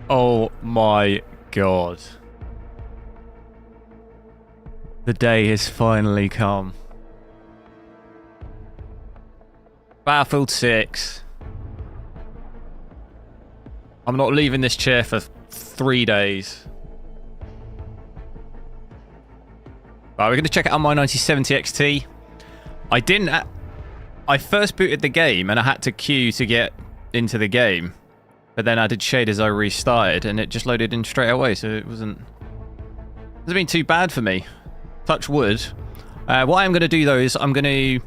Oh my god. The day has finally come. Battlefield 6. I'm not leaving this chair for 3 days. Right, we're going to check it out my 9070 XT. I first booted the game and I had to queue to get into the game. But then I did shade as I restarted and it just loaded in straight away, so it hasn't been too bad for me. Touch wood. What I'm going to do though is I'm going to,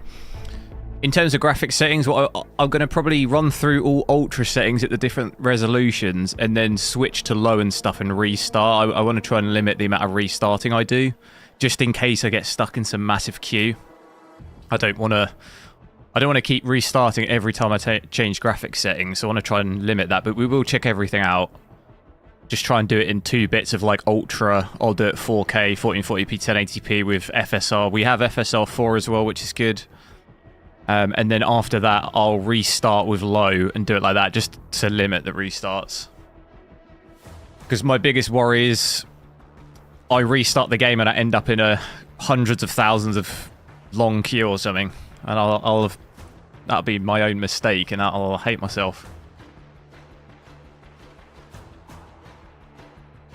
in terms of graphics settings, I'm going to probably run through all ultra settings at the different resolutions and then switch to low and stuff and restart. I want to try and limit the amount of restarting I do, just in case I get stuck in some massive queue. I don't want to keep restarting every time I change graphics settings, so I want to try and limit that, but we will check everything out. Just try and do it in 2 bits of like ultra. I'll do it 4K, 1440p, 1080p with FSR. We have FSR 4 as well, which is good. And then after that, I'll restart with low and do it like that, just to limit the restarts. Because my biggest worry is I restart the game and I end up in a hundreds of thousands of long queue or something. And that'll be my own mistake and I'll hate myself.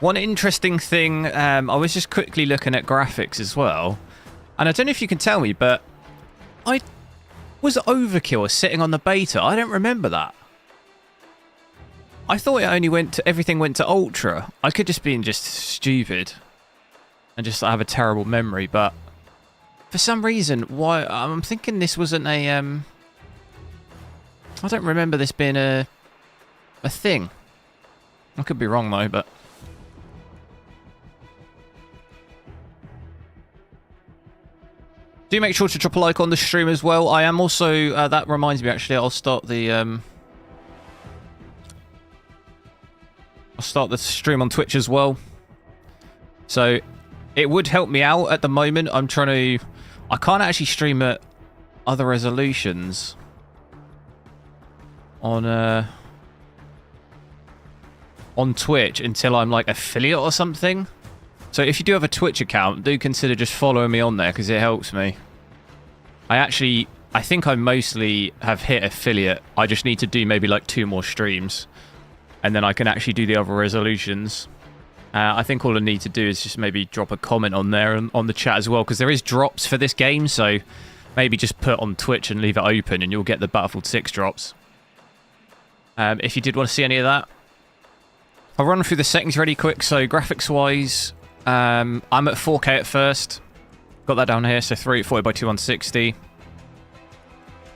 One interesting thing, I was just quickly looking at graphics as well. And I don't know if you can tell me, but was Overkill sitting on the beta? I don't remember that. I thought it only everything went to Ultra. I could just be just stupid and just have a terrible memory, but for some reason, why I'm thinking this wasn't a I don't remember this being a thing. I could be wrong though, but do make sure to drop a like on the stream as well. I am also that reminds me, actually, I'll start the stream on Twitch as well. So it would help me out at the moment. I can't actually stream at other resolutions on Twitch until I'm like affiliate or something. So if you do have a Twitch account, do consider just following me on there because it helps me. I think I mostly have hit affiliate. I just need to do maybe like 2 more streams and then I can actually do the other resolutions. I think all I need to do is just maybe drop a comment on there and on the chat as well, because there is drops for this game, so maybe just put on Twitch and leave it open and you'll get the Battlefield 6 drops. If you did want to see any of that. I'll run through the settings really quick. So graphics wise, I'm at 4K at first. Got that down here, so 3840 by 2160.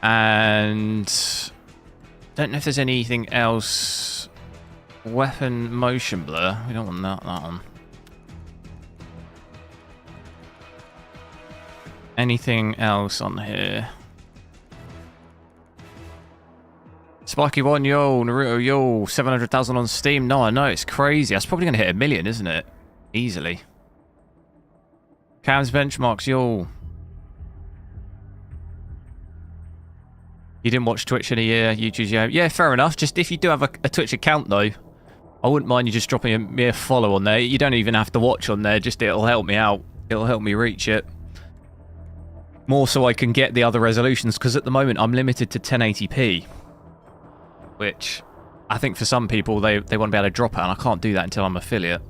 And don't know if there's anything else. Weapon motion blur. We don't want that one. Anything else on here? Spiky one, yo. Naruto, yo. 700,000 on Steam. No, I know, it's crazy. That's probably going to hit 1 million, isn't it? Easily. Cam's benchmarks, yo. You didn't watch Twitch in a year, YouTube's, yeah. Yeah, fair enough. Just if you do have a Twitch account, though, I wouldn't mind you just dropping me a follow on there. You don't even have to watch on there. Just it'll help me out. It'll help me reach it. More so I can get the other resolutions, because at the moment I'm limited to 1080p. Which I think for some people they want to be able to drop out, and I can't do that until I'm affiliate.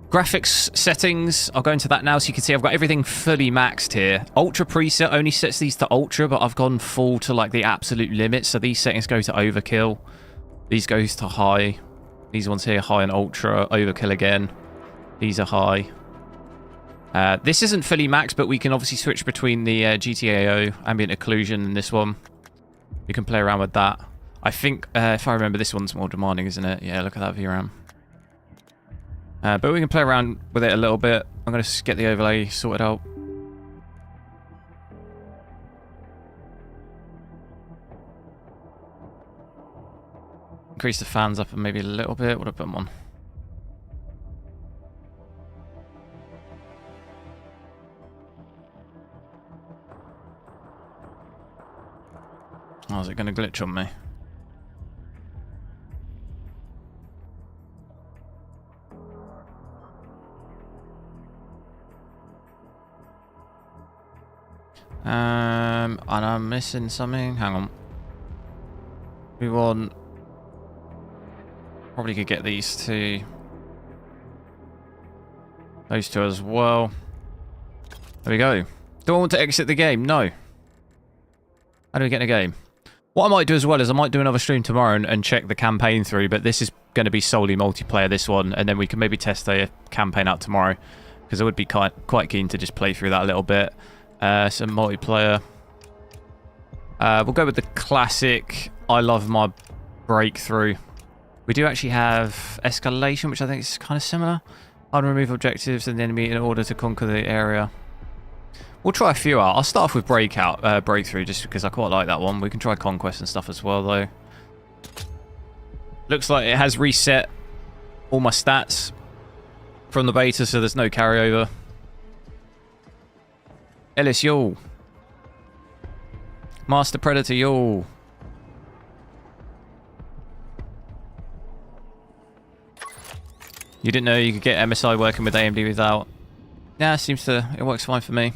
Graphics settings, I'll go into that now so you can see I've got everything fully maxed here. Ultra preset only sets these to ultra, but I've gone full to like the absolute limit. So these settings go to overkill. These goes to high. These ones here, high and ultra. Overkill again. These are high. This isn't fully maxed, but we can obviously switch between the GTAO, ambient occlusion, and this one. You can play around with that. I think, if I remember, this one's more demanding, isn't it? Yeah, look at that VRAM. But we can play around with it a little bit. I'm going to get the overlay sorted out. Increase the fans up maybe a little bit. What do I put them on? Oh, is it going to glitch on me? And I'm missing something. Hang on. We want... Probably could get these two. Those two as well. There we go. Do I want to exit the game? No. How do we get in a game? What I might do as well is I might do another stream tomorrow and check the campaign through, but this is going to be solely multiplayer, this one, and then we can maybe test a campaign out tomorrow, because I would be quite keen to just play through that a little bit. Some multiplayer. We'll go with the classic I love my breakthrough. We do actually have Escalation, which I think is kind of similar. I'll remove objectives and the enemy in order to conquer the area. We'll try a few out. I'll start off with Breakthrough, just because I quite like that one. We can try Conquest and stuff as well, though. Looks like it has reset all my stats from the beta, so there's no carryover. Ellis, yo. Master Predator, yo. You didn't know you could get MSI working with AMD without... Yeah, it works fine for me.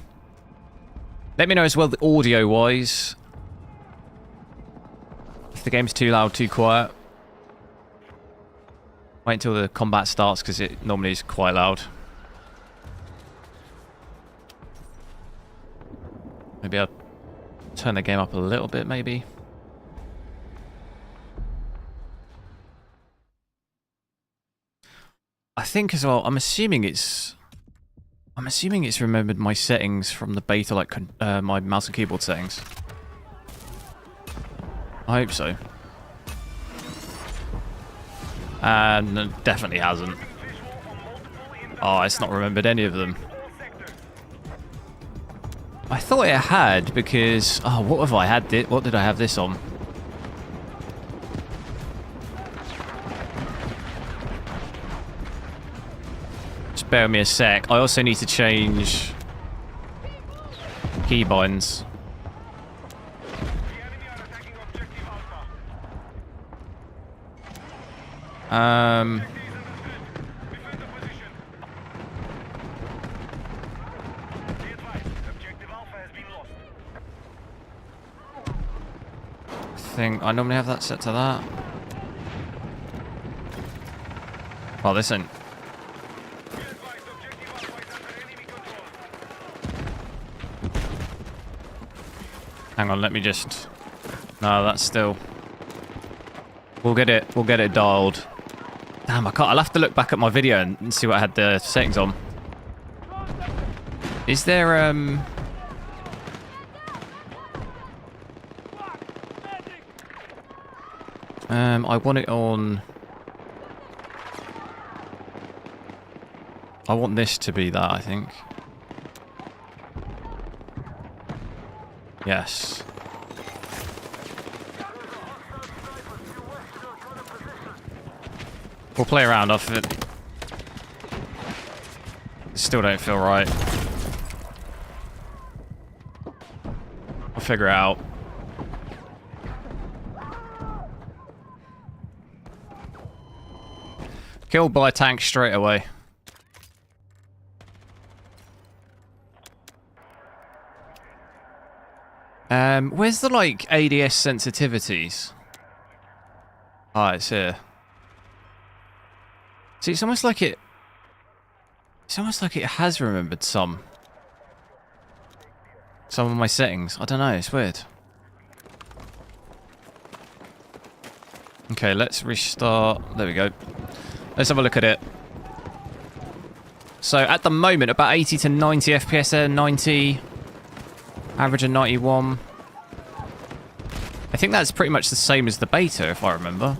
Let me know as well, the audio-wise, if the game's too loud, too quiet. Wait until the combat starts, because it normally is quite loud. Maybe I'll turn the game up a little bit, maybe. I think as well, I'm assuming it's remembered my settings from the beta, like my mouse and keyboard settings. I hope so. And it definitely hasn't. Oh, it's not remembered any of them. I thought it had because... Oh, what have I had? What did I have this on? Just bear with me a sec. I also need to change keybinds. I normally have that set to that. Well, this ain't. Hang on, let me just. No, that's still. We'll get it dialed. Damn, I can't. I'll have to look back at my video and see what I had the settings on. Is there I want it on... I want this to be that, I think. Yes. We'll play around off it. Still don't feel right. I'll figure it out. Killed by a tank straight away. Where's the, like, ADS sensitivities? Ah, it's here. See, it's almost like it... It's almost like it has remembered some of my settings. I don't know, it's weird. Okay, let's restart. There we go. Let's have a look at it. So, at the moment, about 80 to 90 FPS there, 90... Average of 91. I think that's pretty much the same as the beta, if I remember.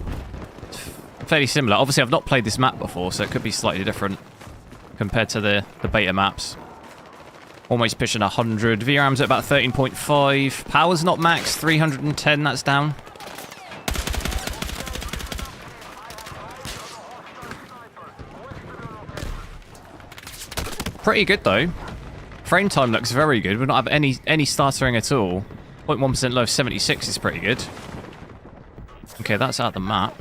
It's fairly similar. Obviously, I've not played this map before, so it could be slightly different compared to the beta maps. Almost pushing 100. VRAM's at about 13.5. Power's not max. 310, that's down. Pretty good, though. Frame time looks very good. We don't have any stuttering at all. 0.1% low of 76 is pretty good. Okay, that's out the map.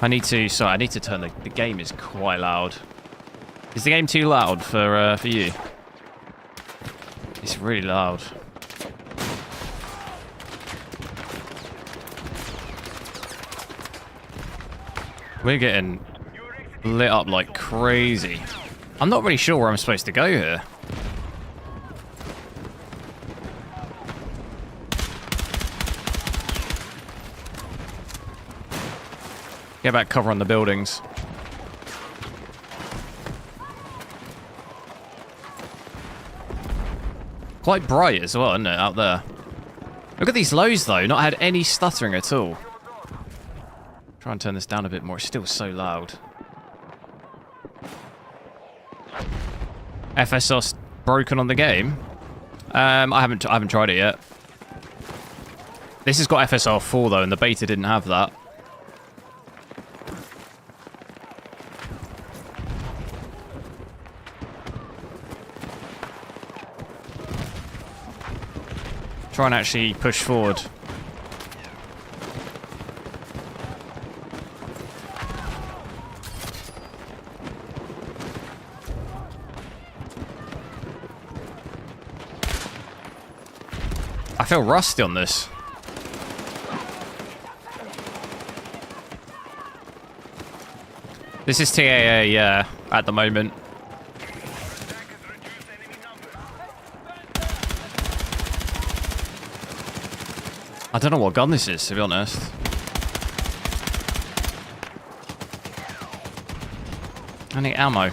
I need to turn the game is quite loud. Is the game too loud for you? It's really loud. We're getting lit up like crazy. I'm not really sure where I'm supposed to go here. Get back cover on the buildings. Quite bright as well, isn't it, out there? Look at these lows, though. Not had any stuttering at all. Try and turn this down a bit more. It's still so loud. FSOS broken on the game. I haven't tried it yet. This has got FSR 4 though, and the beta didn't have that. Try and actually push forward. I feel rusty on this. This is TAA, yeah, at the moment. I don't know what gun this is, to be honest. I need ammo.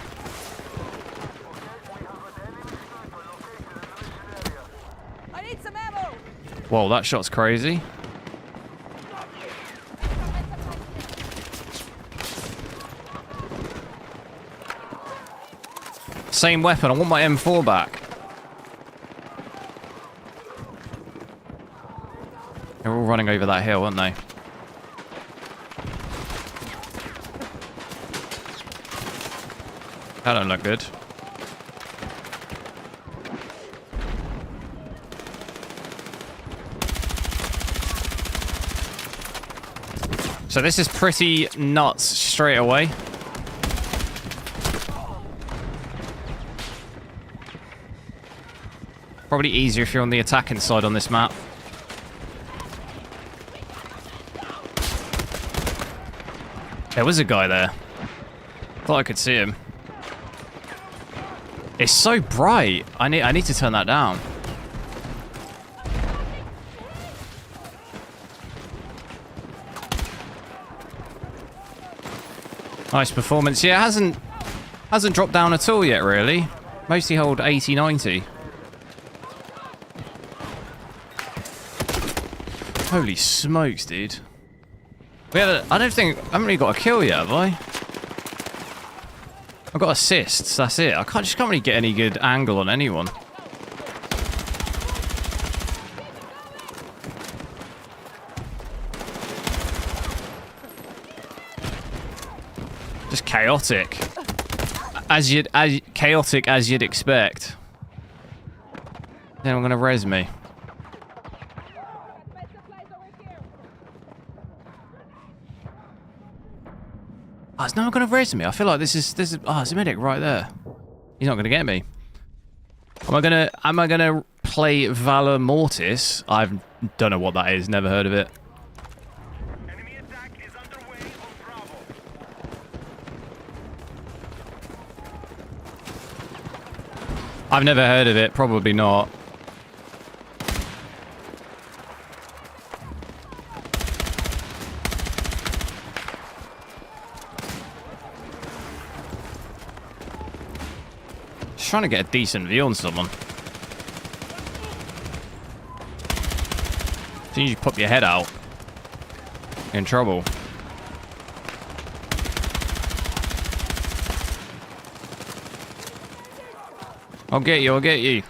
I need some ammo. Whoa, that shot's crazy. Same weapon, I want my M4 back. They're all running over that hill, aren't they? That don't look good. So this is pretty nuts straight away. Probably easier if you're on the attacking side on this map. There was a guy there. Thought I could see him. It's so bright. I need to turn that down. Nice performance. Yeah, it hasn't dropped down at all yet, really. Mostly hold 80, 90. Holy smokes, dude. I haven't really got a kill yet, have I? I've got assists, that's it. I just can't really get any good angle on anyone. Just chaotic. Chaotic as you'd expect. Then I'm gonna res me. Oh, it's not going to res me. I feel like this is. Oh, it's a medic right there. He's not going to get me. Am I gonna play Valor Mortis? I don't know what that is. Never heard of it. Enemy attack is underway on Bravo. I've never heard of it. Probably not. Trying to get a decent view on someone. As soon as you pop your head out, you're in trouble. I'll get you, I'll get you.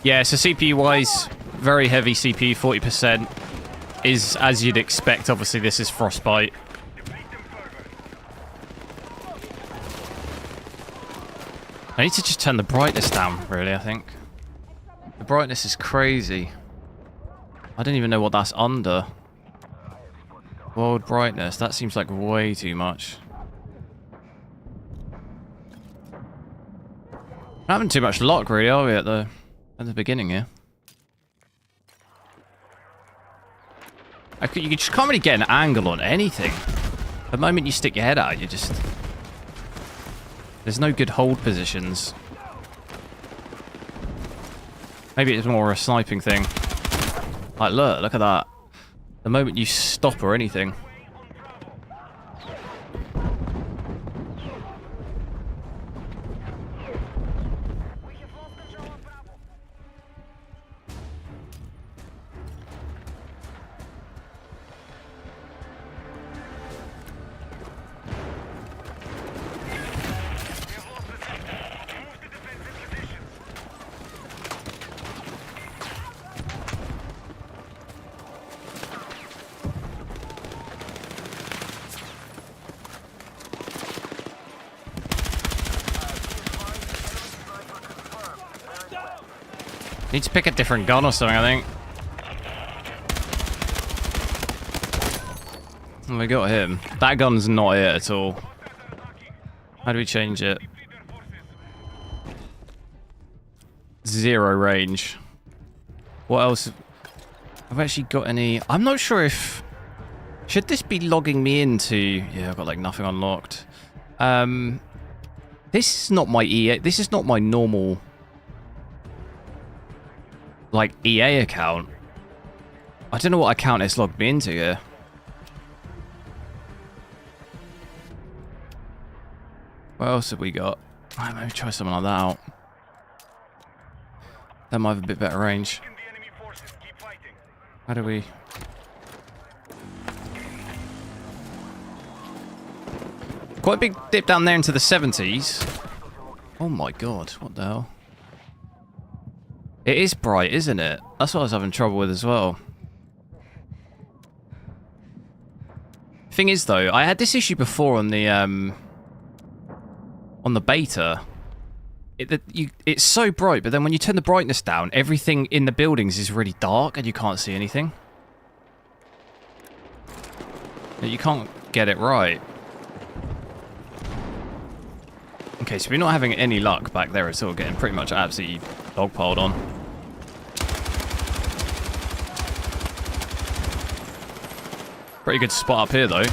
Yeah, so CPU-wise, very heavy CPU, 40%. Is as you'd expect. Obviously, this is Frostbite. I need to just turn the brightness down, really, I think. The brightness is crazy. I don't even know what that's under. World brightness. That seems like way too much. Not having too much luck, really, are we, at the beginning here? You just can't really get an angle on anything. The moment you stick your head out, you just... There's no good hold positions. Maybe it's more a sniping thing. Like, look at that. The moment you stop or anything. Need to pick a different gun or something, I think. Oh, we got him. That gun's not it at all. How do we change it? 0 range. What else? I've actually got any... I'm not sure if... Should this be logging me into... Yeah, I've got like nothing unlocked. This is not my EA... This is not my normal... like EA account. I don't know what account it's logged me into here. What else have we got? Right, maybe try something like that out. That might have a bit better range. How do we... Quite a big dip down there into the 70s. Oh my god, what the hell? It is bright, isn't it? That's what I was having trouble with as well. Thing is, though, I had this issue before on the beta. It's so bright, but then when you turn the brightness down, everything in the buildings is really dark and you can't see anything. You can't get it right. Okay, so we're not having any luck back there at all, getting pretty much absolutely dogpiled on. Pretty good spot up here, though.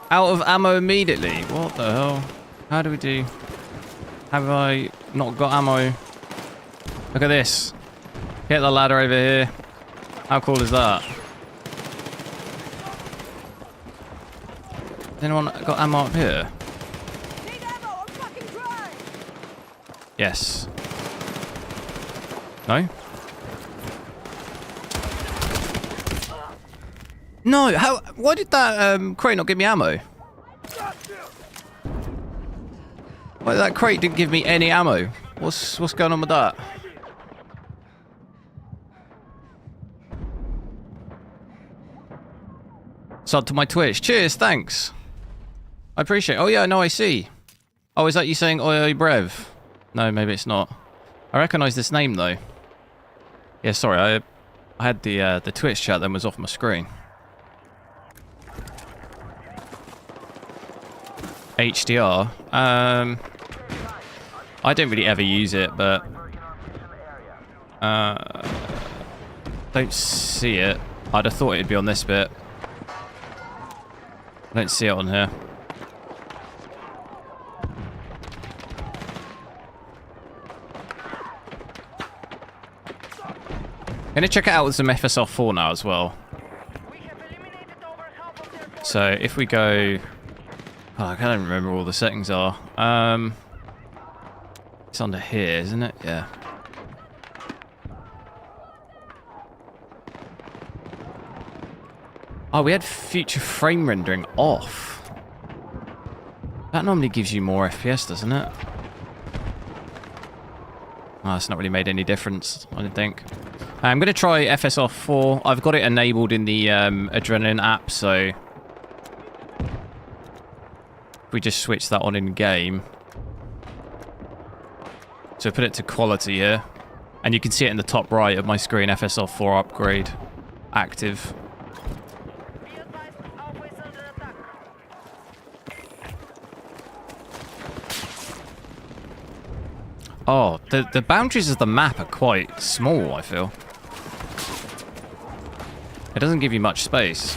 Out of ammo immediately. What the hell? How do we do? Have I not got ammo? Look at this. Get the ladder over here. How cool is that? Has anyone got ammo up here? Need ammo, I'm fucking dry. Yes. No? No, how... Why did that crate not give me ammo? Why that crate didn't give me any ammo? What's going on with that? Sub to my Twitch. Cheers, thanks. I appreciate it. Oh yeah, no, I see. Oh, is that you saying oi oi brev? No, maybe it's not. I recognise this name though. Yeah, sorry, I had the Twitch chat then was off my screen. HDR. I don't really ever use it, but don't see it. I'd have thought it'd be on this bit. I don't see it on here. Gonna check it out with some FSR4 now as well. So if we go... Oh, I can't remember what all the settings are. It's under here, isn't it? Yeah. Oh, we had future frame rendering off. That normally gives you more FPS, doesn't it? Oh, it's not really made any difference, I don't think. I'm going to try FSR4. I've got it enabled in the Adrenaline app, so... If we just switch that on in-game... So put it to quality here. And you can see it in the top right of my screen, FSR 4 upgrade active. Be advised, Alpha is under attack. Oh, the boundaries of the map are quite small, I feel. It doesn't give you much space.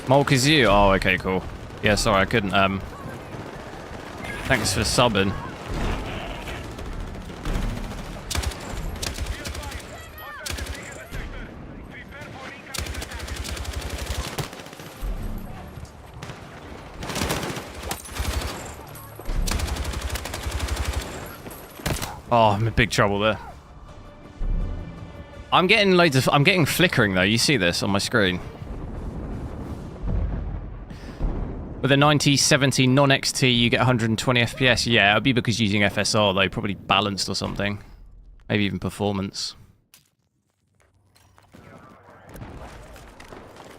Mulk is you? Oh, okay, cool. Yeah, sorry, I couldn't, Thanks for subbing. Oh, I'm in big trouble there. I'm getting loads of... I'm getting flickering, though. You see this on my screen. With a 9070 non-XT, you get 120 FPS. Yeah, it'll be because using FSR, though. Probably balanced or something. Maybe even performance.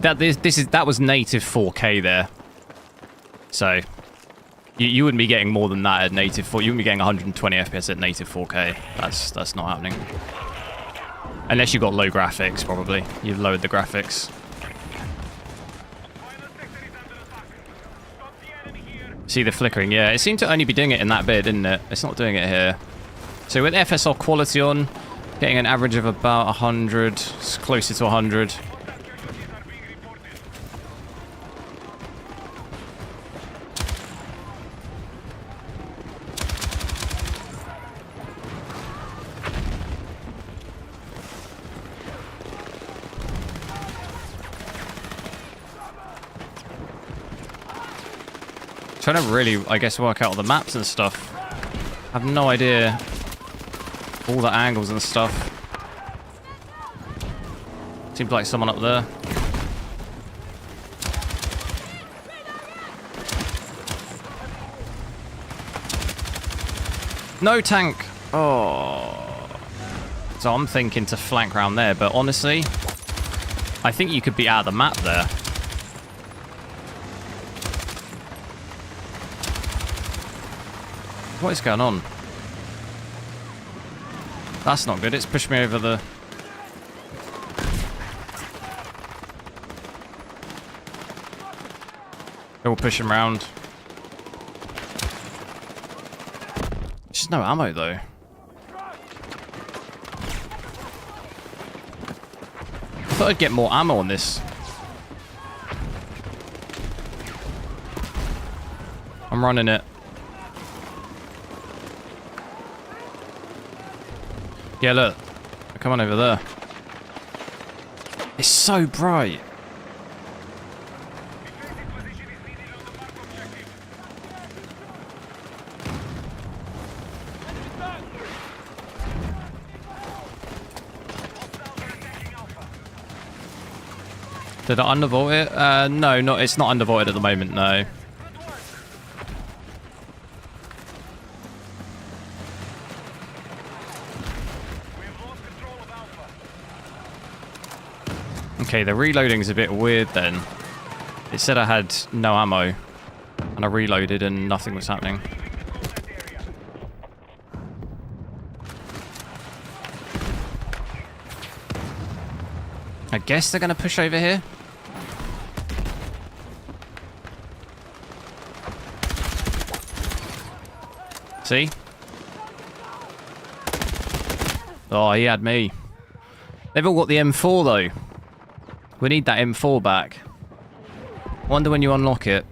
That was native 4K there. So... You wouldn't be getting more than that at native 4. You wouldn't be getting 120 FPS at native 4K. That's not happening. Unless you got low graphics, probably. You've lowered the graphics. See the flickering? Yeah, it seemed to only be doing it in that bit, didn't it? It's not doing it here. So with FSR quality on, getting an average of about 100, it's closer to 100. Trying to really, I guess, work out all the maps and stuff. I have no idea all the angles and stuff. Seems like someone up there. No tank! Oh. So I'm thinking to flank around there, but honestly, I think you could be out of the map there. What is going on? That's not good. It's pushed me over the... We'll push him around. Just no ammo, though. I thought I'd get more ammo on this. I'm running it. Yeah, look. Come on over there. It's so bright. Did I undervolt it? No, it's not undervolted at the moment, no. Okay, the reloading's a bit weird then. It said I had no ammo, and I reloaded and nothing was happening. I guess they're gonna push over here. See? Oh, he had me. They've all got the M4 though. We need that M4 back. Wonder when you unlock it.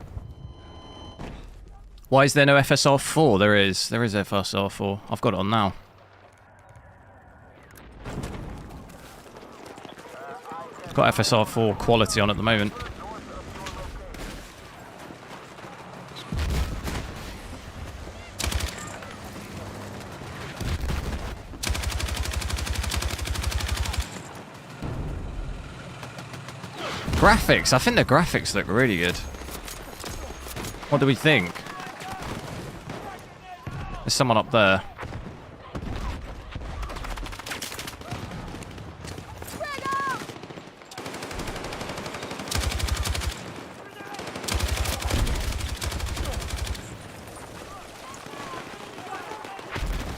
Why is there no FSR 4? There is. There is FSR 4. I've got it on now. It's got FSR 4 quality on at the moment. Graphics. I think the graphics look really good. What do we think? There's someone up there.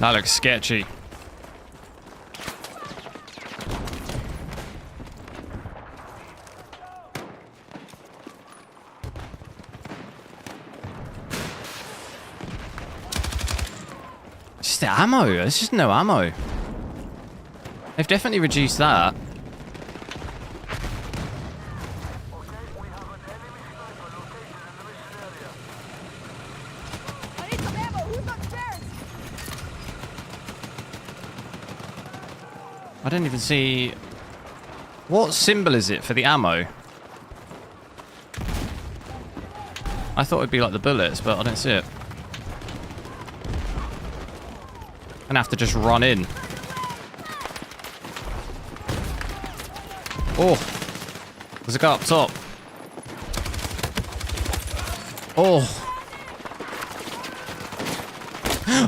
That looks sketchy. Just the ammo. There's just no ammo. They've definitely reduced that. I need some ammo. Who's upstairs? I don't even see... What symbol is it for the ammo? I thought it'd be like the bullets, but I don't see it. I'm gonna have to just run in. Oh! There's a guy up top. Oh!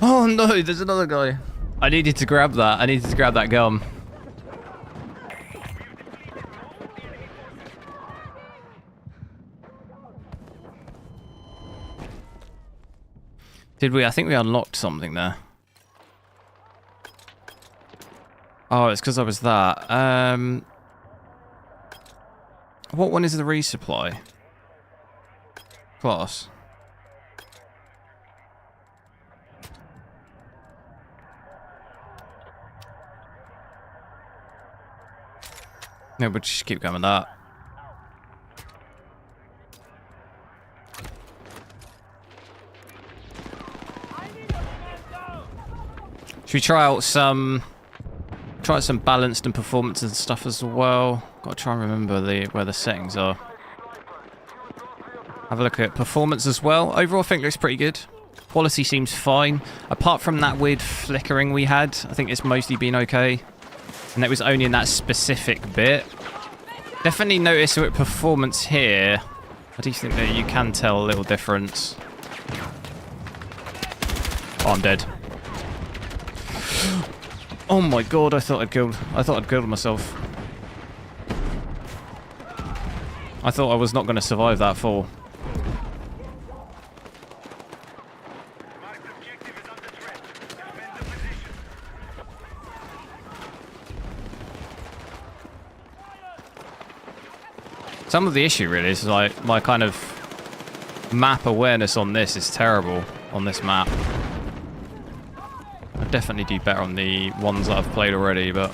Oh no, there's another guy. I needed to grab that. I needed to grab that gum. Did we? I think we unlocked something there. Oh, it's because I was that. What one is the resupply? Class. No, we'll just keep going with that. Should we try out some... Try some balanced and performance and stuff as well. Got to try and remember where the settings are. Have a look at performance as well. Overall, I think it looks pretty good. Quality seems fine. Apart from that weird flickering we had, I think it's mostly been okay. And it was only in that specific bit. Definitely notice with performance here, I do think that you can tell a little difference. Oh, I'm dead. Oh my god, I thought I'd killed myself. I thought I was not going to survive that fall. Some of the issue really is like my kind of map awareness on this is terrible on this map. I definitely do better on the ones that I've played already, but...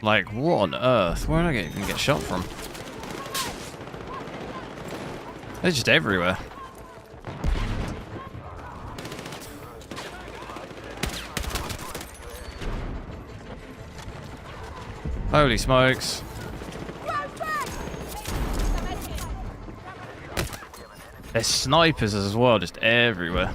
Like, what on earth? Where did I even get shot from? They're just everywhere. Holy smokes. There's snipers as well, just everywhere.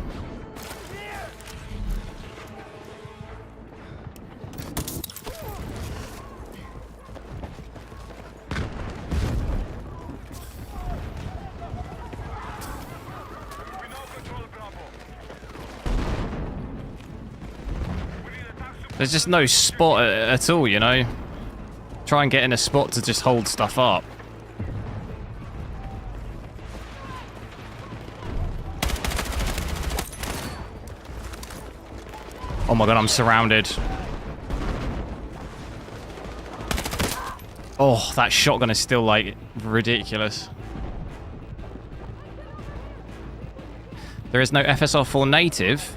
There's just no spot at all, you know? Try and get in a spot to just hold stuff up. Oh my god, I'm surrounded. Oh, that shotgun is still, like, ridiculous. There is no FSR4 native.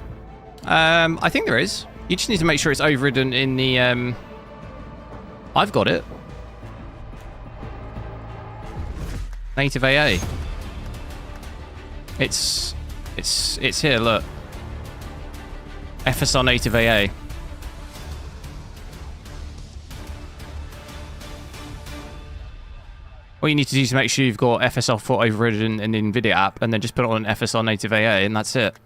I think there is. You just need to make sure it's overridden in the, I've got it. Native AA. It's here, look. FSR native AA. All you need to do is make sure you've got FSR4 overridden in the NVIDIA app, and then just put it on FSR native AA, and that's it.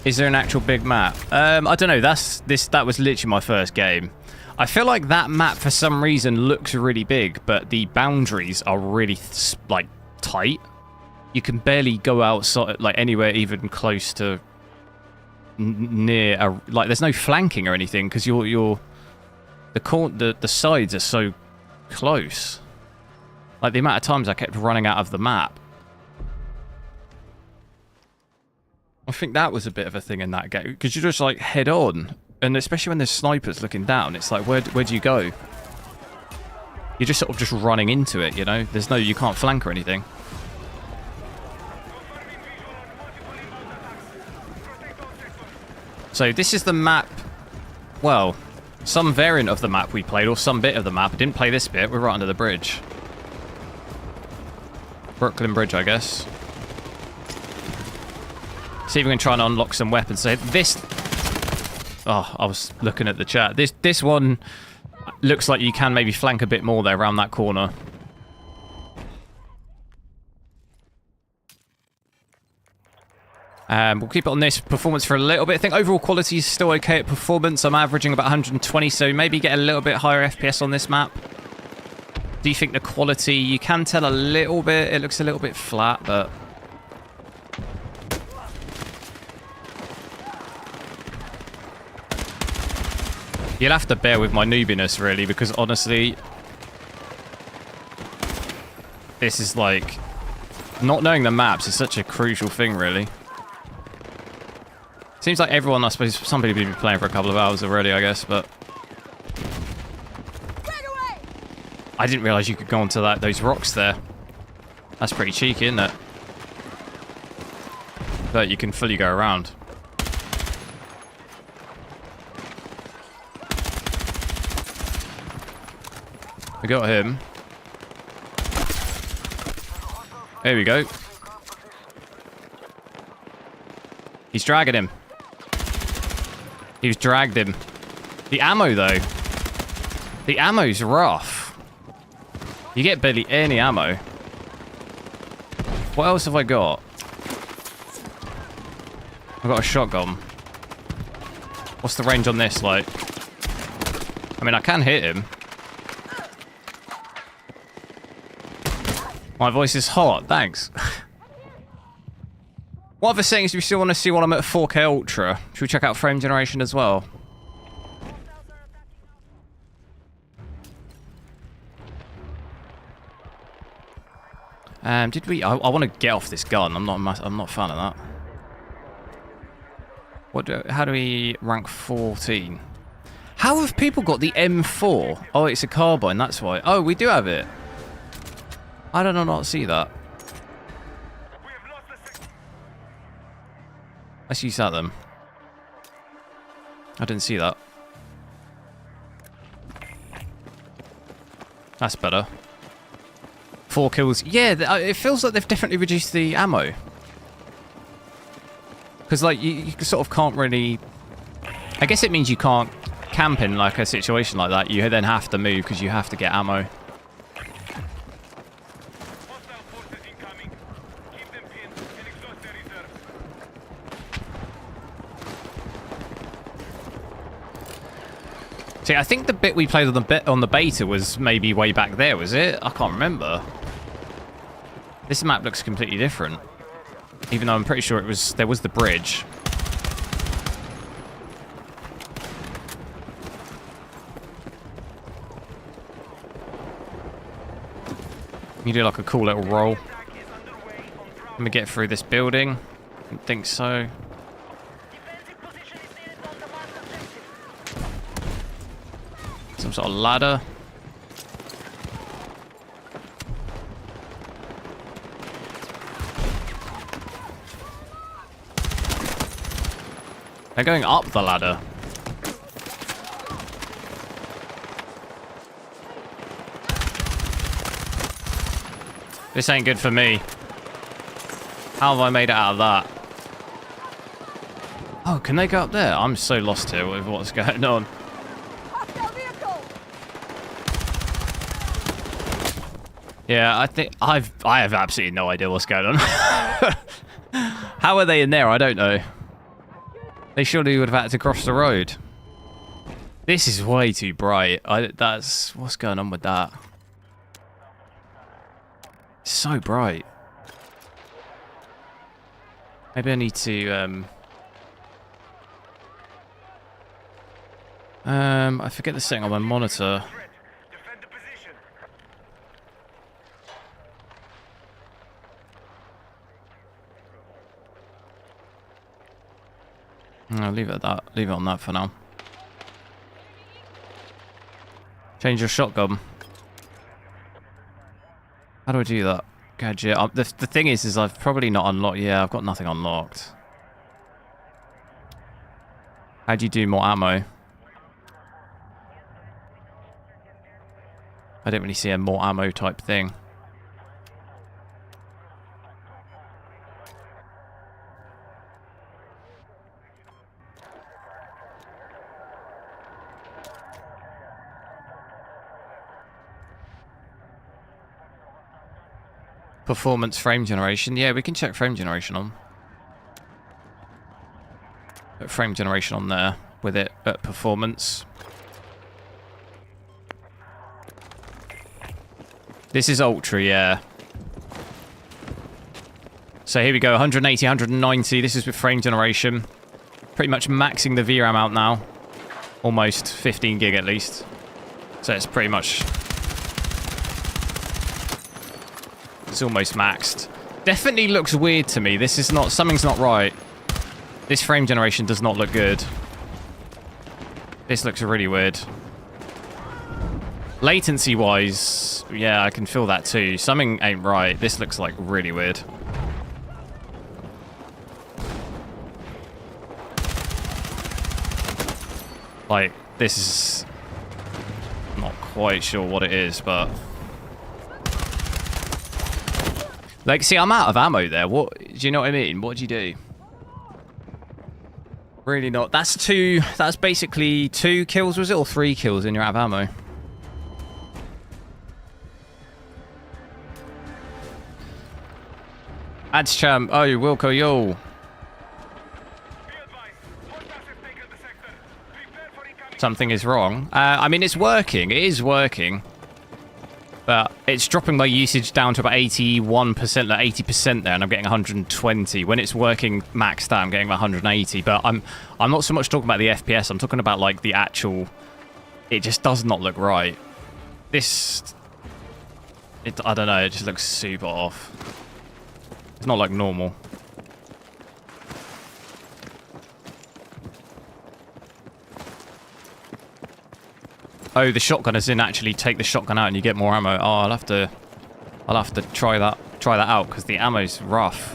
Is there an actual big map? I don't know. That was literally my first game. I feel like that map for some reason looks really big, but the boundaries are really like tight. You can barely go outside, like anywhere even close to near a, like there's no flanking or anything because the sides are so close. Like the amount of times I kept running out of the map. I think that was a bit of a thing in that game because you're just like head on, and especially when there's snipers looking down, it's like where do you go? You're just sort of just running into it, you know. There's no, you can't flank or anything. So this is the map, well, some variant of the map we played, or some bit of the map. I didn't play this bit, we're right under the bridge. Brooklyn Bridge, I guess. See if we can try and unlock some weapons. So this... Oh, I was looking at the chat. This one looks like you can maybe flank a bit more there around that corner. We'll keep it on this performance for a little bit. I think overall quality is still okay at performance. I'm averaging about 120, so maybe get a little bit higher FPS on this map. Do you think the quality, you can tell a little bit, it looks a little bit flat, but... You'll have to bear with my noobiness, really, because honestly... This is like... Not knowing the maps is such a crucial thing, really. Seems like everyone, I suppose, some people have been playing for a couple of hours already, I guess, but... I didn't realise you could go onto those rocks there. That's pretty cheeky, isn't it? But you can fully go around. We got him. There we go. He's dragging him. He's dragged him. The ammo, though. The ammo's rough. You get barely any ammo. What else have I got? I've got a shotgun. What's the range on this like? I mean, I can hit him. My voice is hot, thanks. What other settings do you still want to see while I'm at 4K Ultra? Should we check out frame generation as well? Did we? I want to get off this gun. I'm not a fan of that. How do we rank 14? How have people got the M4? Oh, it's a carbine. That's why. Oh, we do have it. I don't know, not see that. Let's use that then. I didn't see that. That's better. 4 kills. Yeah, it feels like they've definitely reduced the ammo. Because, like, you sort of can't really... I guess it means you can't camp in, like, a situation like that. You then have to move because you have to get ammo. See, I think the bit we played on the beta was maybe way back there, was it? I can't remember. This map looks completely different. Even though I'm pretty sure there was the bridge. You do like a cool little roll. Let me get through this building. Didn't think so. Some sort of ladder. They're going up the ladder. This ain't good for me. How have I made it out of that? Oh, can they go up there? I'm so lost here with what's going on. Yeah, I think I have absolutely no idea what's going on. How are they in there? I don't know. They surely would have had to cross the road. This is way too bright. That's what's going on with that. It's so bright. Maybe I need to I forget the setting on my monitor. Defend the position. I'll leave it at that. Leave it on that for now. Change your shotgun. How do I do that? Gadget. The thing is I've probably not unlocked. Yeah, I've got nothing unlocked. How do you do more ammo? I don't really see a more ammo type thing. Performance frame generation. Yeah, we can check frame generation on. Put frame generation on there with it at performance. This is Ultra, yeah. So here we go, 180, 190. This is with frame generation. Pretty much maxing the VRAM out now. Almost 15 gig at least. So it's pretty much... It's almost maxed. Definitely looks weird to me. This is not... Something's not right. This frame generation does not look good. This looks really weird. Latency-wise, yeah, I can feel that too. Something ain't right. This looks like really weird. Like, this is... I'm not quite sure what it is, but... Like, see, I'm out of ammo there. What... Do you know what I mean? What do you do? Really not. That's two... That's basically 2 kills, was it? Or 3 kills and you're out of ammo. Ads champ. Oh, Wilco, yo. Be advised. Hostiles have taken the sector. Prepare for incoming. Something is wrong. I mean, it's working. It is working. But it's dropping my usage down to about 81%, like 80% there, and I'm getting 120. When it's working maxed out, I'm getting 180. But I'm not so much talking about the FPS. I'm talking about like the actual... It just does not look right. This... I don't know. It just looks super off. It's not like normal. Oh, the shotgunners didn't actually take the shotgun out and you get more ammo. Oh, I'll have to try that out because the ammo's rough.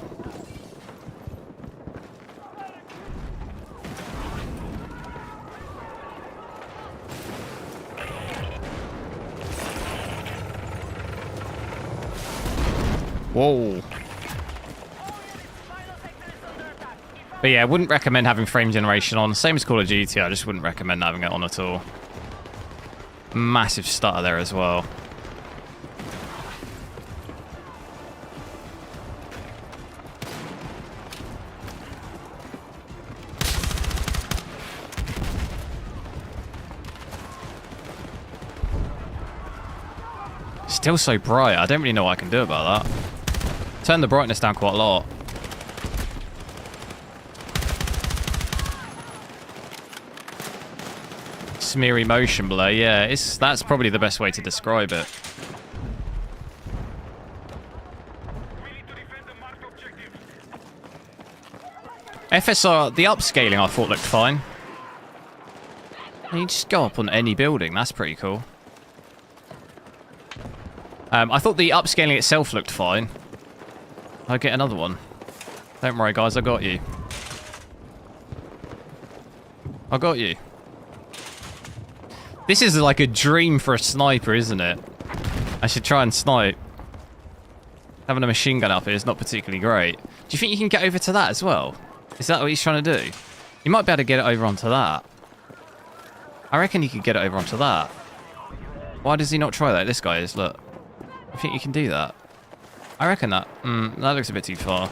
Whoa. But yeah, I wouldn't recommend having frame generation on. Same as Call of Duty, I just wouldn't recommend having it on at all. Massive stutter there as well. Still so bright. I don't really know what I can do about that. Turn the brightness down quite a lot. Smeary motion blur, yeah, that's probably the best way to describe it. We need to defend the marked objective. FSR, the upscaling I thought looked fine. You just go up on any building, that's pretty cool. I thought the upscaling itself looked fine. I'll get another one. Don't worry guys, I got you. I got you. This is like a dream for a sniper, isn't it? I should try and snipe. Having a machine gun up here is not particularly great. Do you think you can get over to that as well? Is that what he's trying to do? You might be able to get it over onto that. I reckon you could get it over onto that. Why does he not try that? This guy is, look. I think you can do that. I reckon that. That looks a bit too far.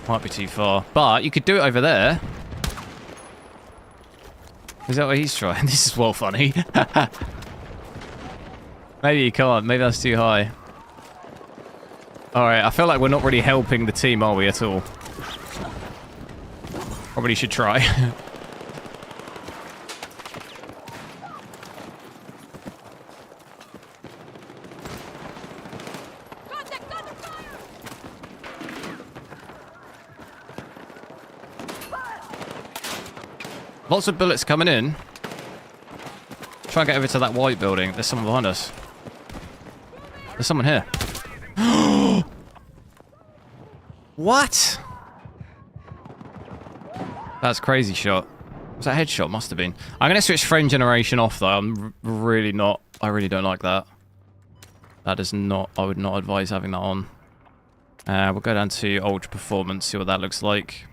Might be too far. But you could do it over there. Is that what he's trying? This is well funny. Maybe you can't. Maybe that's too high. Alright, I feel like we're not really helping the team, are we, at all? Probably should try. Lots of bullets coming in. Try and get over to that white building. There's someone behind us. There's someone here. What? That's crazy shot. Was that a headshot? Must have been. I'm going to switch frame generation off, though. I'm really not... I really don't like that. That is not... I would not advise having that on. We'll go down to Ultra Performance, see what that looks like.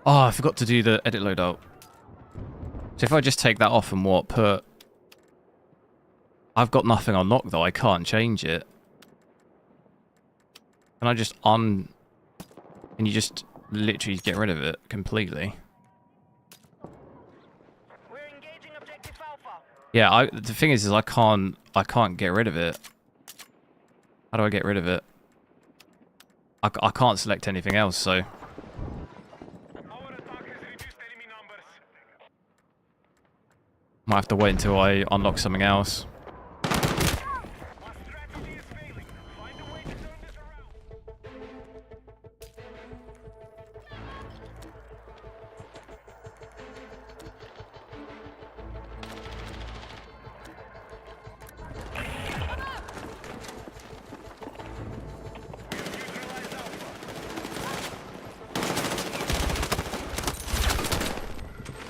Oh, I forgot to do the edit loadout. So if I just take that off and what, put... I've got nothing on knock, though. I can't change it. Can I just Can you just literally get rid of it completely? We're engaging objective Alpha. Yeah, the thing is I can't get rid of it. How do I get rid of it? I can't select anything else, so... Our attack has reduced enemy numbers. Might have to wait until I unlock something else. Our strategy is failing. Find a way to turn this around.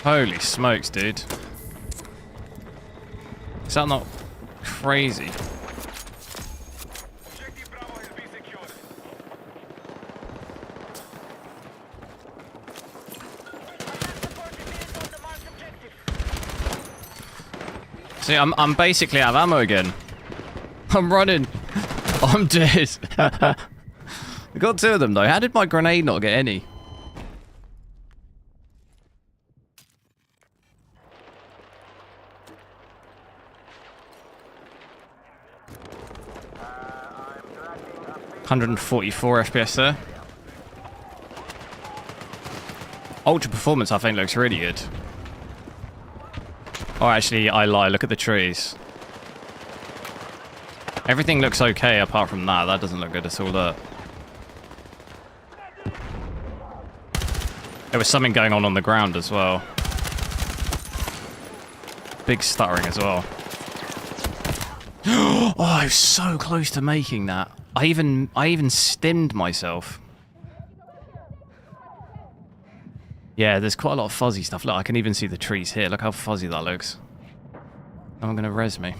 Holy smokes, dude. Is that not crazy? Objective Bravo has been secured. See, I'm basically out of ammo again. I'm running. I'm dead. I got two of them though. How did my grenade not get any? I'm 144 FPS there. Ultra Performance, I think, looks really good. Oh, actually, I lie. Look at the trees. Everything looks okay apart from that. That doesn't look good at all, look. There was something going on the ground as well. Big stuttering as well. Oh, I was so close to making that. I even stemmed myself. Yeah, there's quite a lot of fuzzy stuff. Look, I can even see the trees here. Look how fuzzy that looks. Someone gonna res me.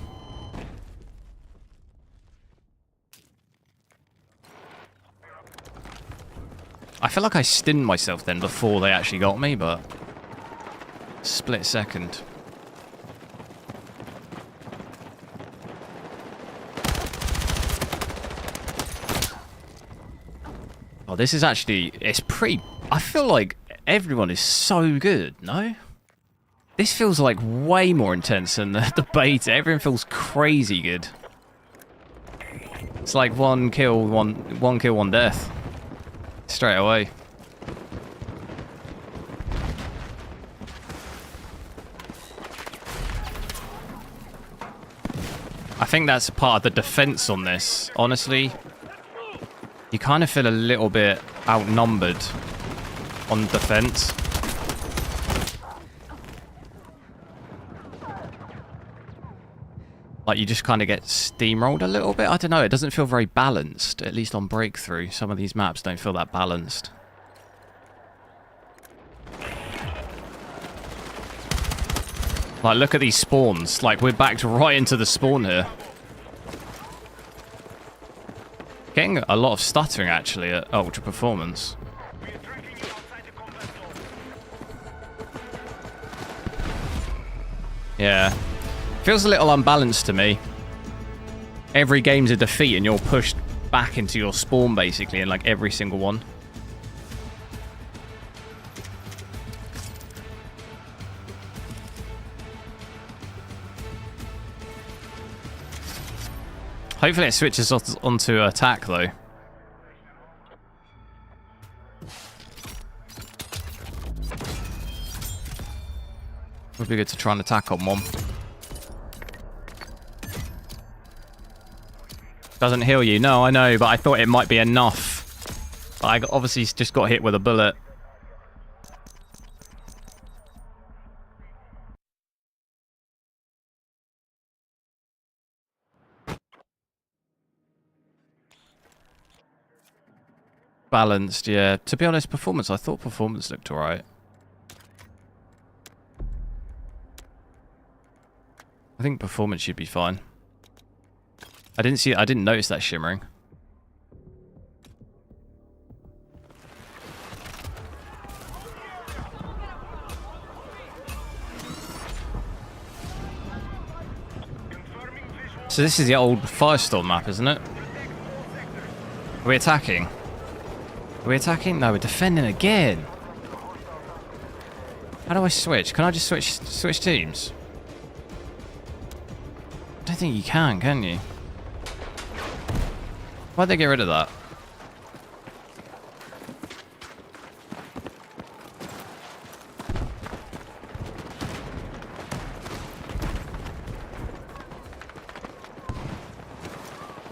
I feel like I stinned myself then before they actually got me, but... Split second. Oh, this is actually... It's pretty... I feel like everyone is so good, no? This feels like way more intense than the beta. Everyone feels crazy good. It's like one kill, one death. Straight away. I think that's part of the defense on this. Honestly, you kind of feel a little bit outnumbered on defense. Like, you just kind of get steamrolled a little bit. I don't know, it doesn't feel very balanced, at least on Breakthrough. Some of these maps don't feel that balanced. Like, look at these spawns. Like, we're backed right into the spawn here. Getting a lot of stuttering, actually, at Ultra Performance. We are tracking you outside the combat zone. Yeah. Feels a little unbalanced to me. Every game's a defeat and you're pushed back into your spawn, basically, in like every single one. Hopefully it switches onto attack, though. Would be good to try and attack on one. Doesn't heal you. No, I know, but I thought it might be enough. But I obviously just got hit with a bullet. Balanced, yeah. To be honest, performance, I thought performance looked alright. I think performance should be fine. I didn't notice that shimmering. So this is the old Firestorm map, isn't it? Are we attacking? Are we attacking? No, we're defending again. How do I switch? Can I just switch teams? I don't think you can you? Why'd they get rid of that?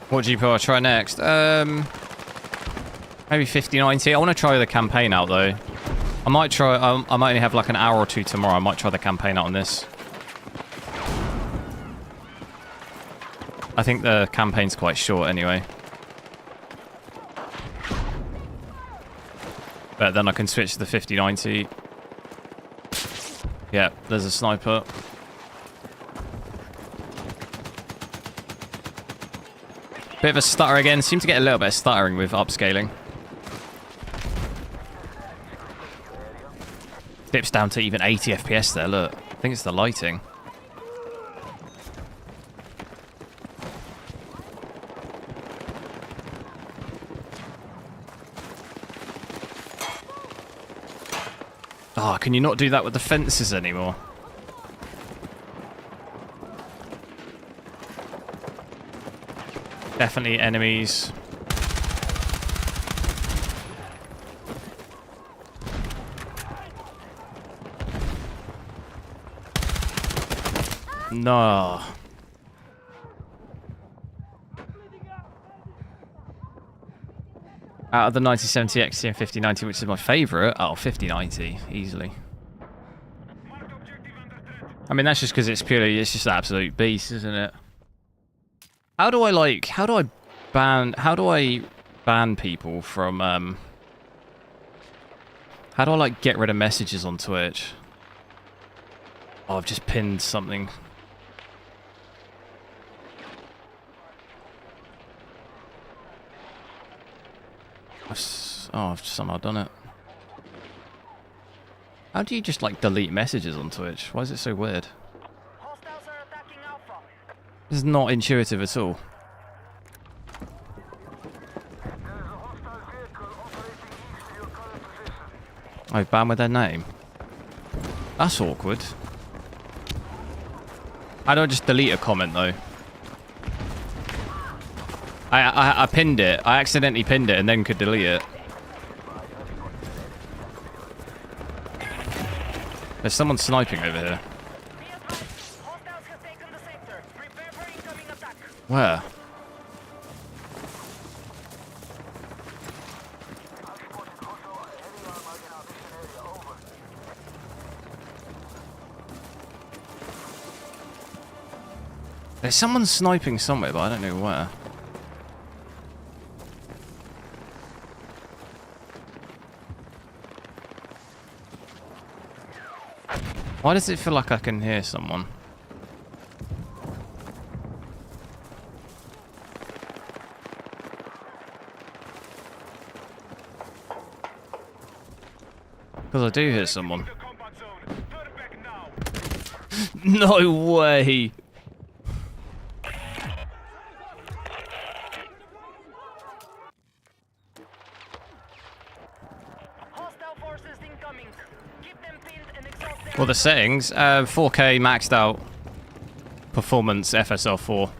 What GPU I'll try next? Maybe 5090. I want to try the campaign out though. I might try. I might only have like an hour or two tomorrow. I might try the campaign out on this. I think the campaign's quite short anyway. But then I can switch to the 5090. Yeah, there's a sniper. Bit of a stutter again. Seem to get a little bit of stuttering with upscaling. Dips down to even 80 FPS there, look. I think it's the lighting. Oh, can you not do that with the fences anymore? Definitely enemies. No. Out of the 9070 XT and 5090, which is my favourite, 5090, easily. I mean, that's just because it's just an absolute beast, isn't it? How do I ban people from, how do I, like, get rid of messages on Twitch? Oh, I've just pinned something. I've somehow done it. How do you just, like, delete messages on Twitch? Why is it so weird? Hostiles are attacking Alpha. This is not intuitive at all. I've banned with their name. That's awkward. How do I just delete a comment, though? I pinned it. I accidentally pinned it and then could delete it. There's someone sniping over here. Hostiles have taken the sector. Prepare for incoming attack. Where? There's someone sniping somewhere, but I don't know where. Why does it feel like I can hear someone? Because I do hear someone. The combat zone. Turn back now. No way! Hostile forces incoming. Keep them pinned and exhaust them. Well, the settings, 4K maxed out. Performance, FSR4.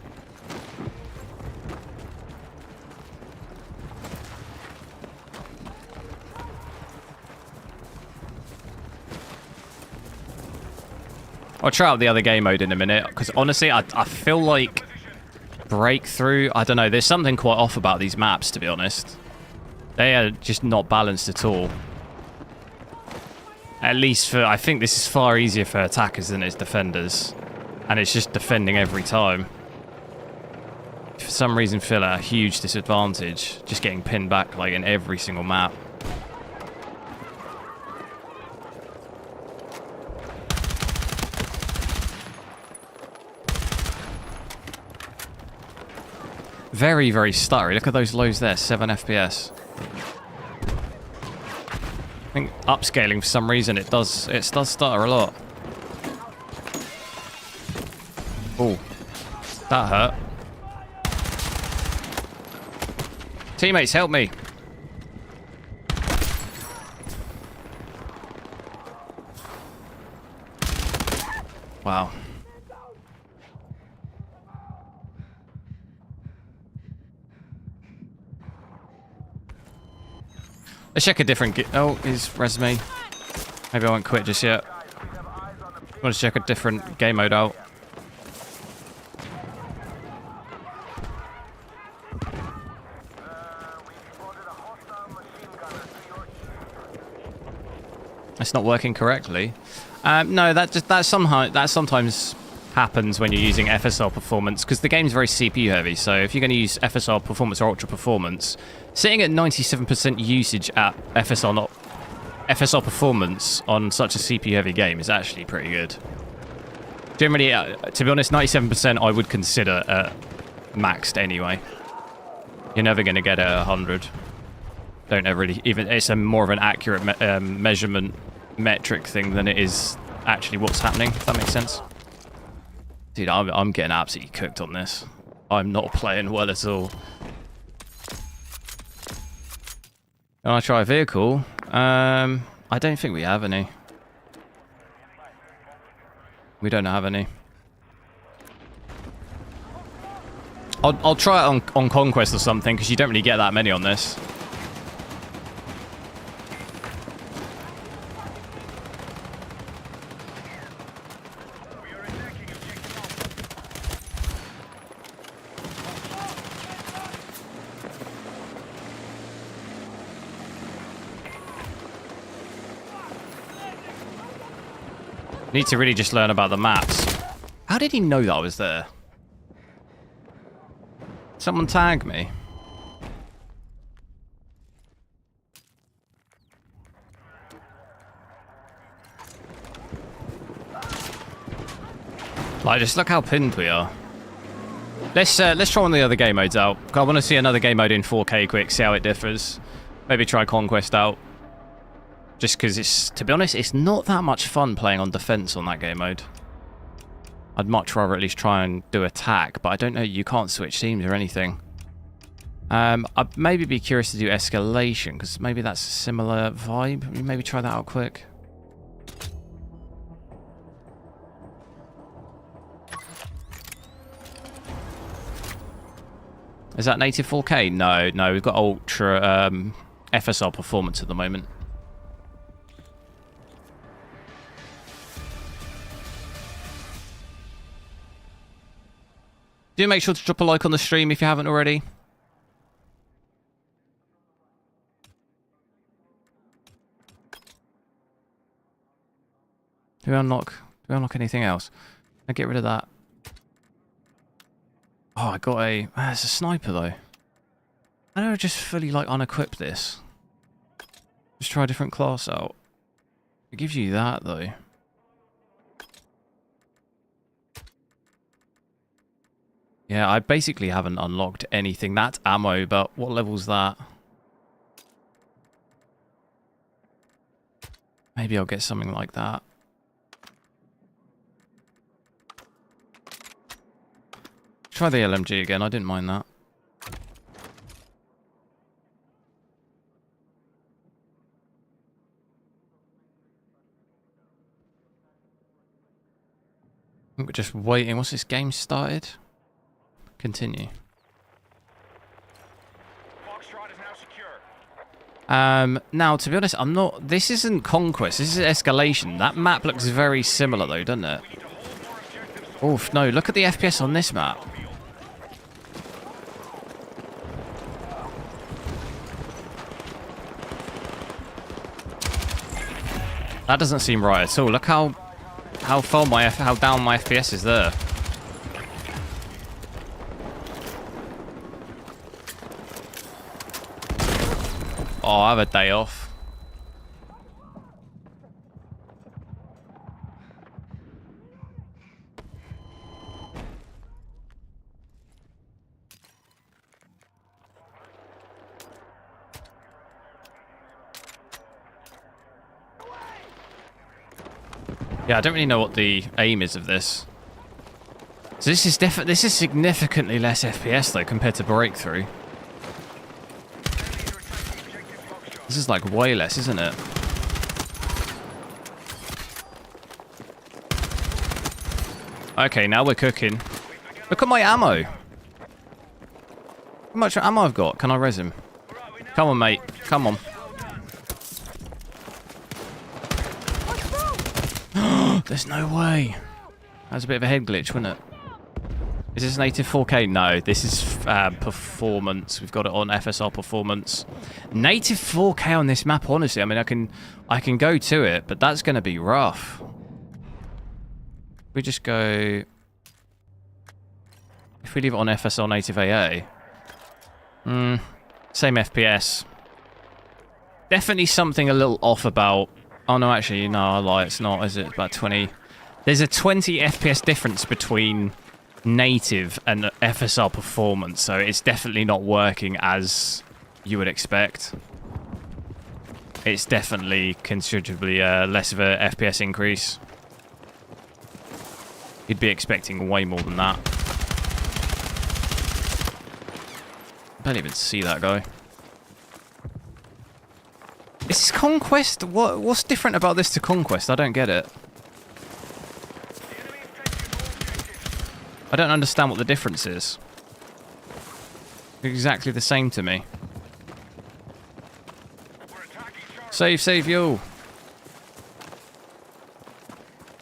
I'll try out the other game mode in a minute, because honestly, I feel like Breakthrough, I don't know, there's something quite off about these maps, to be honest. They are just not balanced at all. At least for, I think this is far easier for attackers than it is defenders. And it's just defending every time. For some reason, feel at a huge disadvantage, just getting pinned back like in every single map. Very, very stuttery. Look at those lows there, 7 FPS. I think upscaling for some reason it does stutter a lot. Oh, that hurt. Teammates, help me. Wow. Let's check a different... Oh, his resume. Maybe I won't quit just yet. I want to check a different game mode out. It's not working correctly. No, that sometimes happens when you're using FSR performance, because the game's very CPU heavy. So if you're going to use FSR performance or ultra performance, sitting at 97% usage at FSR performance on such a CPU heavy game is actually pretty good. Generally, to be honest, 97% I would consider maxed anyway. You're never going to get it at 100. Don't ever really even. It's more of an accurate measurement metric thing than it is actually what's happening. If that makes sense. Dude, I'm getting absolutely cooked on this. I'm not playing well at all. Can I try a vehicle? I don't think we have any. We don't have any. I'll try it on Conquest or something, because you don't really get that many on this. Need to really just learn about the maps. How did he know that I was there? Someone tag me. Like, just look how pinned we are. Let's try one of the other game modes out. I want to see another game mode in 4K quick, see how it differs. Maybe try Conquest out. Just because it's, to be honest, it's not that much fun playing on defense on that game mode. I'd much rather at least try and do attack, but I don't know, you can't switch teams or anything. I'd maybe be curious to do Escalation, because maybe that's a similar vibe. Maybe try that out quick. Is that native 4K? No, we've got ultra FSR performance at the moment. Do make sure to drop a like on the stream if you haven't already. Do we unlock anything else? I get rid of that. Oh, I got a... it's a sniper though. I don't just fully like unequip this. Just try a different class out. It gives you that though. Yeah, I basically haven't unlocked anything. That's ammo, but what level's that? Maybe I'll get something like that. Try the LMG again, I didn't mind that. I think we're just waiting. Once this game started? Continue. Foxtrot is now secure. Now, to be honest, I'm not... This isn't Conquest, this is Escalation. That map looks very similar though, doesn't it? We need to Oof, no, look at the FPS on this map. That doesn't seem right at all. Look how down my FPS is there. Oh, I have a day off. Yeah, I don't really know what the aim is of this. So this is significantly less FPS though compared to Breakthrough. This is like way less, isn't it? Okay, now we're cooking. Look at my ammo. How much ammo I've got? Can I res him? Come on, mate. Come on. There's no way. That was a bit of a head glitch, wasn't it? Is this native 4K? No, this is performance. We've got it on FSR performance. Native 4K on this map, honestly. I mean, I can go to it, but that's going to be rough. We just go... If we leave it on FSR native AA... same FPS. Definitely something a little off about... Oh, no, actually, no, I lie. It's not, is it? It's about 20... There's a 20 FPS difference between native and FSR performance, so it's definitely not working as you would expect. It's definitely considerably less of a FPS increase. You'd be expecting way more than that. I don't even see that guy. Is this Conquest? What's different about this to Conquest? I don't get it. I don't understand what the difference is. They're exactly the same to me. Save you.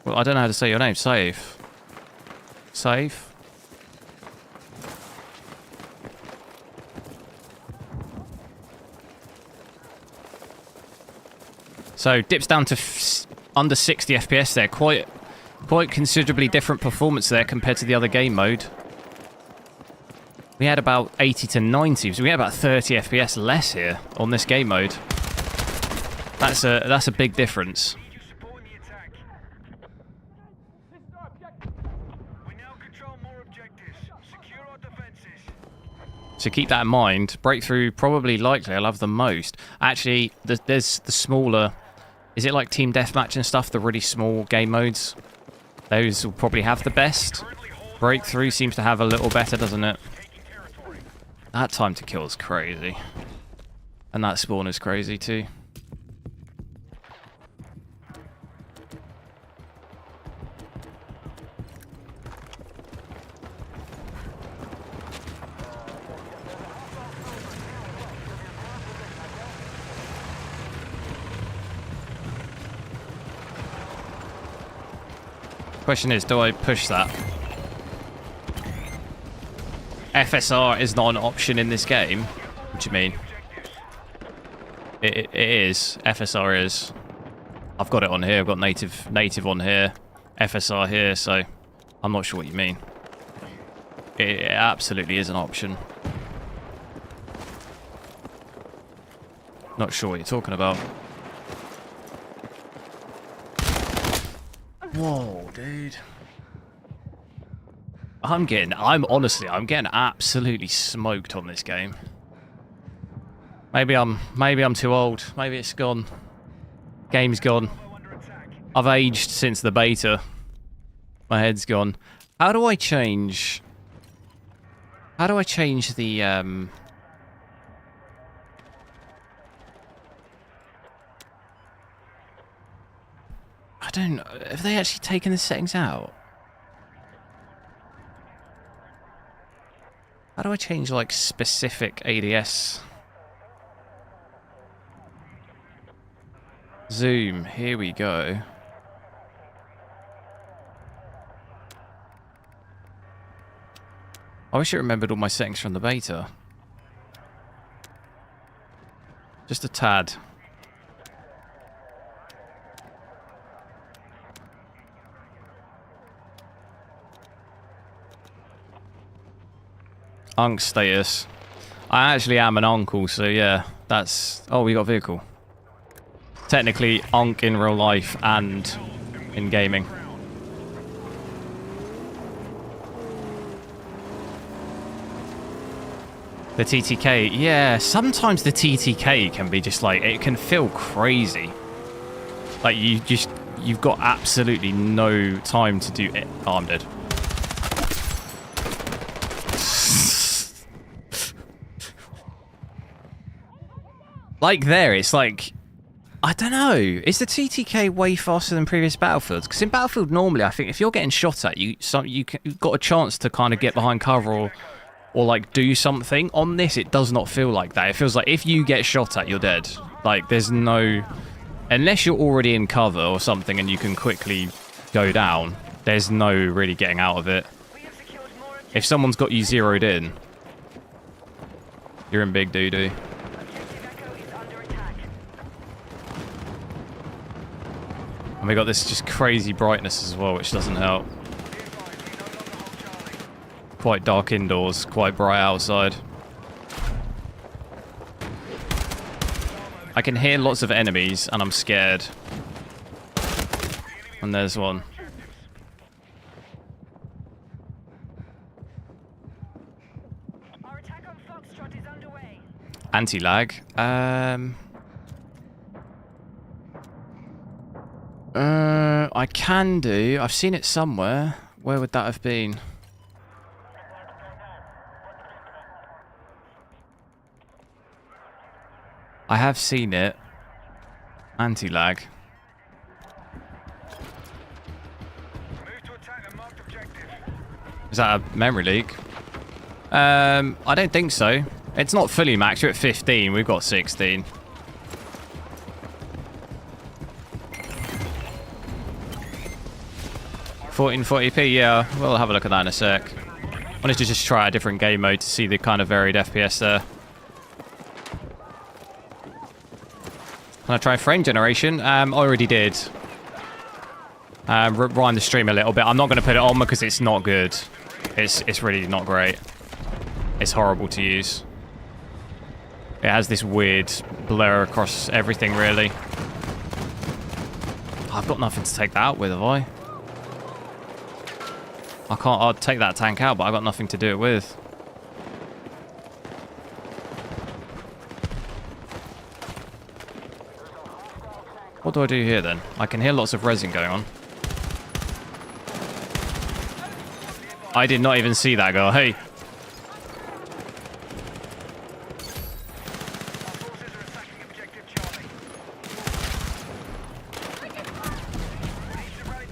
Well, I don't know how to say your name. Save. Save. So dips down to under 60 FPS there. Quite considerably different performance there compared to the other game mode. We had about 80 to 90, so we had about 30 FPS less here on this game mode. That's a big difference. So keep that in mind. Breakthrough, probably likely I'll have the most. Actually, there's the smaller... Is it like Team Deathmatch and stuff? The really small game modes? Those will probably have the best. Breakthrough seems to have a little better, doesn't it? That time to kill is crazy. And that spawn is crazy too. Question is, do I push that? FSR is not an option in this game. What do you mean? It is. FSR is. I've got it on here. I've got native on here. FSR here, so I'm not sure what you mean. It absolutely is an option. Not sure what you're talking about. Whoa, dude. I'm getting absolutely smoked on this game. Maybe I'm too old. Maybe it's gone. Game's gone. I've aged since the beta. My head's gone. How do I change the I don't know. Have they actually taken the settings out? How do I change, like, specific ADS? Zoom. Here we go. I wish it remembered all my settings from the beta. Just a tad. Unc status. I actually am an uncle, so yeah, that's... Oh, we got a vehicle. Technically, Unc in real life and in gaming. The TTK, yeah, sometimes the TTK can be just like, it can feel crazy. Like you've got absolutely no time to do it. Oh, I'm dead. Like there, it's like, I don't know. Is the TTK way faster than previous Battlefields? Because in Battlefield, normally, I think if you're getting shot at, you've got a chance to kind of get behind cover or like do something. On this, it does not feel like that. It feels like if you get shot at, you're dead. Like there's no, unless you're already in cover or something and you can quickly go down, there's no really getting out of it. If someone's got you zeroed in, you're in big doo-doo. And we got this just crazy brightness as well, which doesn't help. Quite dark indoors, quite bright outside. I can hear lots of enemies, and I'm scared. And there's one. Our attack on Foxtrot is underway. Anti-lag. I can do. I've seen it somewhere. Where would that have been? I have seen it. Anti-lag. Is that a memory leak? I don't think so. It's not fully maxed. You're at 15. We've got 16. $1440p, yeah, we'll have a look at that in a sec. I wanted to just try a different game mode to see the kind of varied FPS there. Can I try frame generation? I already did. Rewind the stream a little bit. I'm not going to put it on because it's not good. It's really not great. It's horrible to use. It has this weird blur across everything, really. I've got nothing to take that out with, have I? I can't. I'd take that tank out, but I've got nothing to do it with. What do I do here then? I can hear lots of resin going on. I did not even see that guy. Hey.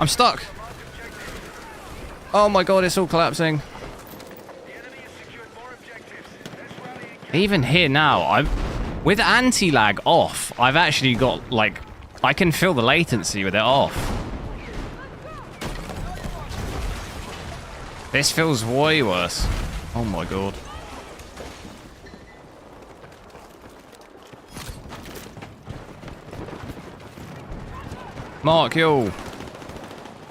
I'm stuck. Oh my god, it's all collapsing. Even here now, I'm with anti-lag off. I've actually got like, I can feel the latency with it off. This feels way worse. Oh my god. Mark, yo.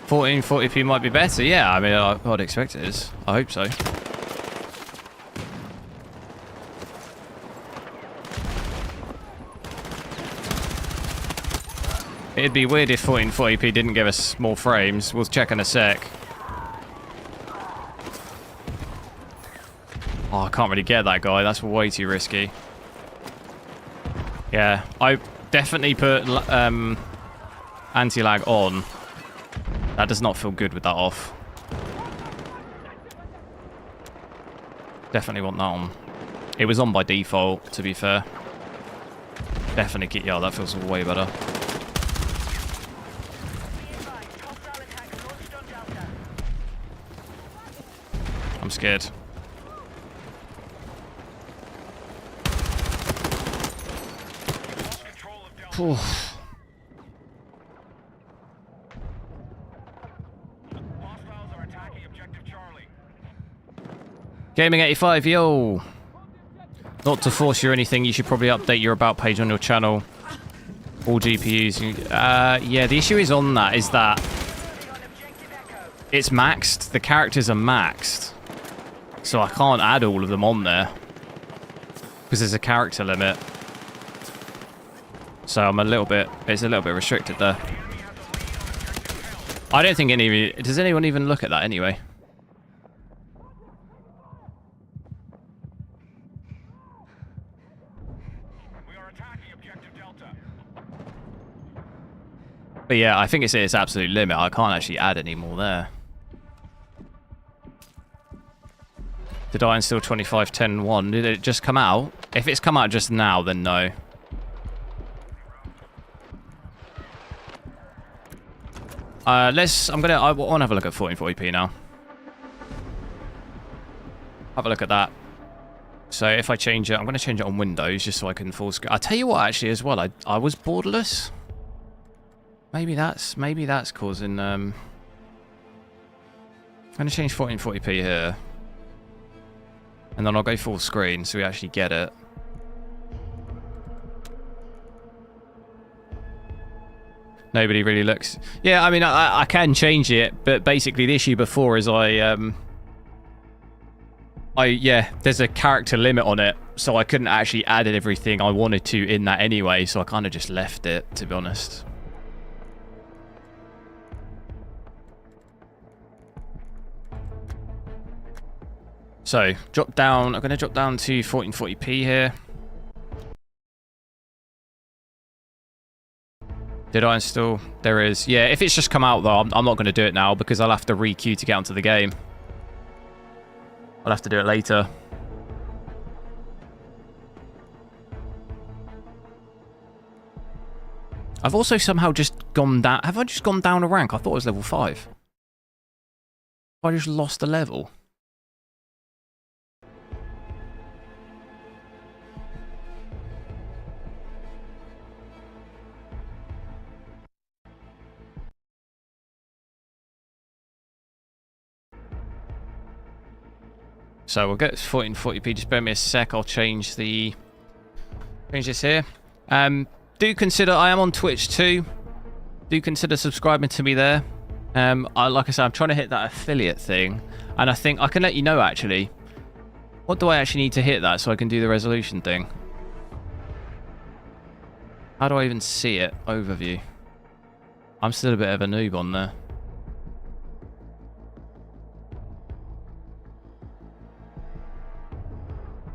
1440p might be better. Yeah, I mean, I'd expect it is. I hope so. It'd be weird if 1440p didn't give us more frames. We'll check in a sec. Oh, I can't really get that guy. That's way too risky. Yeah, I definitely put anti-lag on. That does not feel good with that off. Definitely want that on. It was on by default, to be fair. Definitely keep... Yeah, that feels way better. I'm scared. Oof. Gaming 85, yo. Not to force you or anything, you should probably update your about page on your channel. All GPUs. Yeah, the issue is on that is that it's maxed. The characters are maxed. So I can't add all of them on there. Because there's a character limit. So I'm it's a little bit restricted there. I don't think does anyone even look at that anyway? We are attacking objective Delta. But yeah, I think it's its absolute limit. I can't actually add any more there. Did I install 25.10.1? Did it just come out? If it's come out just now, then no. I want to have a look at 1440p now. Have a look at that. So if I change it, I'm going to change it on Windows just so I can full screen. I'll tell you what, actually, as well, I was borderless. Maybe that's causing. I'm going to change 1440p here, and then I'll go full screen so we actually get it. Nobody really looks. Yeah, I mean, I can change it, but basically the issue before is yeah, there's a character limit on it, so I couldn't actually add everything I wanted to in that anyway, so I kind of just left it, to be honest. So, I'm going to drop down to 1440p here. Did I install? There is. Yeah, if it's just come out though, I'm not going to do it now because I'll have to re-queue to get onto the game. I'll have to do it later. I've also somehow just gone down. Have I just gone down a rank? I thought it was level 5. I just lost a level. So we'll get 1440p. Just bear me a sec. I'll change this here. Do consider, I am on Twitch too. Do consider subscribing to me there. Like I said, I'm trying to hit that affiliate thing, and I think I can let you know actually. What do I actually need to hit that so I can do the resolution thing? How do I even see it? Overview. I'm still a bit of a noob on there.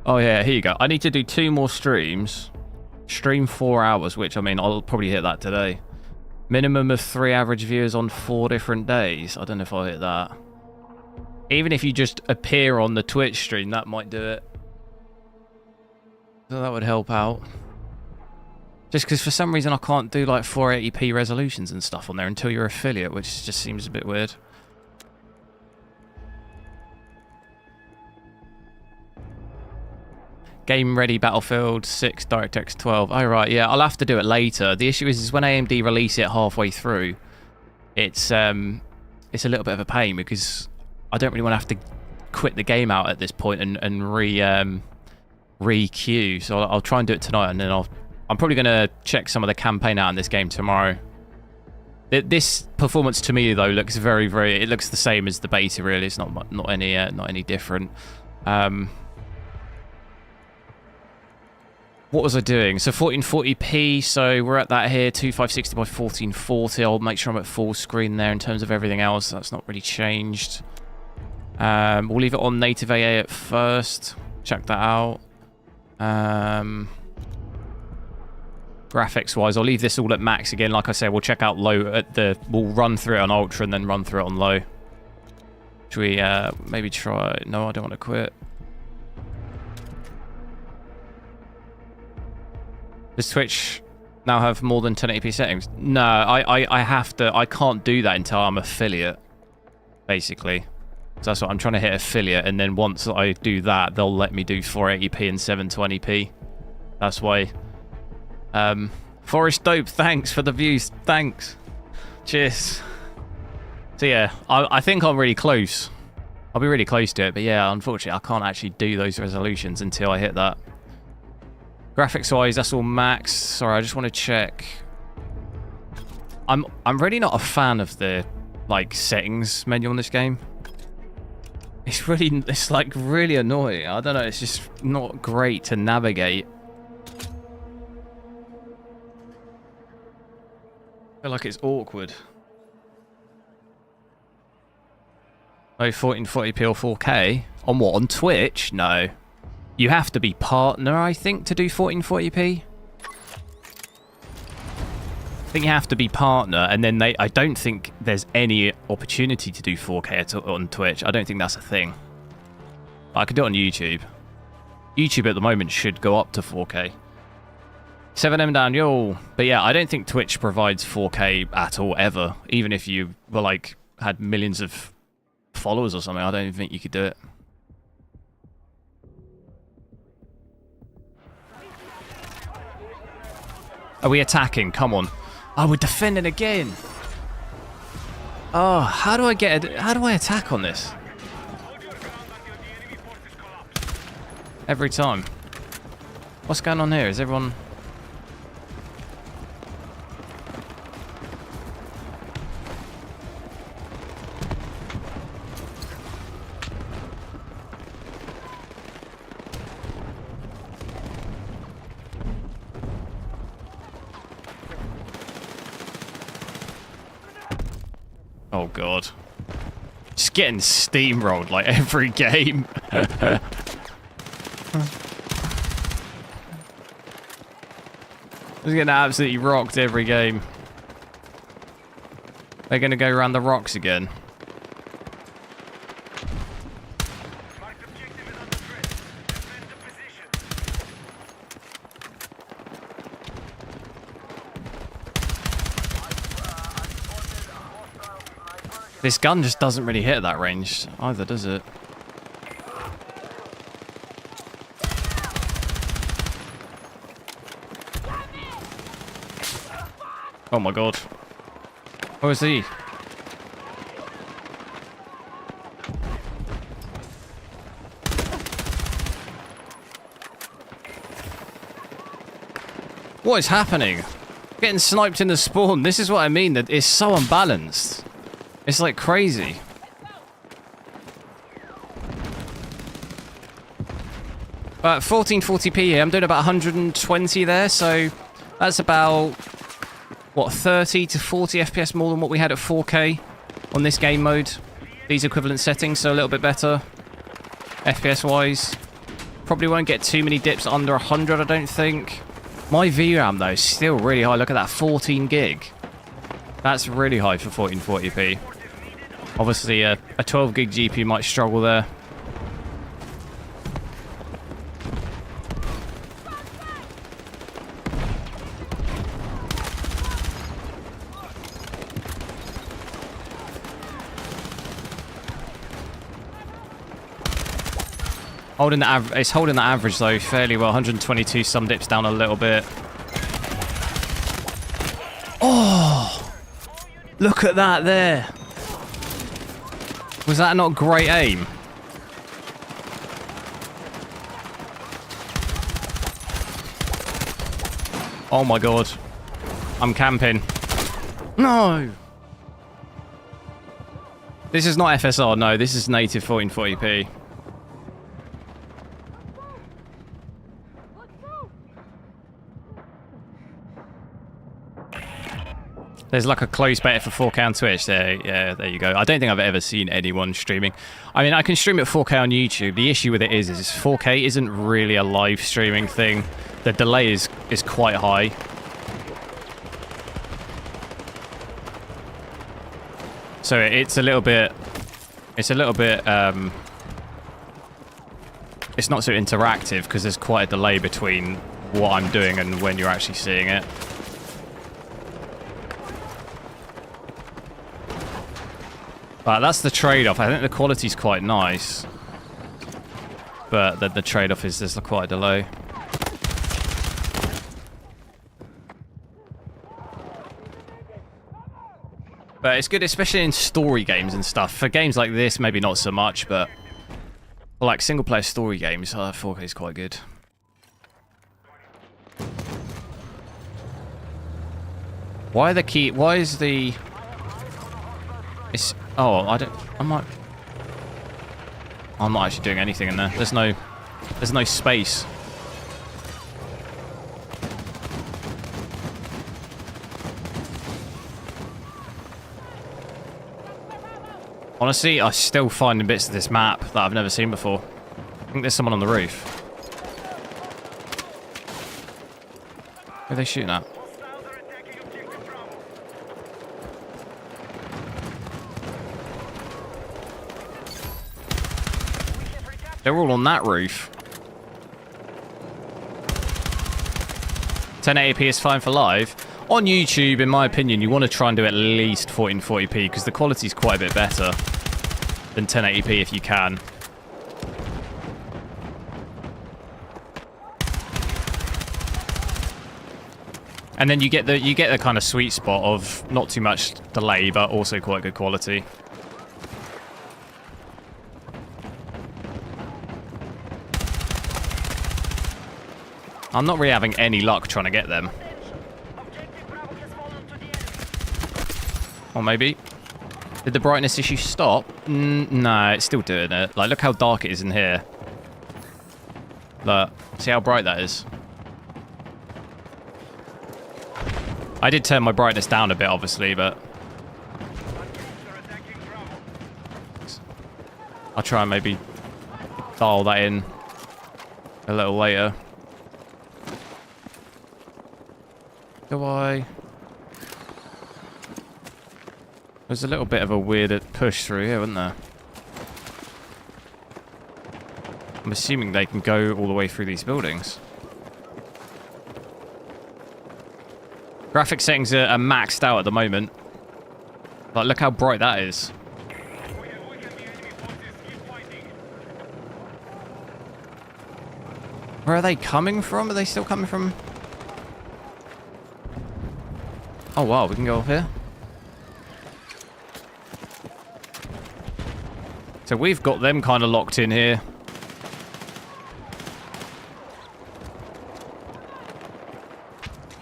Oh yeah, here you go. I need to do 2 more streams. Stream 4 hours, which, I mean, I'll probably hit that today. Minimum of 3 average viewers on 4 different days. I don't know if I'll hit that. Even if you just appear on the Twitch stream, that might do it. So that would help out. Just because for some reason I can't do like 480p resolutions and stuff on there until you're affiliate, which just seems a bit weird. Game ready, Battlefield 6, DirectX 12. Oh right, yeah, I'll have to do it later. The issue is when AMD release it halfway through, it's a little bit of a pain because I don't really want to have to quit the game out at this point and re-queue. So I'll try and do it tonight, and then I'm probably going to check some of the campaign out in this game tomorrow. This performance to me though looks very, it looks the same as the beta really. It's not any different. What was I doing? So 1440p, so we're at that here, 2560 by 1440. I'll make sure I'm at full screen there in terms of everything else. That's not really changed. We'll leave it on native AA at first. Check that out. Graphics wise, I'll leave this all at max again. Like I said, we'll check out low at we'll run through it on ultra and then run through it on low. Should we maybe try? No, I don't want to quit. Does Twitch now have more than 1080p settings? No, I have to. I can't do that until I'm affiliate, basically. So that's what I'm trying to hit affiliate, and then once I do that, they'll let me do 480p and 720p. That's why. Forest Dope, thanks for the views. Thanks. Cheers. So yeah, I think I'm really close. I'll be really close to it, but yeah, unfortunately, I can't actually do those resolutions until I hit that. Graphics-wise, that's all max. Sorry, I just want to check. I'm really not a fan of the like settings menu on this game. It's like really annoying. I don't know, it's just not great to navigate. I feel like it's awkward. Oh, 1440p or 4K? On what? On Twitch? No. You have to be partner, I think, to do 1440p. I think you have to be partner, and then I don't think there's any opportunity to do 4K on Twitch. I don't think that's a thing. I could do it on YouTube. YouTube at the moment should go up to 4K. 7M down, yo. But yeah, I don't think Twitch provides 4K at all, ever. Even if you were like, had millions of followers or something, I don't even think you could do it. Are we attacking? Come on. Oh, we're defending again. Oh, how do I attack on this? Every time. What's going on here? Is everyone... Oh god. Just getting steamrolled like every game. Just getting absolutely rocked every game. They're gonna go around the rocks again. This gun just doesn't really hit that range either, does it? Oh my god. Where is he? What is happening? Getting sniped in the spawn. This is what I mean, that it's so unbalanced. It's like crazy. But 1440p here, I'm doing about 120 there, so that's about, what, 30 to 40 FPS more than what we had at 4K on this game mode. These equivalent settings, so a little bit better FPS-wise. Probably won't get too many dips under 100, I don't think. My VRAM, though, is still really high. Look at that, 14 gig. That's really high for 1440p. Obviously, a 12 gig GPU might struggle there. It's holding the average though fairly well. 122, some dips down a little bit. Oh, look at that there. Was that not great aim? Oh my god. I'm camping. No! This is not FSR, no, this is native 1440p. There's like a close beta for 4K on Twitch there. Yeah, there you go. I don't think I've ever seen anyone streaming. I mean, I can stream at 4K on YouTube. The issue with it is 4K isn't really a live streaming thing. The delay is quite high. So it's a little bit it's not so interactive because there's quite a delay between what I'm doing and when you're actually seeing it. But that's the trade-off. I think the quality's quite nice. But the trade-off is there's quite a delay. But it's good, especially in story games and stuff. For games like this, maybe not so much, but for like single-player story games, 4K is quite good. Why the key? Why is the? It's. Oh, I don't. I'm not actually doing anything in there. There's no space. Honestly, I'm still finding bits of this map that I've never seen before. I think there's someone on the roof. Who are they shooting at? Hostiles are attacking objective Bravo. They're all on that roof. 1080p is fine for live. On YouTube, in my opinion, you want to try and do at least 1440p because the quality is quite a bit better than 1080p if you can. And then you get the kind of sweet spot of not too much delay, but also quite good quality. I'm not really having any luck trying to get them. Objective Bravo has fallen to the enemy. Or maybe. Did the brightness issue stop? No, it's still doing it. Like, look how dark it is in here. Look, see how bright that is? I did turn my brightness down a bit, obviously, but I'll try and maybe dial that in a little later. Do I? There's a little bit of a weird push through here, isn't there? I'm assuming they can go all the way through these buildings. Graphic settings are maxed out at the moment. Like, look how bright that is. Where are they coming from? Are they still coming from? Oh wow, we can go up here. So we've got them kind of locked in here.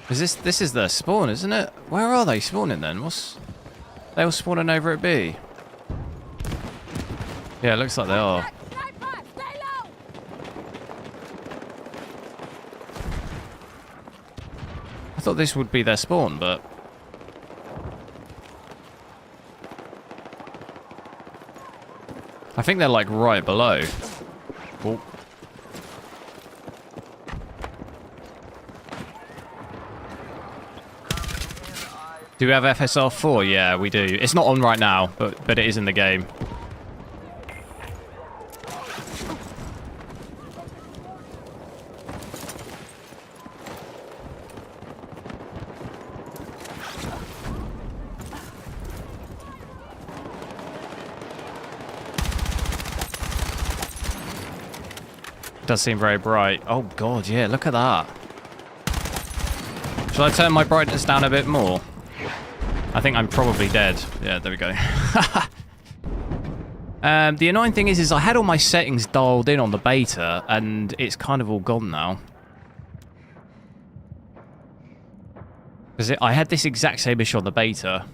This is their spawn, isn't it? Where are they spawning then? They all spawning over at B? Yeah, it looks like they are. I thought this would be their spawn, but I think they're like right below. Oh. Do we have FSR 4? Yeah, we do. It's not on right now, but it is in the game. Does seem very bright. Oh god, yeah, look at that. Shall I turn my brightness down a bit more? I think I'm probably dead. Yeah, there we go. The annoying thing is I had all my settings dialed in on the beta, and it's kind of all gone now. Because I had this exact same issue on the beta.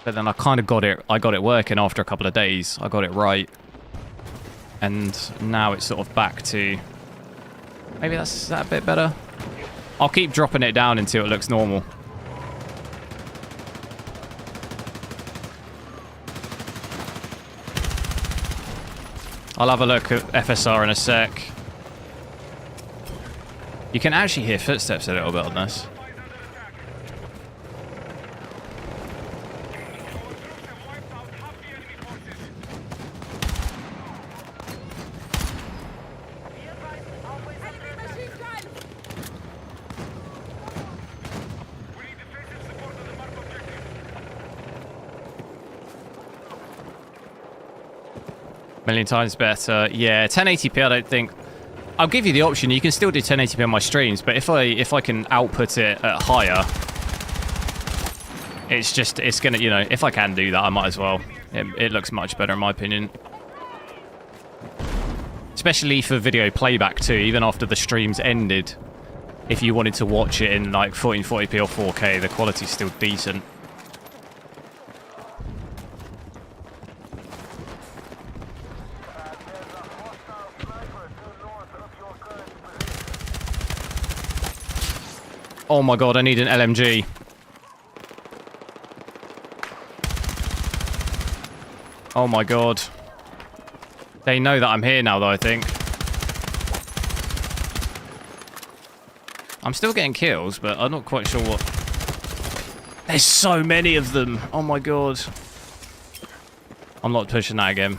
But then I kind of got it working after a couple of days. I got it right. And now it's sort of back to... Maybe that's that a bit better. I'll keep dropping it down until it looks normal. I'll have a look at FSR in a sec. You can actually hear footsteps a little bit on this. Million times better. Yeah, 1080p I don't think... I'll give you the option. You can still do 1080p on my streams, but if I can output it at higher, it's gonna, you know, if I can do that, I might as well. It looks much better in my opinion. Especially for video playback too, even after the stream's ended. If you wanted to watch it in like 1440p or 4K, the quality's still decent. Oh my god, I need an LMG. Oh my god. They know that I'm here now though, I think. I'm still getting kills, but I'm not quite sure what... There's so many of them! Oh my god. I'm not pushing that again.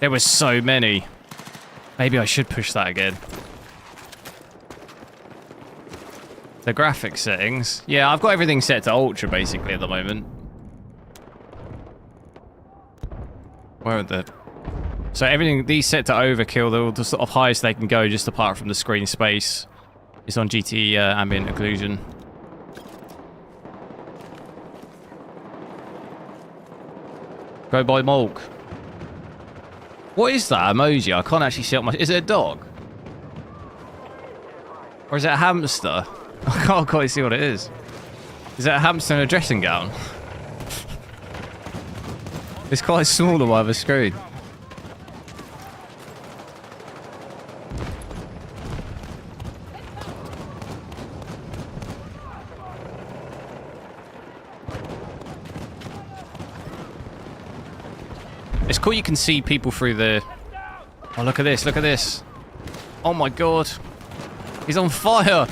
There were so many. Maybe I should push that again. The graphics settings. Yeah, I've got everything set to ultra basically at the moment. Where are the... So everything, these set to overkill, they're the sort of highest they can go just apart from the screen space. It's on GT ambient occlusion. Go by Mulk. What is that emoji? I can't actually see it on my... Is it a dog? Or is it a hamster? I can't quite see what it is. Is it a hamster in a dressing gown? It's quite small on my other screen. It's cool you can see people through the... Oh, look at this, look at this. Oh my god. He's on fire.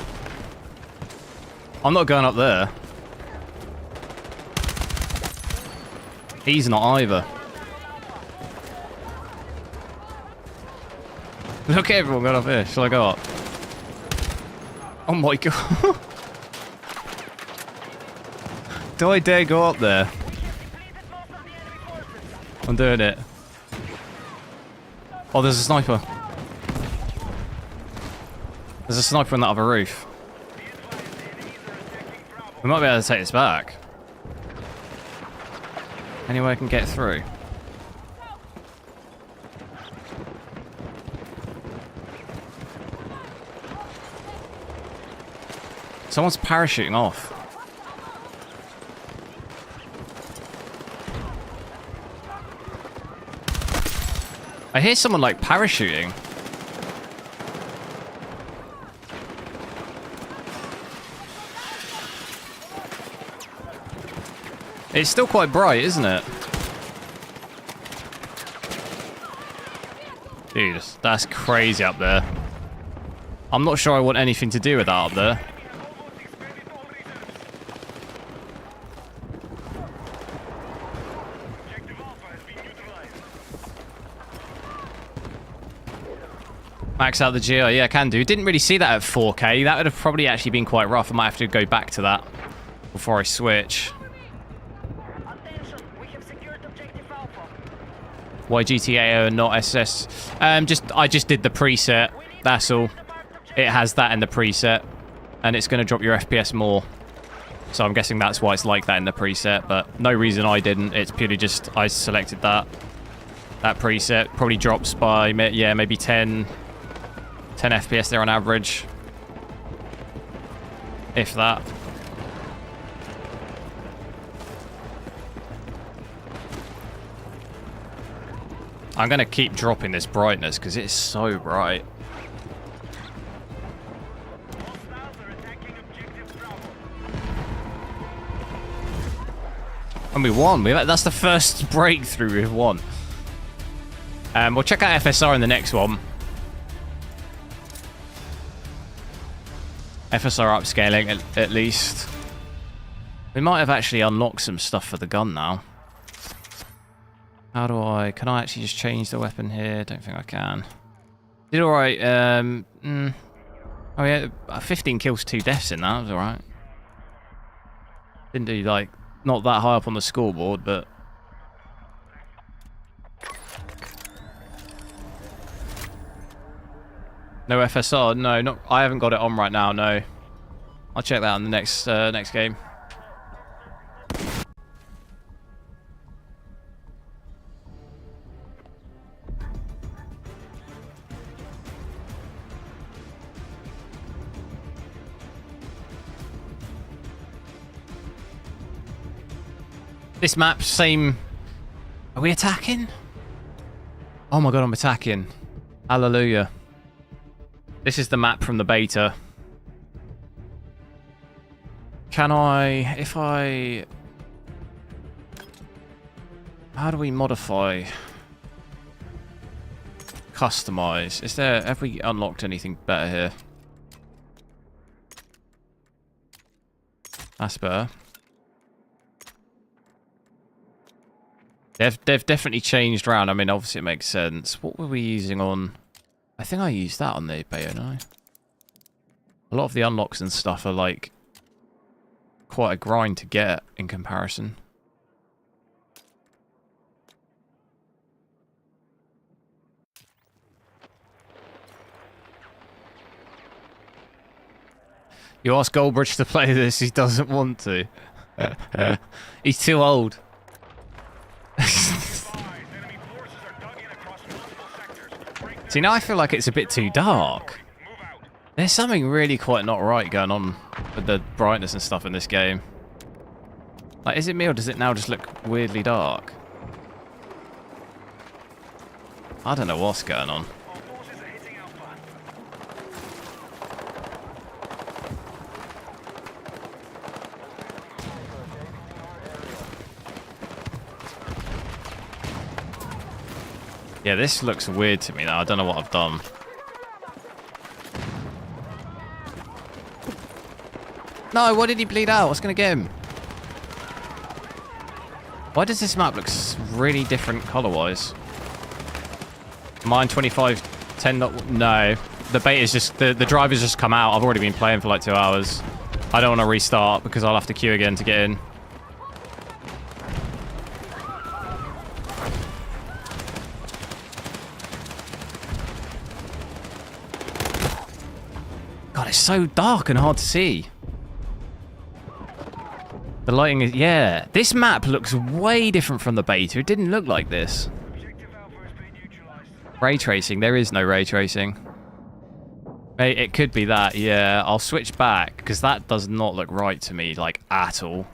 I'm not going up there. He's not either. Look at everyone going up here. Shall I go up? Oh my god. Do I dare go up there? I'm doing it. Oh, there's a sniper. There's a sniper on that other roof. We might be able to take this back. Any way I can get through? Someone's parachuting off. I hear someone like parachuting. It's still quite bright, isn't it? Dude, that's crazy up there. I'm not sure I want anything to do with that up there. Max out the GR, yeah, I can do. Didn't really see that at 4K. That would have probably actually been quite rough. I might have to go back to that before I switch. Why GTA and not SS? I just did the preset. That's all. It has that in the preset, and it's going to drop your FPS more. So I'm guessing that's why it's like that in the preset. But no reason I didn't. It's purely just I selected that preset. Probably drops by maybe 10 FPS there on average, if that. I'm going to keep dropping this brightness because it's so bright. And we won. That's the first breakthrough we've won. We'll check out FSR in the next one. FSR upscaling at least. We might have actually unlocked some stuff for the gun now. How do I... Can I actually just change the weapon here? Don't think I can. Did alright. Oh yeah, 15 kills, 2 deaths in that. That was alright. Didn't do, like, not that high up on the scoreboard, but... No FSR? No, not. I haven't got it on right now. No. I'll check that on the next game. This map, same. Are we attacking? Oh my god, I'm attacking. Hallelujah. This is the map from the beta. Can I, if I... How do we modify? Customize. Is there, have we unlocked anything better here? That's better. They've definitely changed around. I mean, obviously it makes sense. What were we using on? I think I used that on the beta, no? A lot of the unlocks and stuff are like quite a grind to get in comparison. You ask Goldbridge to play this, he doesn't want to. He's too old. See, now I feel like it's a bit too dark. There's something really quite not right going on with the brightness and stuff in this game. Like, is it me or does it now just look weirdly dark? I don't know what's going on. Yeah, this looks weird to me now. I don't know what I've done. No, why did he bleed out? What's going to get him? Why does this map look really different color-wise? Mine 25, 10... No. The beta's just... The driver's just come out. I've already been playing for like 2 hours. I don't want to restart because I'll have to queue again to get in. God, it's so dark and hard to see. The lighting is... Yeah. This map looks way different from the beta. It didn't look like this. Ray tracing. There is no ray tracing. It could be that, yeah. I'll switch back, because that does not look right to me, like, at all.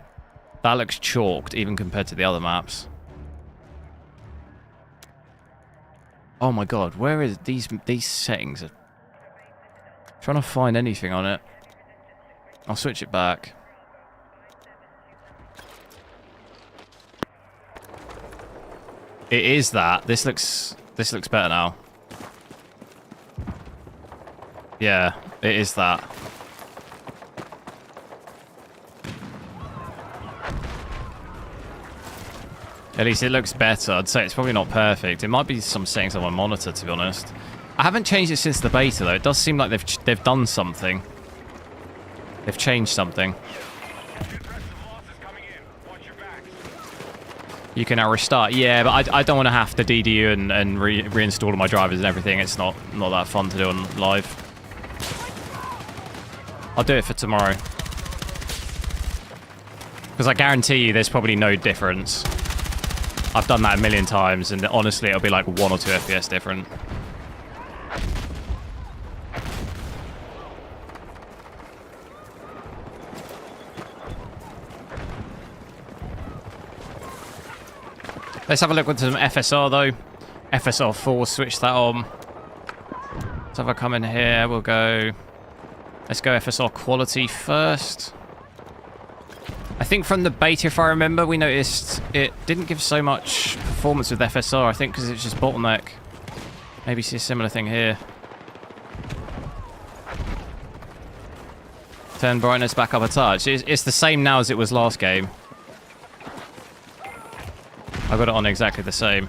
That looks chalked, even compared to the other maps. Oh my god, where is... These settings are... Trying to find anything on it. I'll switch it back. It is that. This looks better now. Yeah, it is that. At least it looks better. I'd say it's probably not perfect. It might be some settings on my monitor, to be honest. I haven't changed it since the beta, though. It does seem like they've done something. They've changed something. You can now restart. Yeah, but I don't want to have to DDU and reinstall all my drivers and everything. It's not that fun to do on live. I'll do it for tomorrow. Because I guarantee you there's probably no difference. I've done that a million times, and honestly, it'll be like 1 or 2 FPS different. Let's have a look at some FSR though. FSR 4, switch that on. So if I come in here, we'll go... Let's go FSR quality first. I think from the beta, if I remember, we noticed it didn't give so much performance with FSR, I think because it's just bottleneck. Maybe see a similar thing here. Turn brightness back up a touch. It's the same now as it was last game. I got it on exactly the same.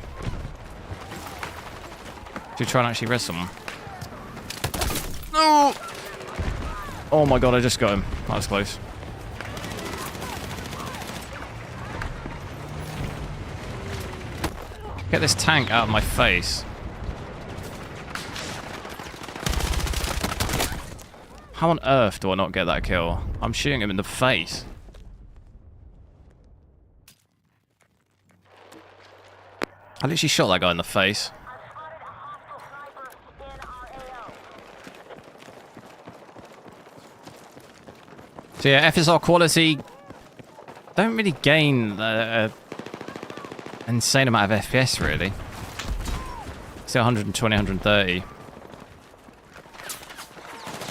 Should try and actually res someone. No! Oh my god, I just got him. That was close. Get this tank out of my face. How on earth do I not get that kill? I'm shooting him in the face. I literally shot that guy in the face. So yeah, FSR quality don't really gain an insane amount of FPS really. Still 120, 130.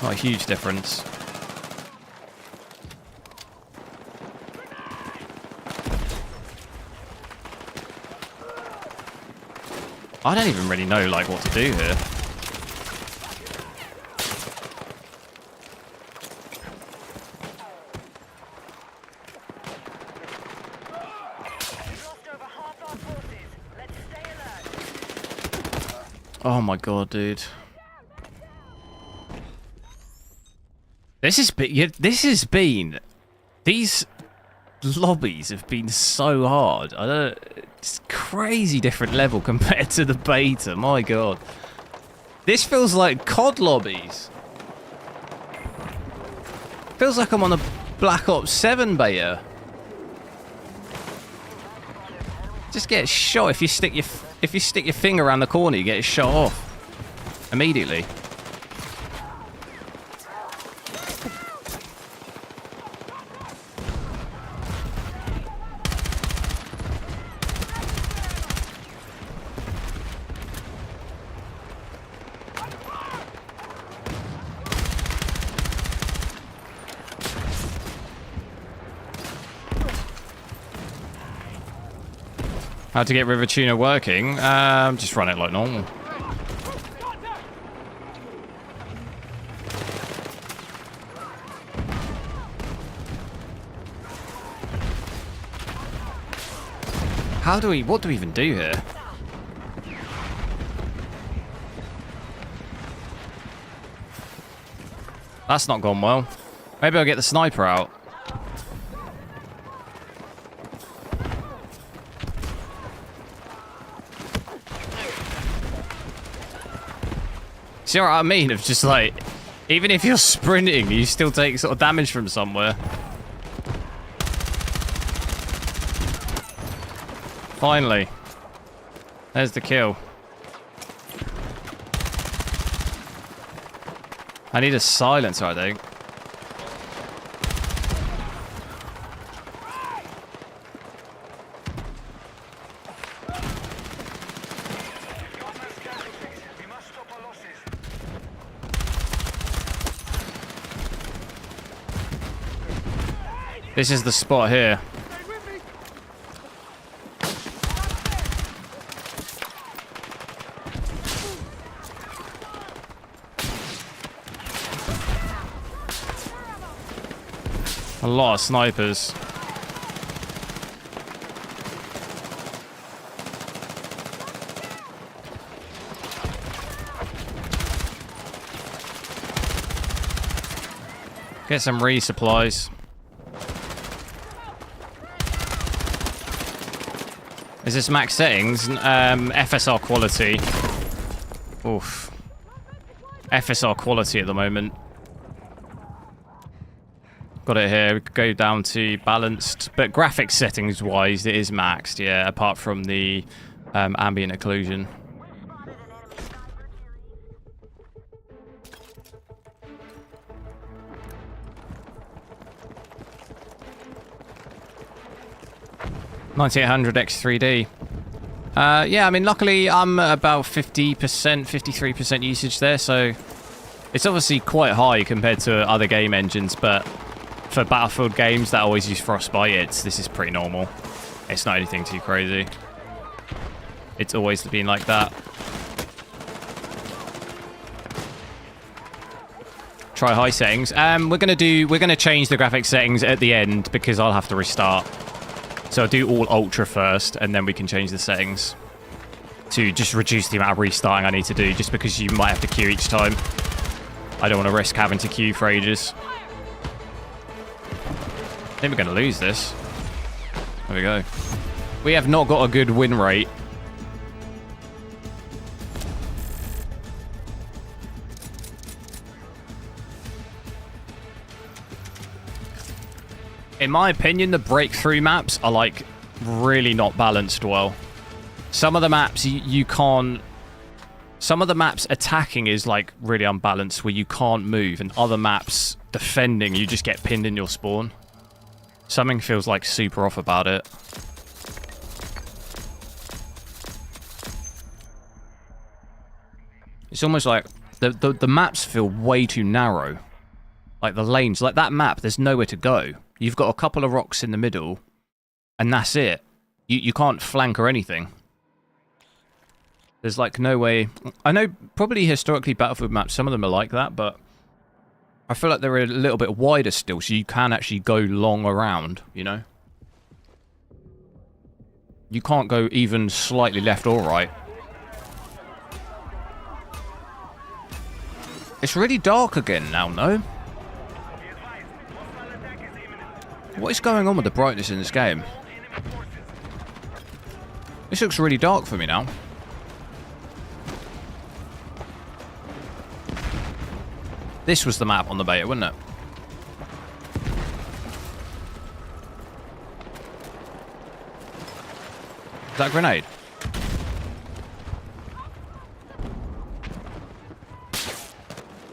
Not a huge difference. I don't even really know like what to do here. Oh my god, dude. This has been these lobbies have been so hard. I don't, it's crazy different level compared to the beta. My god. This feels like COD lobbies. Feels like I'm on a Black Ops 7 beta. Just get shot if you stick your finger around the corner, you get shot off immediately. How to get River Tuner working? Just run it like normal. What do we even do here? That's not gone well. Maybe I'll get the sniper out. See what I mean? Of just like, even if you're sprinting, you still take sort of damage from somewhere. Finally. There's the kill. I need a silencer, I think. This is the spot here. A lot of snipers. Get some resupplies. Is this max settings? FSR quality. Oof. FSR quality at the moment. Got it here. We could go down to balanced, but graphics settings wise, it is maxed. Yeah, apart from the ambient occlusion. $9800 X3D. Yeah, I mean, luckily I'm at about 50%, 53% usage there, so it's obviously quite high compared to other game engines, but for Battlefield games that always use Frostbite, this is pretty normal. It's not anything too crazy. It's always been like that. Try high settings. We're gonna change the graphics settings at the end because I'll have to restart. So I'll do all ultra first, and then we can change the settings to just reduce the amount of restarting I need to do, just because you might have to queue each time. I don't want to risk having to queue for ages. I think we're going to lose this. There we go. We have not got a good win rate. In my opinion, the breakthrough maps are like really not balanced well. Some of the maps you can't... Some of the maps attacking is like really unbalanced where you can't move, and other maps defending you just get pinned in your spawn. Something feels like super off about it. It's almost like the maps feel way too narrow. Like the lanes, like that map, there's nowhere to go. You've got a couple of rocks in the middle, and that's it. You can't flank or anything. There's like no way... I know probably historically Battlefield maps, some of them are like that, but I feel like they're a little bit wider still, so you can actually go long around, you know? You can't go even slightly left or right. It's really dark again now, no? What is going on with the brightness in this game? This looks really dark for me now. This was the map on the beta, wasn't it? Is that a grenade?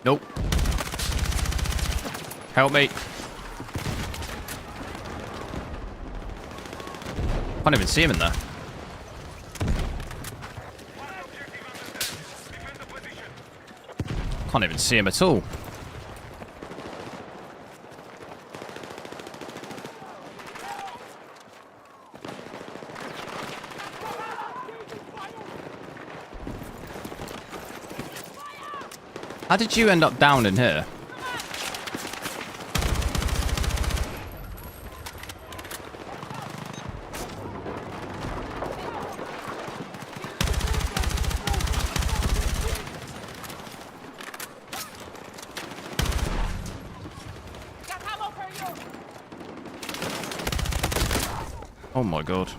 Nope. Help me. Can't even see him in there. Can't even see him at all. How did you end up down in here? Oh my god.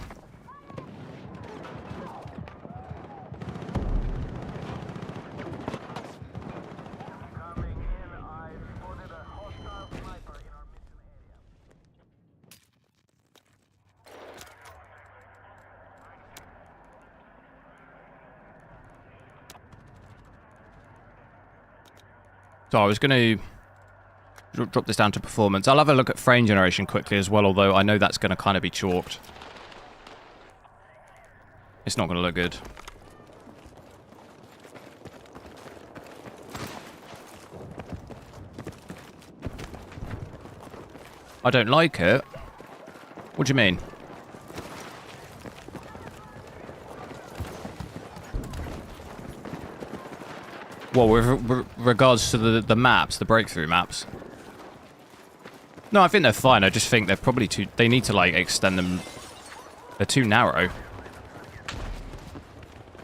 So I was going to drop this down to performance. I'll have a look at frame generation quickly as well, although I know that's going to kind of be chalked. It's not going to look good. I don't like it. What do you mean? Well, with regards to the maps, the breakthrough maps. No, I think they're fine. I just think they're probably too... They need to, like, extend them. They're too narrow.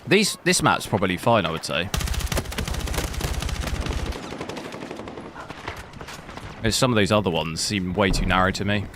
This map's probably fine, I would say. Some of those other ones seem way too narrow to me.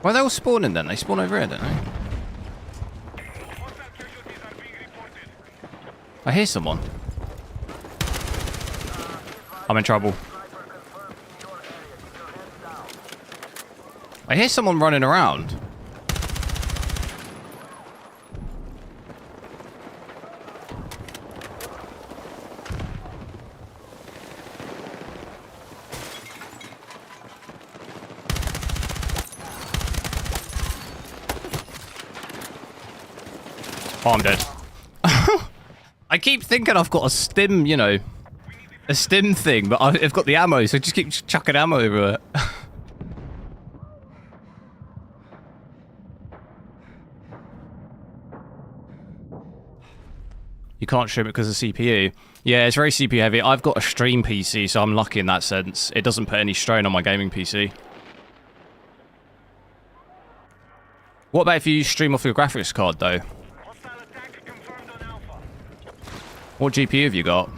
Why are they all spawning then? They spawn over here, don't they? I hear someone. I'm in trouble. I hear someone running around. Oh, I'm dead. I keep thinking I've got a stim, you know, a stim thing, but I've got the ammo, so I just keep chucking ammo over it. You can't stream it because of CPU. Yeah, it's very CPU heavy. I've got a stream PC, so I'm lucky in that sense. It doesn't put any strain on my gaming PC. What about if you stream off your graphics card, though? Hostile attack confirmed on Alpha. What GPU have you got?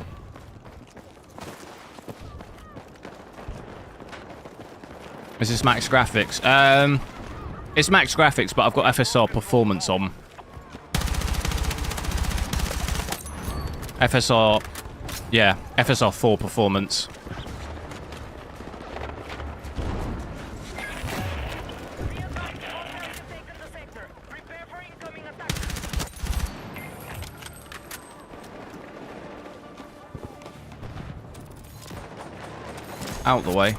Is this max graphics? It's max graphics, but I've got FSR performance on. FSR, yeah, FSR 4 performance. Prepare for incoming attack. Out the way.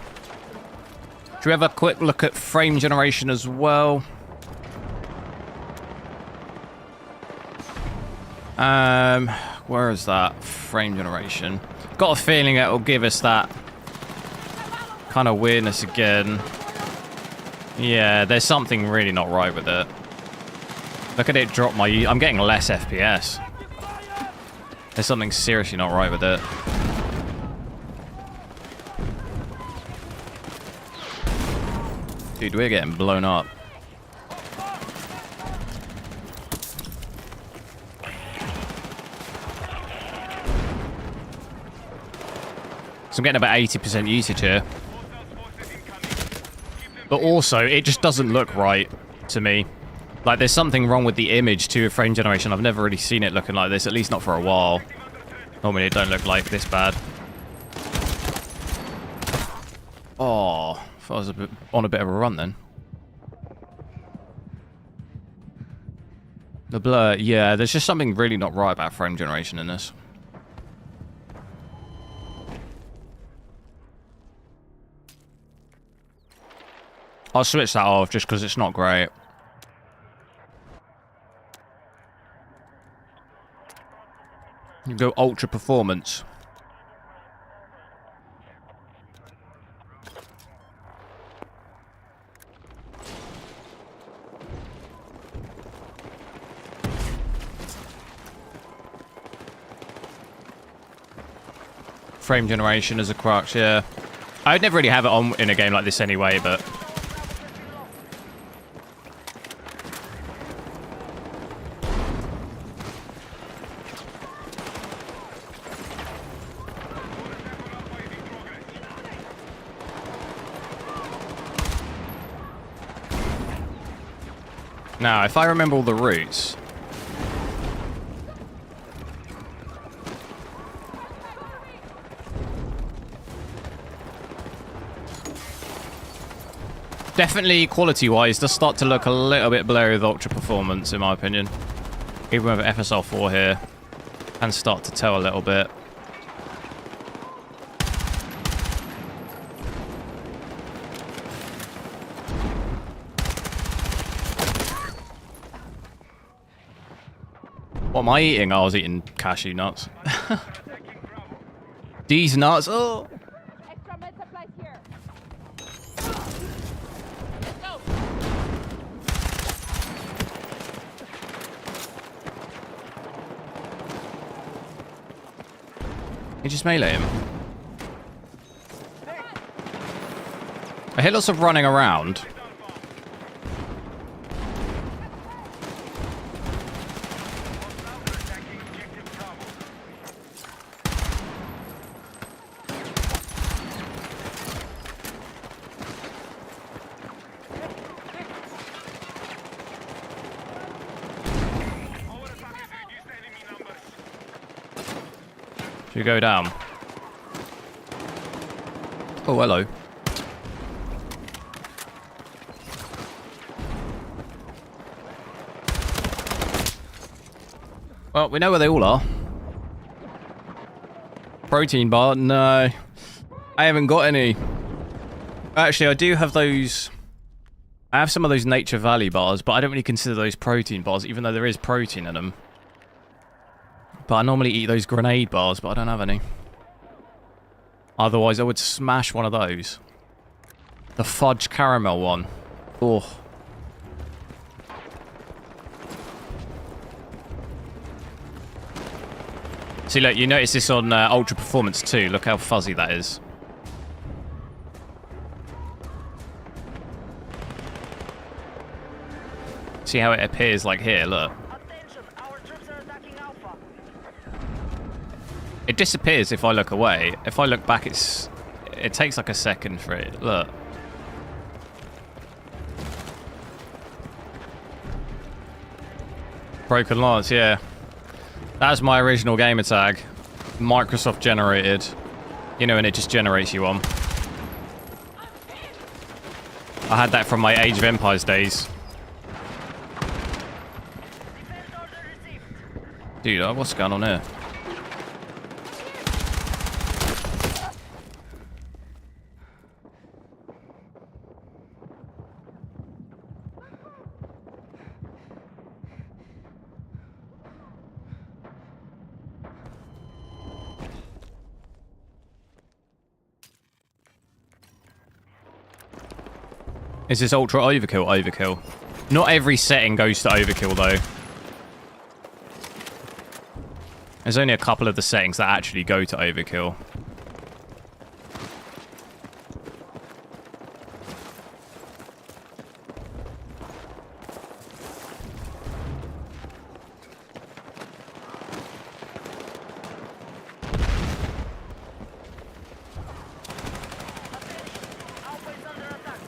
Should we have a quick look at frame generation as well? Where is that? Frame generation. Got a feeling it will give us that kind of weirdness again. Yeah, there's something really not right with it. Look at it drop my... I'm getting less FPS. There's something seriously not right with it. Dude, we're getting blown up. So I'm getting about 80% usage here. But also, it just doesn't look right to me. Like, there's something wrong with the image to frame generation. I've never really seen it looking like this, at least not for a while. Normally, it don't look like this bad. Oh, I thought I was on a bit of a run then. The blur, yeah, there's just something really not right about frame generation in this. I'll switch that off just because it's not great. You go ultra performance. Frame generation as a crux, yeah. I'd never really have it on in a game like this anyway, but... Now, if I remember all the routes... Definitely, quality-wise, does start to look a little bit blurry with Ultra Performance, in my opinion. Even with FSR4 here. Can start to tell a little bit. What am I eating? Oh, I was eating cashew nuts. These nuts, oh! Extra med supplies here. You just melee him. I hear lots of running around. Should we go down? Oh, hello. Well, we know where they all are. Protein bar? No. I haven't got any. Actually, I do have those... I have some of those Nature Valley bars, but I don't really consider those protein bars, even though there is protein in them. But I normally eat those grenade bars, but I don't have any. Otherwise, I would smash one of those. The fudge caramel one. Oh. See, look, you notice this on Ultra Performance too. Look how fuzzy that is. See how it appears like here, look. Attention, our troops are attacking Alpha. It disappears if I look away. If I look back, it takes like a second for it. Look. Broken Lance, yeah. That's my original gamer tag. Microsoft generated. You know, and it just generates you one. I had that from my Age of Empires days. Defense order received. Dude, what's going on here? Is this ultra overkill? Overkill. Not every setting goes to overkill though. There's only a couple of the settings that actually go to overkill. Alpha is under attack.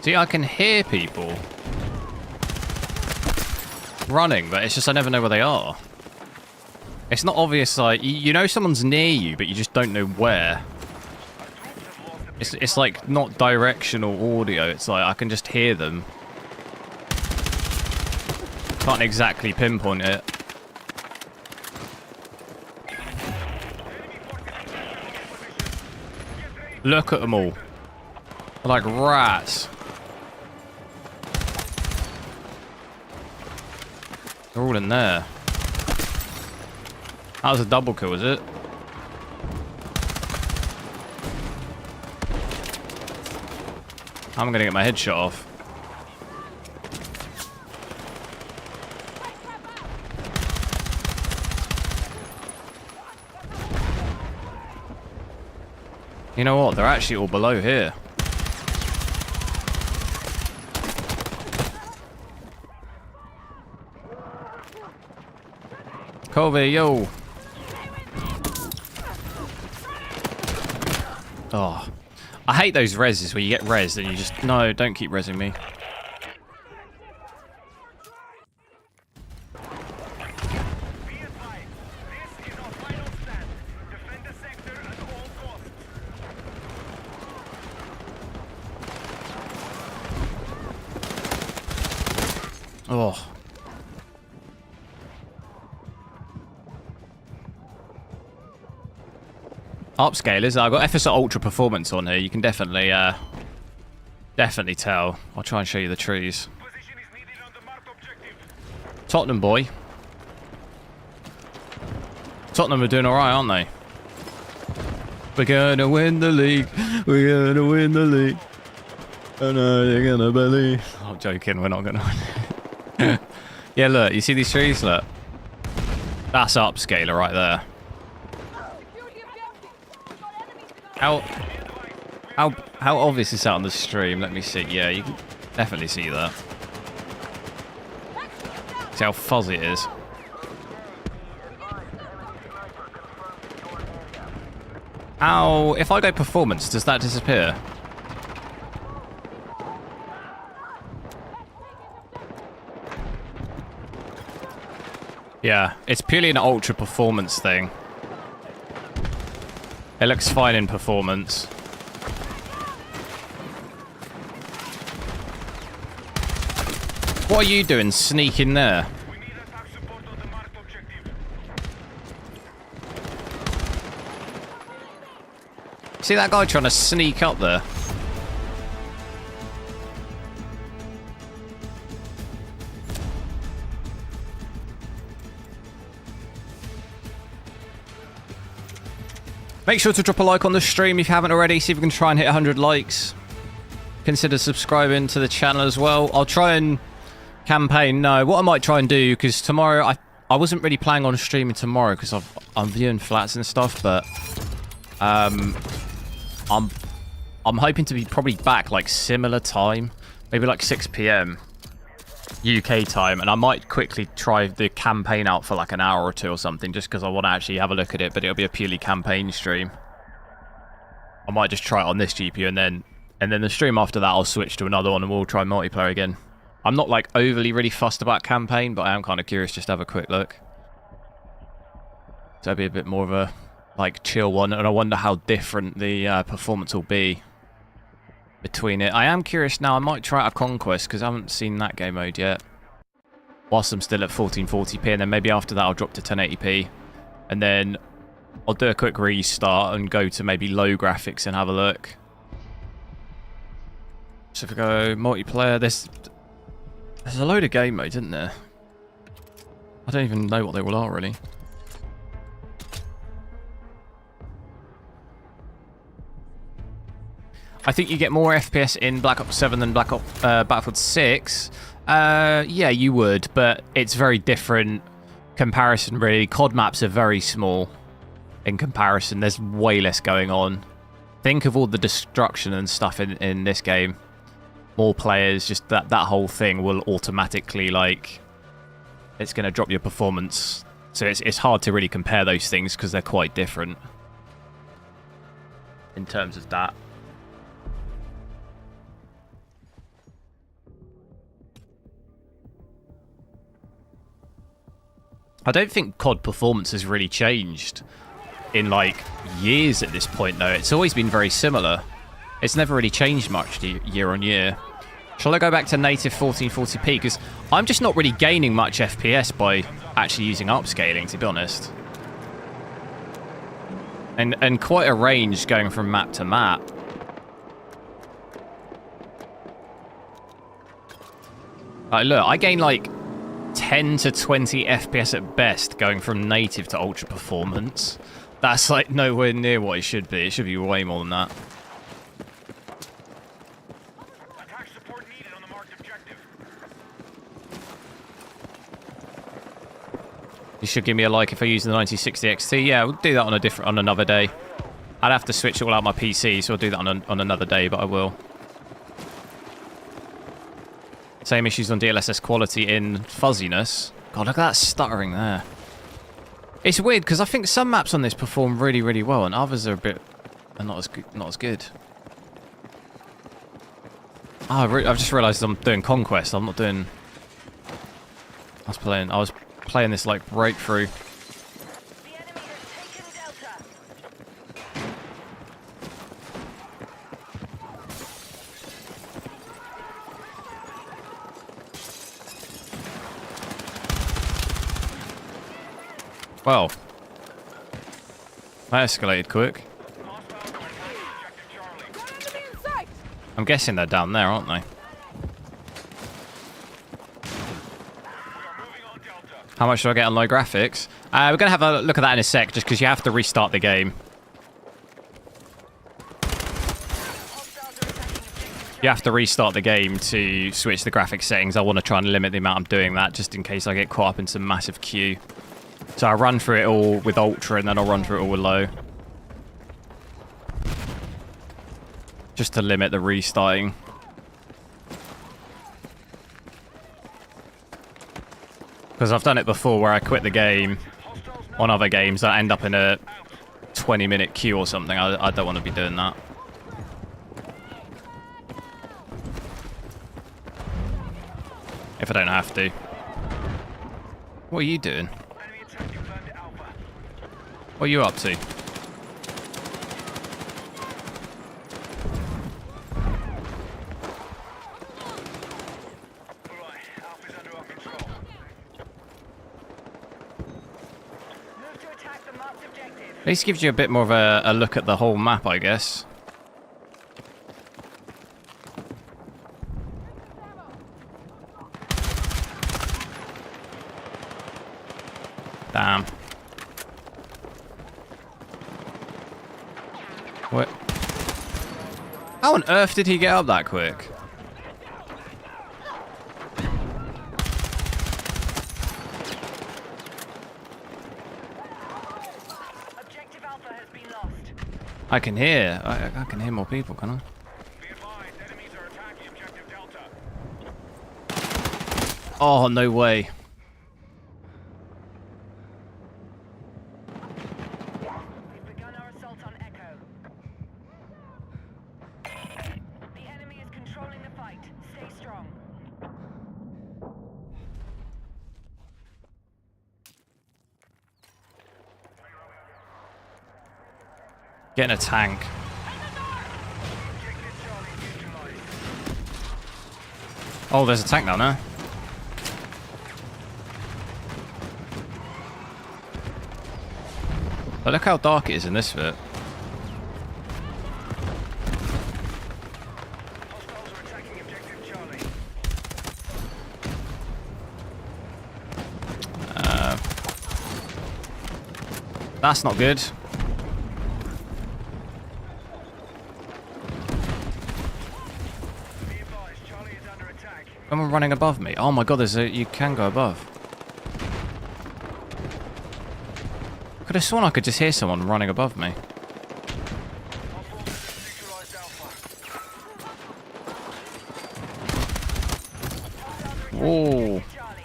See, I can hear people running, but it's just I never know where they are. It's not obvious, like, you know someone's near you, but you just don't know where. It's like not directional audio, it's like I can just hear them. Can't exactly pinpoint it. Look at them all. They're like rats. They're all in there. That was a double kill, is it? I'm gonna get my headshot off. You know what? They're actually all below here. Kobe, yo. Oh. I hate those reses where you get res and you just... No, don't keep resing me. Be advised, this is our final stand. Defend the sector at all costs. Oh. Upscalers. I've got FSR Ultra Performance on here. You can definitely tell. I'll try and show you the trees. Position is needed on the marked objective. Tottenham boy. Tottenham are doing alright, aren't they? We're gonna win the league. We're gonna win the league. I know you're gonna believe. I'm joking, we're not gonna win. Yeah, look, you see these trees? Look. That's upscaler right there. How obvious is that on the stream? Let me see. Yeah, you can definitely see that. See how fuzzy it is. How... If I go performance, does that disappear? Yeah, it's purely an ultra performance thing. It looks fine in performance. What are you doing sneaking there? We need attack support on the marked objective. See that guy trying to sneak up there? Make sure to drop a like on the stream if you haven't already. See if we can try and hit 100 likes. Consider subscribing to the channel as well. I'll try and campaign. No, what I might try and do, because tomorrow I wasn't really planning on streaming tomorrow because I'm viewing flats and stuff, but I'm hoping to be probably back like similar time, maybe like 6 p.m. UK time, and I might quickly try the campaign out for like an hour or two or something, just because I want to actually have a look at it, but it'll be a purely campaign stream. I might just try it on this GPU, and then the stream after that I'll switch to another one and we'll try multiplayer again. I'm not like overly really fussed about campaign, but I am kind of curious just to have a quick look. So it'll be a bit more of a like chill one, and I wonder how different the performance will be between it. I am curious now. I might try out a Conquest because I haven't seen that game mode yet. Whilst I'm still at 1440p, and then maybe after that I'll drop to 1080p, and then I'll do a quick restart and go to maybe low graphics and have a look. So if we go multiplayer, there's a load of game modes, isn't there? I don't even know what they all are really. I think you get more FPS in Black Ops 7 than Battlefield 6. Yeah, you would, but it's very different comparison really. COD maps are very small in comparison. There's way less going on. Think of all the destruction and stuff in this game. More players, just that whole thing will automatically, like, it's going to drop your performance. So it's hard to really compare those things because they're quite different in terms of that. I don't think COD performance has really changed in like years at this point though. It's always been very similar. It's never really changed much year on year. Shall I go back to native 1440p? Because I'm just not really gaining much FPS by actually using upscaling, to be honest. And quite a range going from map to map. Look, I gain like 10 to 20 FPS at best going from native to ultra performance. That's like nowhere near what it should be. It should be way more than that. Attack support needed on the marked objective. You should give me a like if I use the 9060 XT. Yeah, we'll do that on another day. I'd have to switch all out my PC, so I'll do that on another day, but I will. Same issues on DLSS quality in fuzziness. God, look at that stuttering there. It's weird because I think some maps on this perform really, really well, and others are not as good. Oh, I've just realised I'm doing Conquest. I'm not doing. I was playing this like breakthrough. The enemy has taken Delta. Well, that escalated quick. I'm guessing they're down there, aren't they? How much do I get on low graphics? We're going to have a look at that in a sec, just because you have to restart the game. You have to restart the game to switch the graphics settings. I want to try and limit the amount I'm doing that, just in case I get caught up in some massive queue. So I run through it all with Ultra, and then I'll run through it all with low. Just to limit the restarting. Because I've done it before where I quit the game on other games. I end up in a 20-minute queue or something. I don't want to be doing that. If I don't have to. What are you doing? What are you up to? At least gives you a bit more of a look at the whole map, I guess. Damn. What? How on earth did he get up that quick? I can hear. I can hear more people, can I? Be advised, enemies are attacking objective Delta. Oh, no way. We've begun our assault on Echo. The enemy is controlling the fight. Stay strong. Getting a tank. Objective Charlie neutralized. Oh, there's a tank down there. But look how dark it is in this bit. Hostiles are attacking objective Charlie. That's not good. Be advised, Charlie is under attack. Someone running above me. Oh my god, you can go above. Could have sworn I could just hear someone running above me. Our forces have neutralized Alpha. Whoa. Charlie.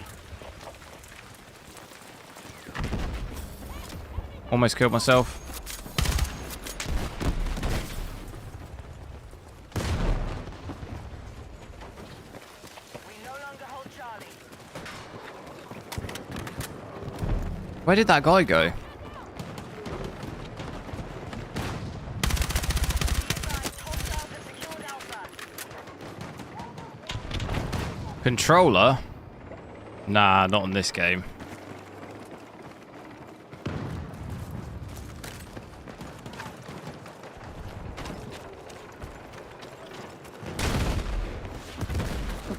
Almost killed myself. We no longer hold Charlie. Where did that guy go? Be advised, hostiles have secured Alpha. Controller? Nah, not in this game.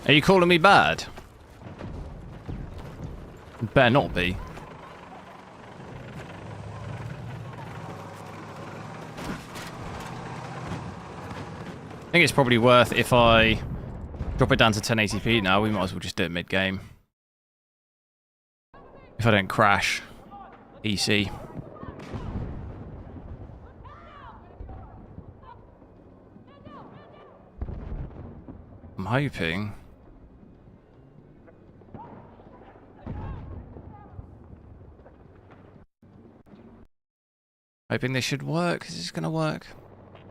Are you calling me bad? Better not be. I think it's probably worth if I drop it down to 1080p now. We might as well just do it mid-game. If I don't crash. PC. I'm hoping. Hoping this should work. Is this gonna work?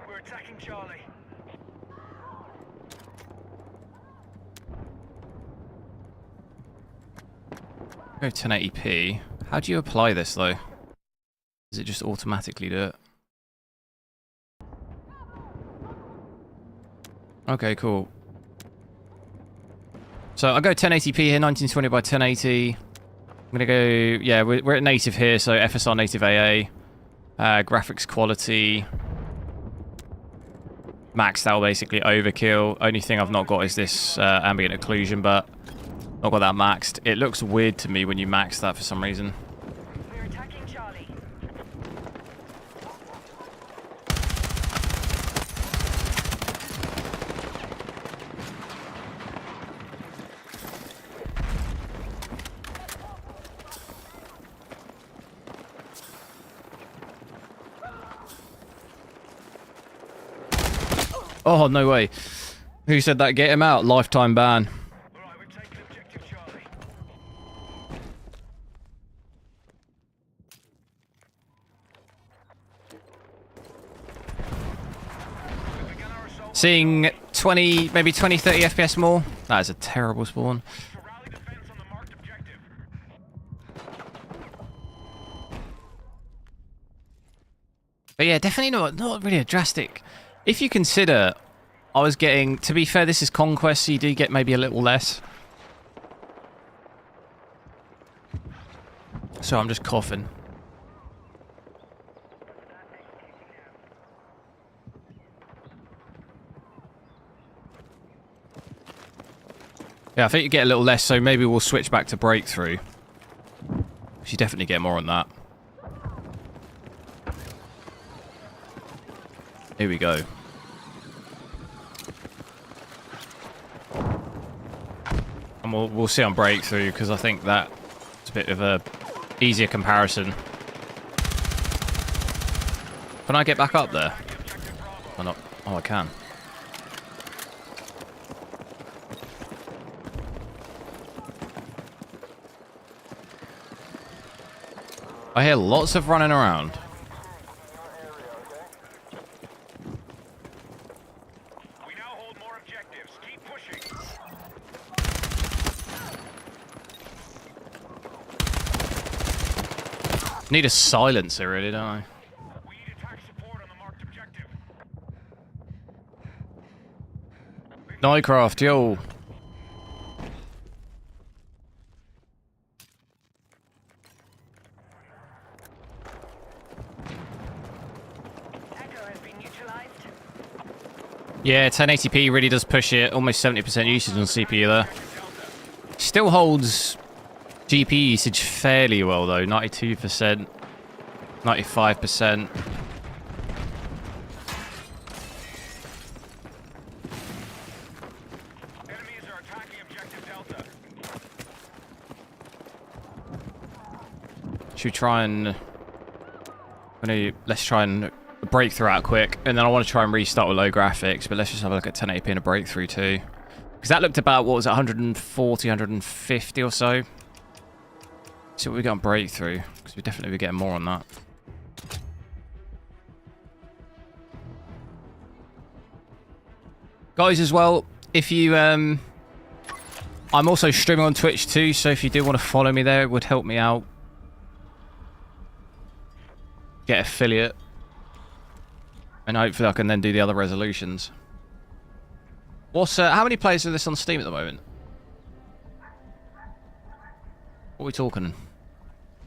We're attacking Charlie. Go 1080p. How do you apply this though? Does it just automatically do it? Okay, cool. So I'll go 1080p here, 1920 by 1080. I'm gonna go, yeah, we're at native here, so FSR native AA. Graphics quality. Maxed out basically, overkill. Only thing I've not got is this ambient occlusion, but not got that maxed. It looks weird to me when you max that for some reason. We're attacking Charlie. Oh, no way. Who said that? Get him out. Lifetime ban. Alright, we're taking objective Charlie. We began our assault. Seeing 20, maybe 20, 30 FPS more. That is a terrible spawn. To rally defense on the marked objective. But yeah, definitely not really a drastic. If you consider, I was getting, to be fair, this is Conquest, so you do get maybe a little less. So I'm just coughing. Yeah, I think you get a little less, so maybe we'll switch back to Breakthrough. You definitely get more on that. Here we go. And we'll see on Breakthrough, because I think that's a bit of a easier comparison. Can I get back up there? Or not? Oh, I can. I hear lots of running around. We now hold more objectives. Keep pushing. Need a silencer, really, don't I? We need attack support on the marked objective. Nightcraft, yo. Echo has been neutralized. Yeah, 1080p really does push it. Almost 70% usage on CPU there. Still holds GPU usage fairly well, though. 92%, 95%. Enemies are attacking objective Delta. Should we try and... Let's try and breakthrough out quick. And then I want to try and restart with low graphics. But let's just have a look at 1080p and a breakthrough too. Because that looked about, what was it, 140, 150 or so. See what we got on breakthrough. Because we definitely be getting more on that. Guys, as well, if you... I'm also streaming on Twitch too. So if you do want to follow me there, it would help me out. Get affiliate. And hopefully I can then do the other resolutions. What's how many players are this on Steam at the moment? What are we talking?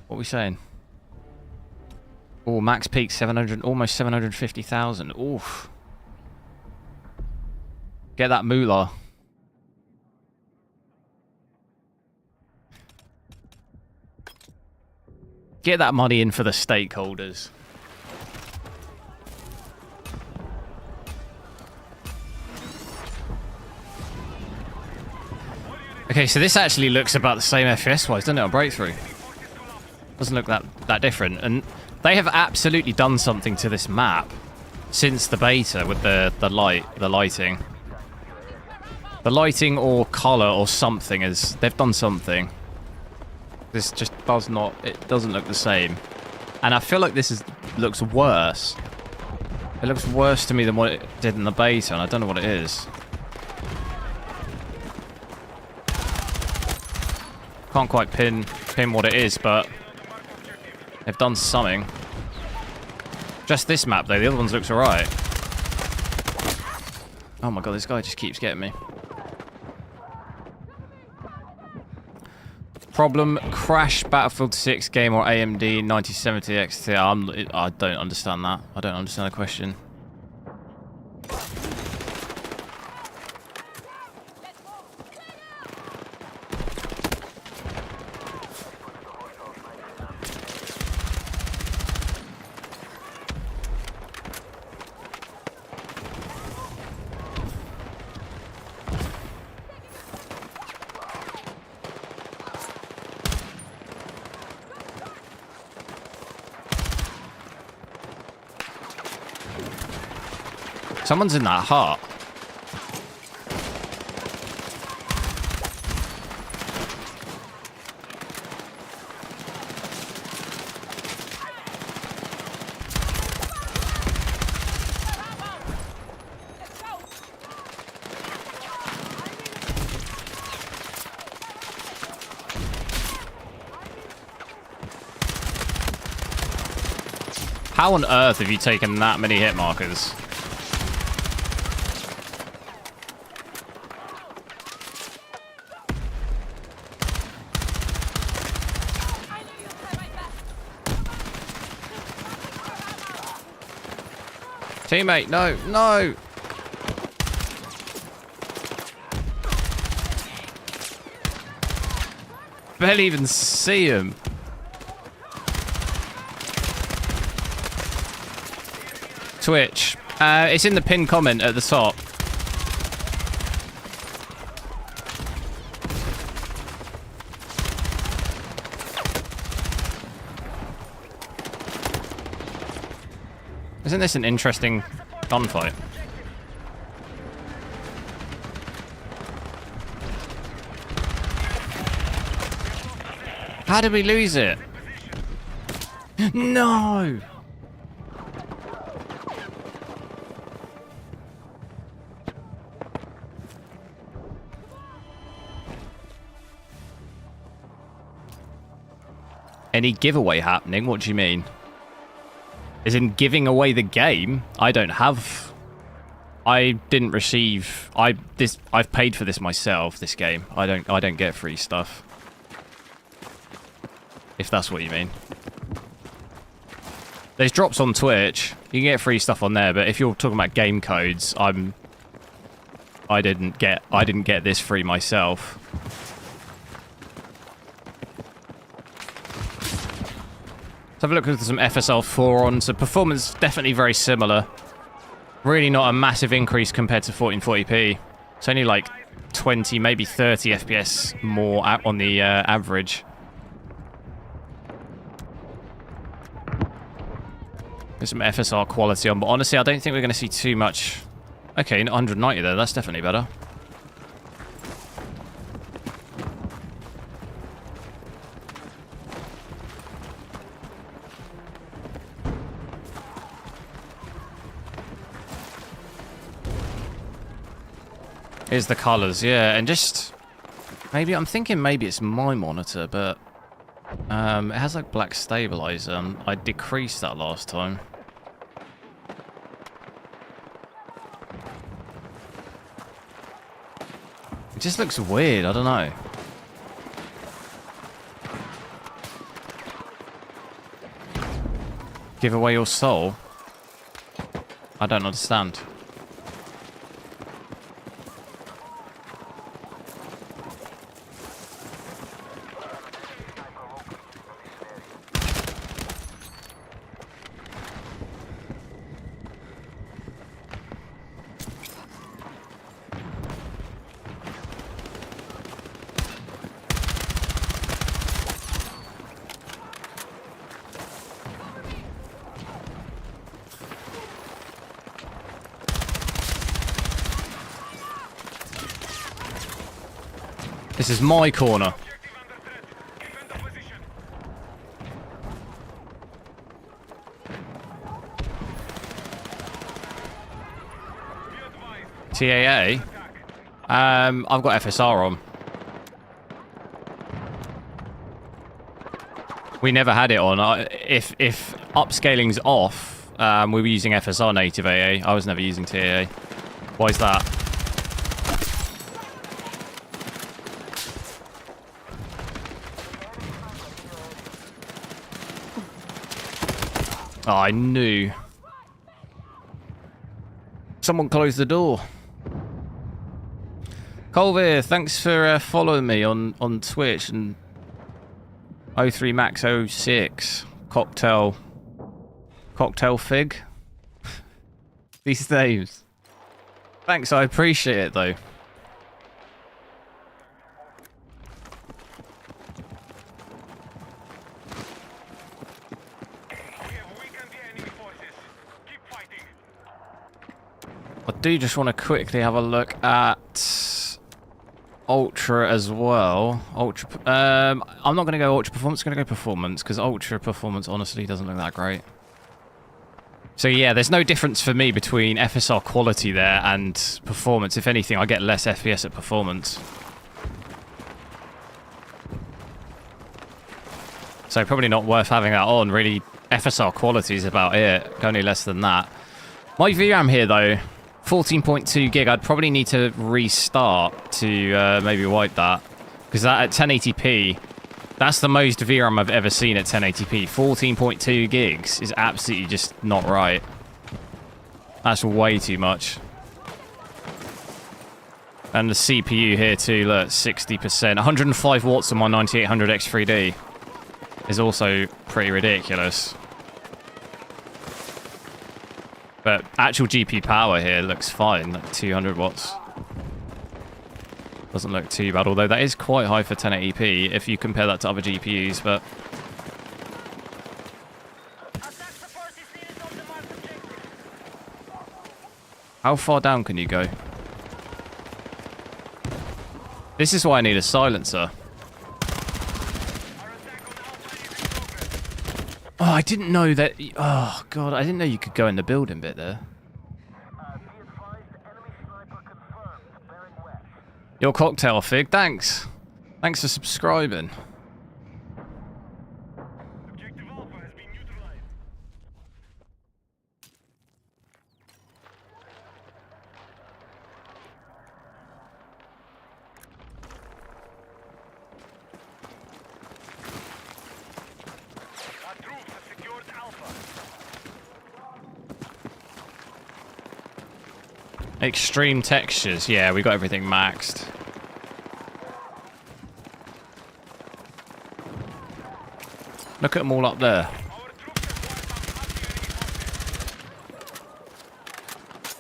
What are we saying? Oh, max peak 700, almost 750,000. Oof. Get that moolah. Get that money in for the stakeholders. Okay, so this actually looks about the same FPS-wise, doesn't it, on Breakthrough? Doesn't look that different. And they have absolutely done something to this map since the beta with the lighting. The lighting or colour or something is... They've done something. This just does not... It doesn't look the same. And I feel like this looks worse. It looks worse to me than what it did in the beta, and I don't know what it is. Can't quite pin what it is, but they've done something. Just this map, though. The other ones looks alright. Oh my god, this guy just keeps getting me. Problem, crash Battlefield 6 game or AMD 9070 XT. I don't understand that. I don't understand the question. Someone's in that hut. How on earth have you taken that many hit markers? Teammate, no, no! Barely even see him. Twitch. It's in the pinned comment at the top. Isn't this an interesting Gunfight. How did we lose it? No! Any giveaway happening? What do you mean? As in giving away the game? I don't have... I didn't receive... I've paid for this myself, this game. I don't get free stuff. If that's what you mean. There's drops on Twitch. You can get free stuff on there, but if you're talking about game codes, I didn't get this free myself. Let's have a look at some FSR4 on. So performance definitely very similar. Really not a massive increase compared to 1440p. It's only like 20, maybe 30 FPS more on the average. There's some FSR quality on, but honestly, I don't think we're going to see too much. Okay, 190 there. That's definitely better. Here's the colours, yeah, and just... Maybe, I'm thinking maybe it's my monitor, but... it has like black stabilizer. I decreased that last time. It just looks weird, I don't know. Give away your soul? I don't understand. This is my corner. TAA? I've got FSR on. We never had it on. If upscaling's off, we were using FSR native AA. I was never using TAA. Why is that? Oh, I knew. Someone closed the door. Colvir, thanks for following me on Twitch, and 03Max06 Cocktail Fig. These names. Thanks, I appreciate it though. I do just want to quickly have a look at Ultra as well. Ultra. I'm not going to go Ultra Performance. I'm going to go Performance because Ultra Performance honestly doesn't look that great. So yeah, there's no difference for me between FSR quality there and Performance. If anything, I get less FPS at Performance. So probably not worth having that on. Really, FSR quality is about it. Only less than that. My VRAM here though. 14.2 gig, I'd probably need to restart to maybe wipe that. Because that at 1080p, that's the most VRAM I've ever seen at 1080p. 14.2 gigs is absolutely just not right. That's way too much. And the CPU here too, look, 60%. 105 watts on my 9800 X3D is also pretty ridiculous. But actual GPU power here looks fine, like 200 watts. Doesn't look too bad, although that is quite high for 1080p if you compare that to other GPUs, but... How far down can you go? This is why I need a silencer. Oh, I didn't know that... Oh, God, I didn't know you could go in the building bit there. Your cocktail, Fig. Thanks. Thanks for subscribing. Objective Alpha has been neutralized. Our troops have secured Alpha. Extreme textures. Yeah, we got everything maxed. Look at them all up there. Our troops have wiped out half the enemy forces.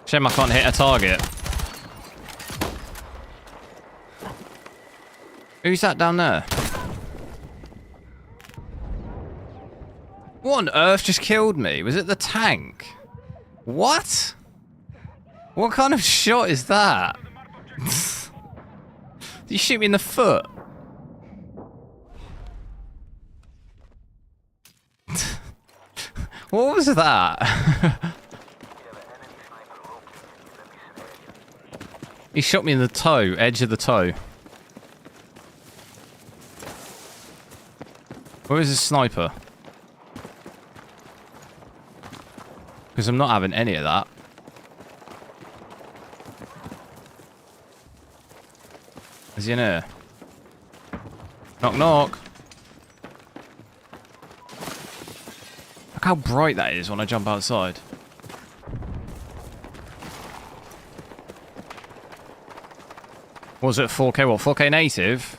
Shame I can't hit a target. Who's that down there? What on earth just killed me? Was it the tank? What? What kind of shot is that? Did you shoot me in the foot? What was that? He shot me in the toe, edge of the toe. Where is his sniper? Because I'm not having any of that. Is he in here? Knock knock. Look how bright that is when I jump outside. Was it 4K? What, 4K native?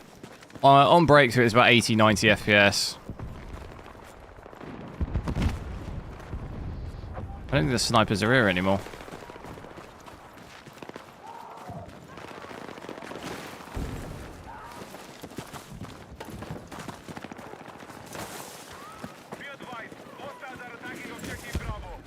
On breakthrough it's about 80, 90 FPS. I don't think the snipers are here anymore. Be advised, hostiles are attacking objective Bravo.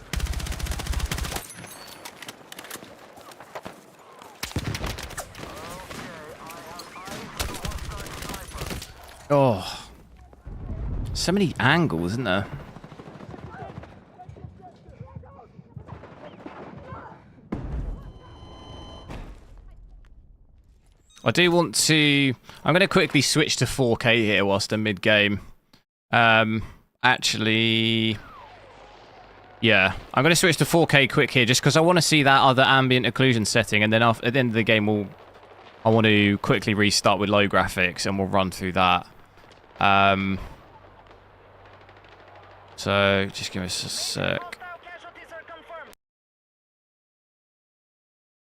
Oh. So many angles, isn't there? I do want to... I'm going to quickly switch to 4K here whilst I'm mid-game. Actually... Yeah, I'm going to switch to 4K quick here just because I want to see that other ambient occlusion setting, and then at the end of the game I want to quickly restart with low graphics and we'll run through that. So, just give us a sec. Hostile casualties are confirmed.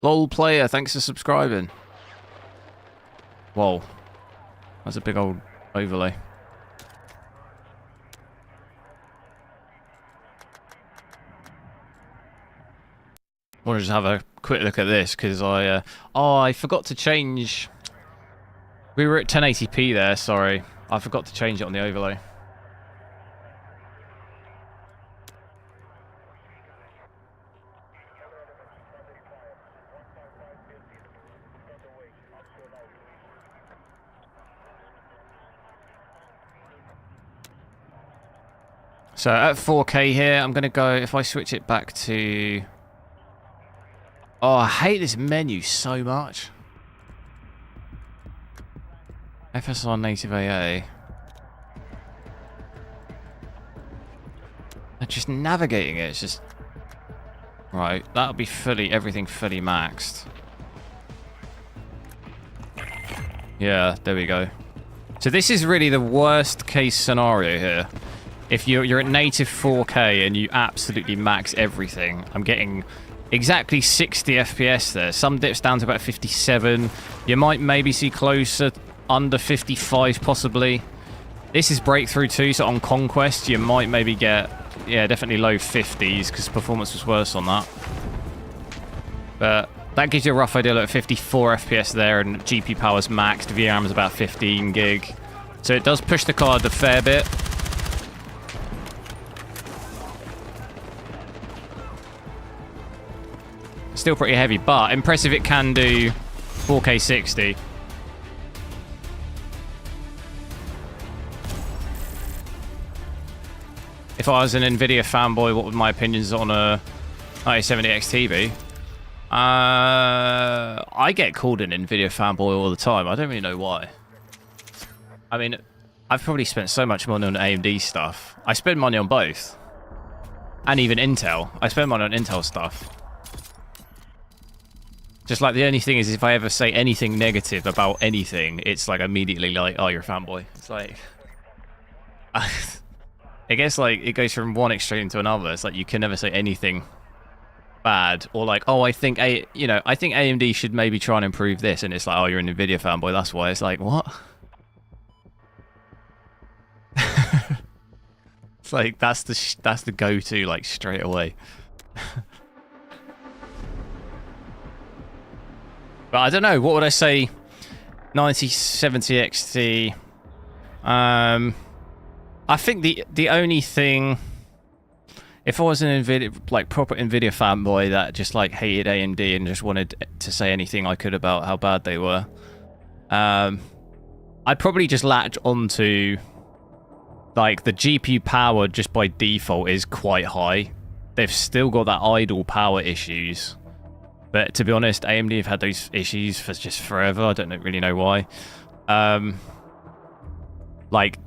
LOL player, thanks for subscribing. Whoa. That's a big old overlay. I want to just have a quick look at this because I forgot to change. We were at 1080p there, sorry. I forgot to change it on the overlay. So at 4K here, I'm going to go, if I switch it back to... Oh, I hate this menu so much. FSR native AA. Just navigating it, it's just... Right, that'll be everything fully maxed. Yeah, there we go. So this is really the worst case scenario here. If you're at native 4K and you absolutely max everything, I'm getting exactly 60 FPS there. Some dips down to about 57. You might maybe see closer under 55 possibly. This is breakthrough too, so on Conquest you might maybe get, yeah, definitely low 50s because performance was worse on that. But that gives you a rough idea at 54 FPS there, and GP power's maxed, VRAM is about 15 gig. So it does push the card a fair bit. Still pretty heavy, but impressive it can do 4K 60. If I was an Nvidia fanboy, what would my opinions on a 9070X TV? I get called an Nvidia fanboy all the time. I don't really know why. I mean, I've probably spent so much money on AMD stuff. I spend money on both. And even Intel. I spend money on Intel stuff. Just like the only thing is if I ever say anything negative about anything, it's like immediately like, oh, you're a fanboy. It's like... I guess like it goes from one extreme to another. It's like you can never say anything bad or like, oh, I think I think AMD should maybe try and improve this, and it's like, oh, you're an Nvidia fanboy, that's why. It's like, what? It's like that's the go-to like straight away. But I don't know, what would I say? 9070 XT. I think the only thing, if I was an Nvidia, like proper Nvidia fanboy that just like hated AMD and just wanted to say anything I could about how bad they were, I'd probably just latch onto like the GPU power just by default is quite high. They've still got that idle power issues, but to be honest, AMD have had those issues for just forever. I don't really know why. Like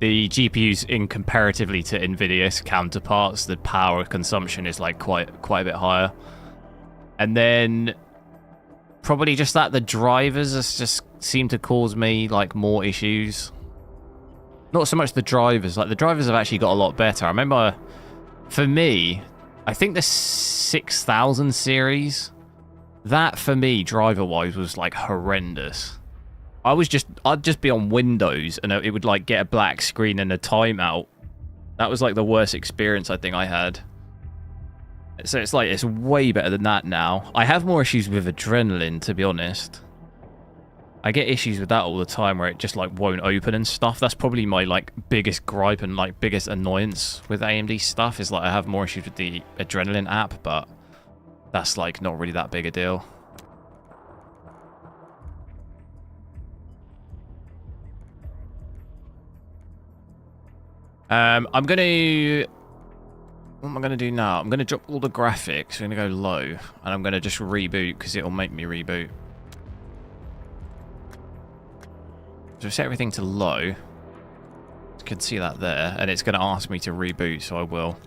the GPUs in comparatively to Nvidia's counterparts, the power consumption is like quite a bit higher. And then probably just that the drivers just seem to cause me like more issues. Not so much the drivers, like the drivers have actually got a lot better. I remember for me, I think the 6000 series, that for me driver wise was like horrendous. I'd just be on Windows and it would like get a black screen and a timeout. That was like the worst experience I think I had. So it's like, it's way better than that now. I have more issues with Adrenaline, to be honest. I get issues with that all the time where it just like won't open and stuff. That's probably my like biggest gripe and like biggest annoyance with AMD stuff, is like I have more issues with the Adrenaline app, but that's like not really that big a deal. I'm gonna... What am I gonna do now? I'm gonna drop all the graphics. I'm gonna go low, and I'm gonna just reboot because it'll make me reboot. So set everything to low. You can see that there, and it's gonna ask me to reboot, so I will.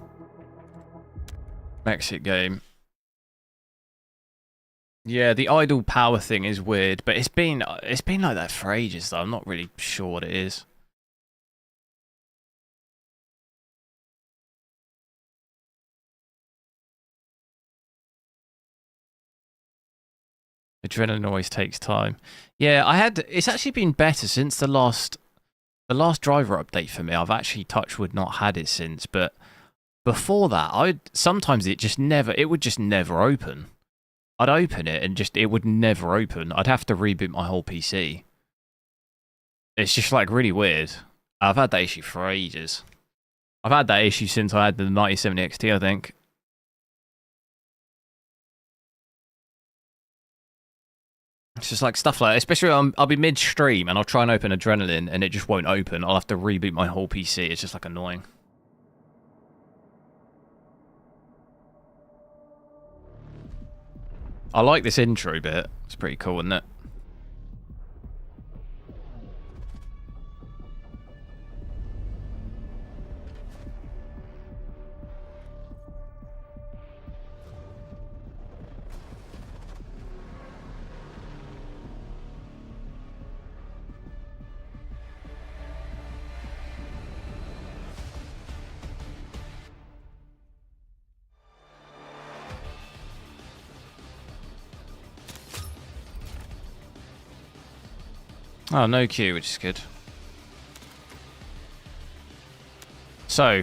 Exit game. Yeah, the idle power thing is weird, but it's been like that for ages though. I'm not really sure what it is. Adrenaline always takes time. Yeah, it's actually been better since the last driver update for me. I've actually, touch wood, not had it since, but before that, sometimes it would just never open. I'd open it and it would never open. I'd have to reboot my whole PC. It's just like really weird. I've had that issue for ages. I've had that issue since I had the 9070 XT, I think. It's just like stuff like, especially I'll be mid-stream and I'll try and open Adrenaline and it just won't open. I'll have to reboot my whole PC. It's just like annoying. I like this intro bit. It's pretty cool, isn't it? Oh, no queue, which is good. So,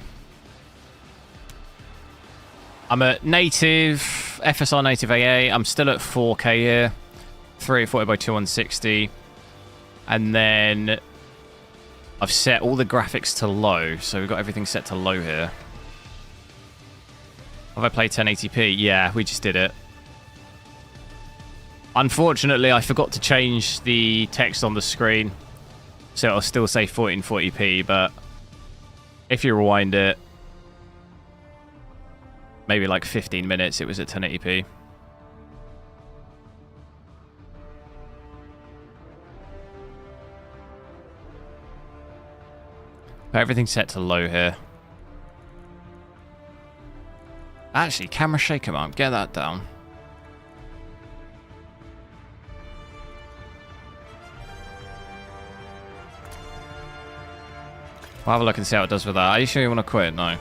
I'm a native, FSR native AA. I'm still at 4K here. 340 by 2160. And then I've set all the graphics to low. So we've got everything set to low here. Have I played 1080p? Yeah, we just did it. Unfortunately, I forgot to change the text on the screen, so it'll still say 1440p, but if you rewind it, maybe like 15 minutes, it was at 1080p. Everything's set to low here. Actually, camera shake command, get that down. We'll have a look and see how it does with that. Are you sure you want to quit? No.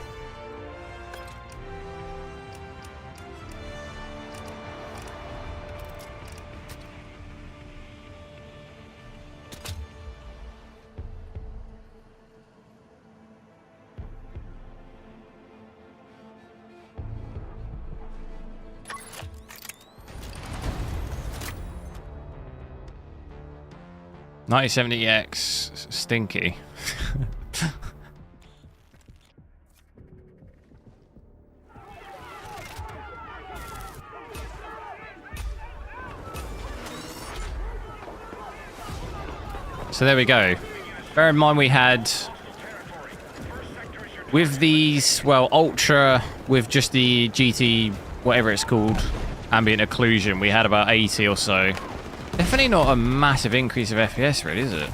$9070X stinky. So there we go. Bear in mind we had, with these, well, Ultra, with just the GT, whatever it's called, ambient occlusion, we had about 80 or so. Definitely not a massive increase of FPS, really, is it?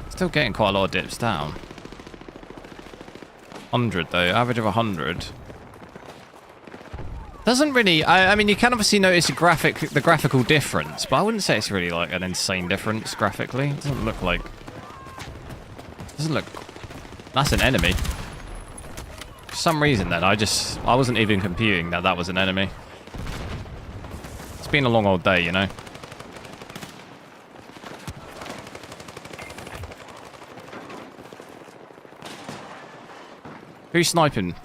Still getting quite a lot of dips down. 100 though, average of 100. Doesn't really. I mean, you can obviously notice the graphical difference, but I wouldn't say it's really like an insane difference graphically. It doesn't look like. Doesn't look. That's an enemy. For some reason, then I wasn't even computing that that was an enemy. It's been a long old day, you know. Who's sniping?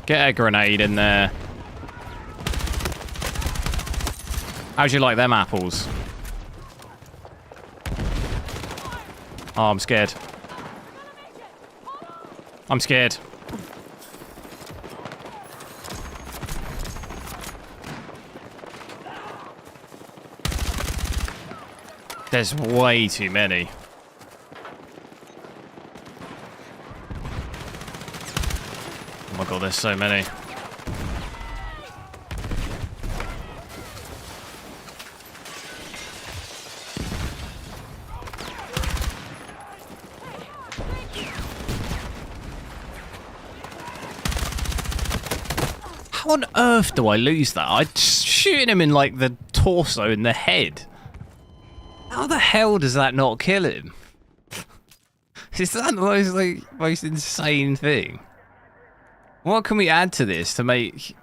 Get a grenade in there. How'd you like them apples? Oh, I'm scared. I'm scared. There's way too many. Oh my god, there's so many. How on earth do I lose that? I'm shooting him in like the torso and the head. How the hell does that not kill him? Is that the most insane thing? What can we add to this to make...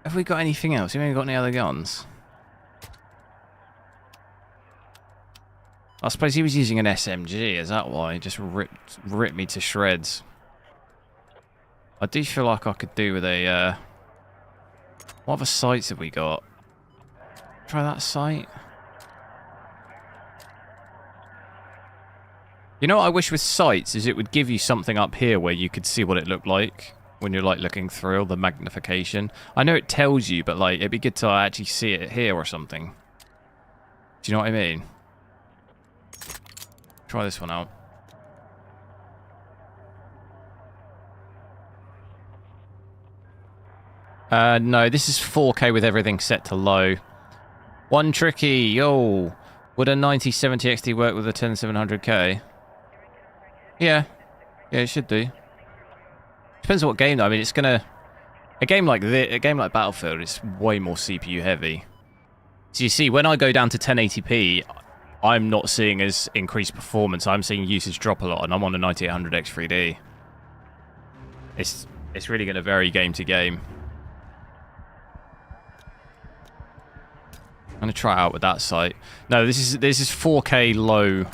Have we got anything else? Have we got any other guns? I suppose he was using an SMG, is that why? He just ripped me to shreds. I do feel like I could do with a... What other sights have we got? Try that sight. You know what I wish with sights is it would give you something up here where you could see what it looked like when you're like looking through, the magnification. I know it tells you, but like it'd be good to actually see it here or something. Do you know what I mean? Try this one out. No, this is 4K with everything set to low. One tricky, yo. Would a 9070 XT work with a 10700K? Yeah, it should do. Depends on what game though. I mean, it's gonna a game like Battlefield, it's way more CPU heavy. So you see, when I go down to 1080p, I'm not seeing as increased performance. I'm seeing usage drop a lot, and I'm on a 9800X 3D. It's really gonna vary game to game. I'm gonna try it out with that sight. No, this is 4K low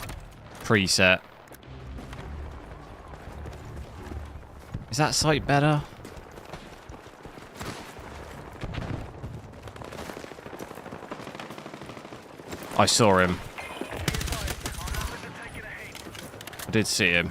preset. Is that sight better? I saw him. I did see him.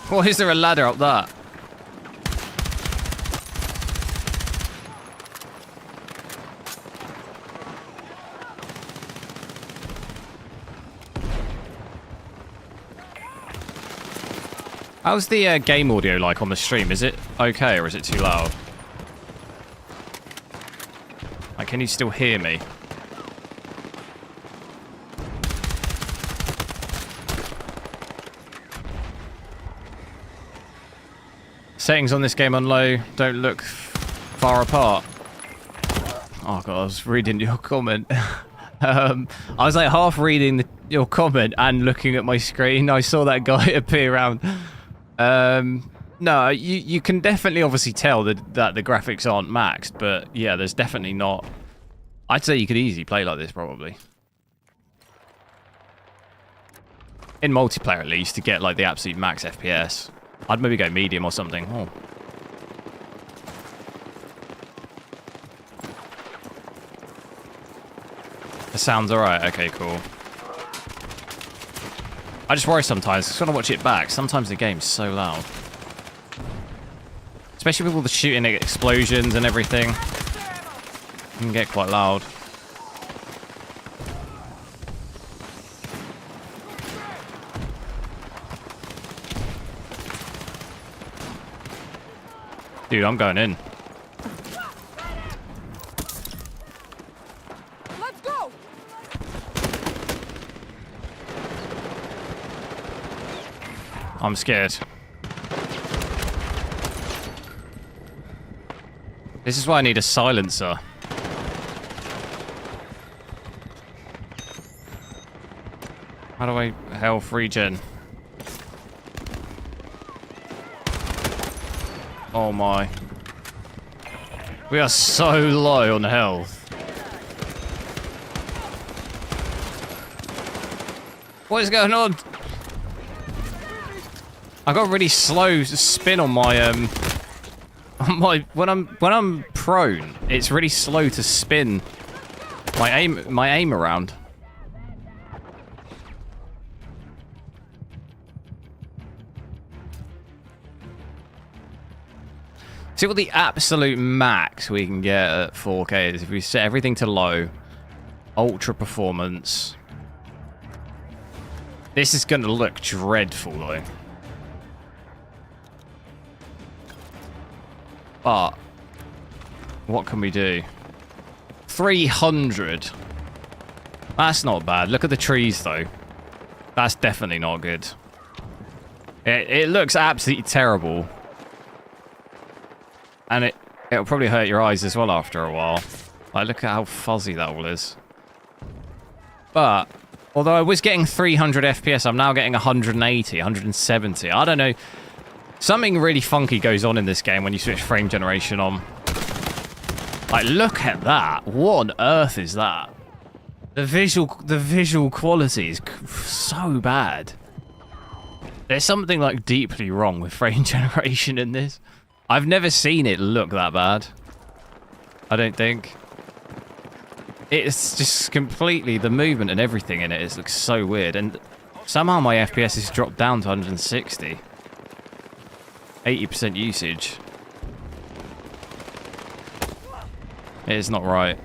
Why is there a ladder up that? How's the game audio like on the stream? Is it okay or is it too loud? Like, can you still hear me? Settings on this game on low don't look far apart. Oh god, I was reading your comment. I was like half reading your comment and looking at my screen. I saw that guy appear around. No, you can definitely obviously tell that the graphics aren't maxed, but yeah, there's definitely not. I'd say you could easily play like this probably. In multiplayer at least, to get like the absolute max FPS. I'd maybe go medium or something. Oh. The sound's alright. Okay, cool. I just worry sometimes. I just want to watch it back. Sometimes the game's so loud. Especially with all the shooting explosions and everything. It can get quite loud. Dude, I'm going in. Let's go. I'm scared. This is why I need a silencer. How do I health regen? Oh my. We are so low on health. What is going on? I got really slow spin on my when I'm prone, it's really slow to spin my aim around. See what the absolute max we can get at 4K is if we set everything to low, ultra performance. This is going to look dreadful though. But what can we do? 300. That's not bad. Look at the trees though. That's definitely not good. It looks absolutely terrible. And it'll probably hurt your eyes as well after a while. Like, look at how fuzzy that all is. But, although I was getting 300 FPS, I'm now getting 180, 170. I don't know. Something really funky goes on in this game when you switch frame generation on. Like, look at that. What on earth is that? The visual quality is so bad. There's something, like, deeply wrong with frame generation in this. I've never seen it look that bad. I don't think. It's just completely, the movement and everything in it looks so weird. And somehow my FPS has dropped down to 160. 80% usage. It is not right.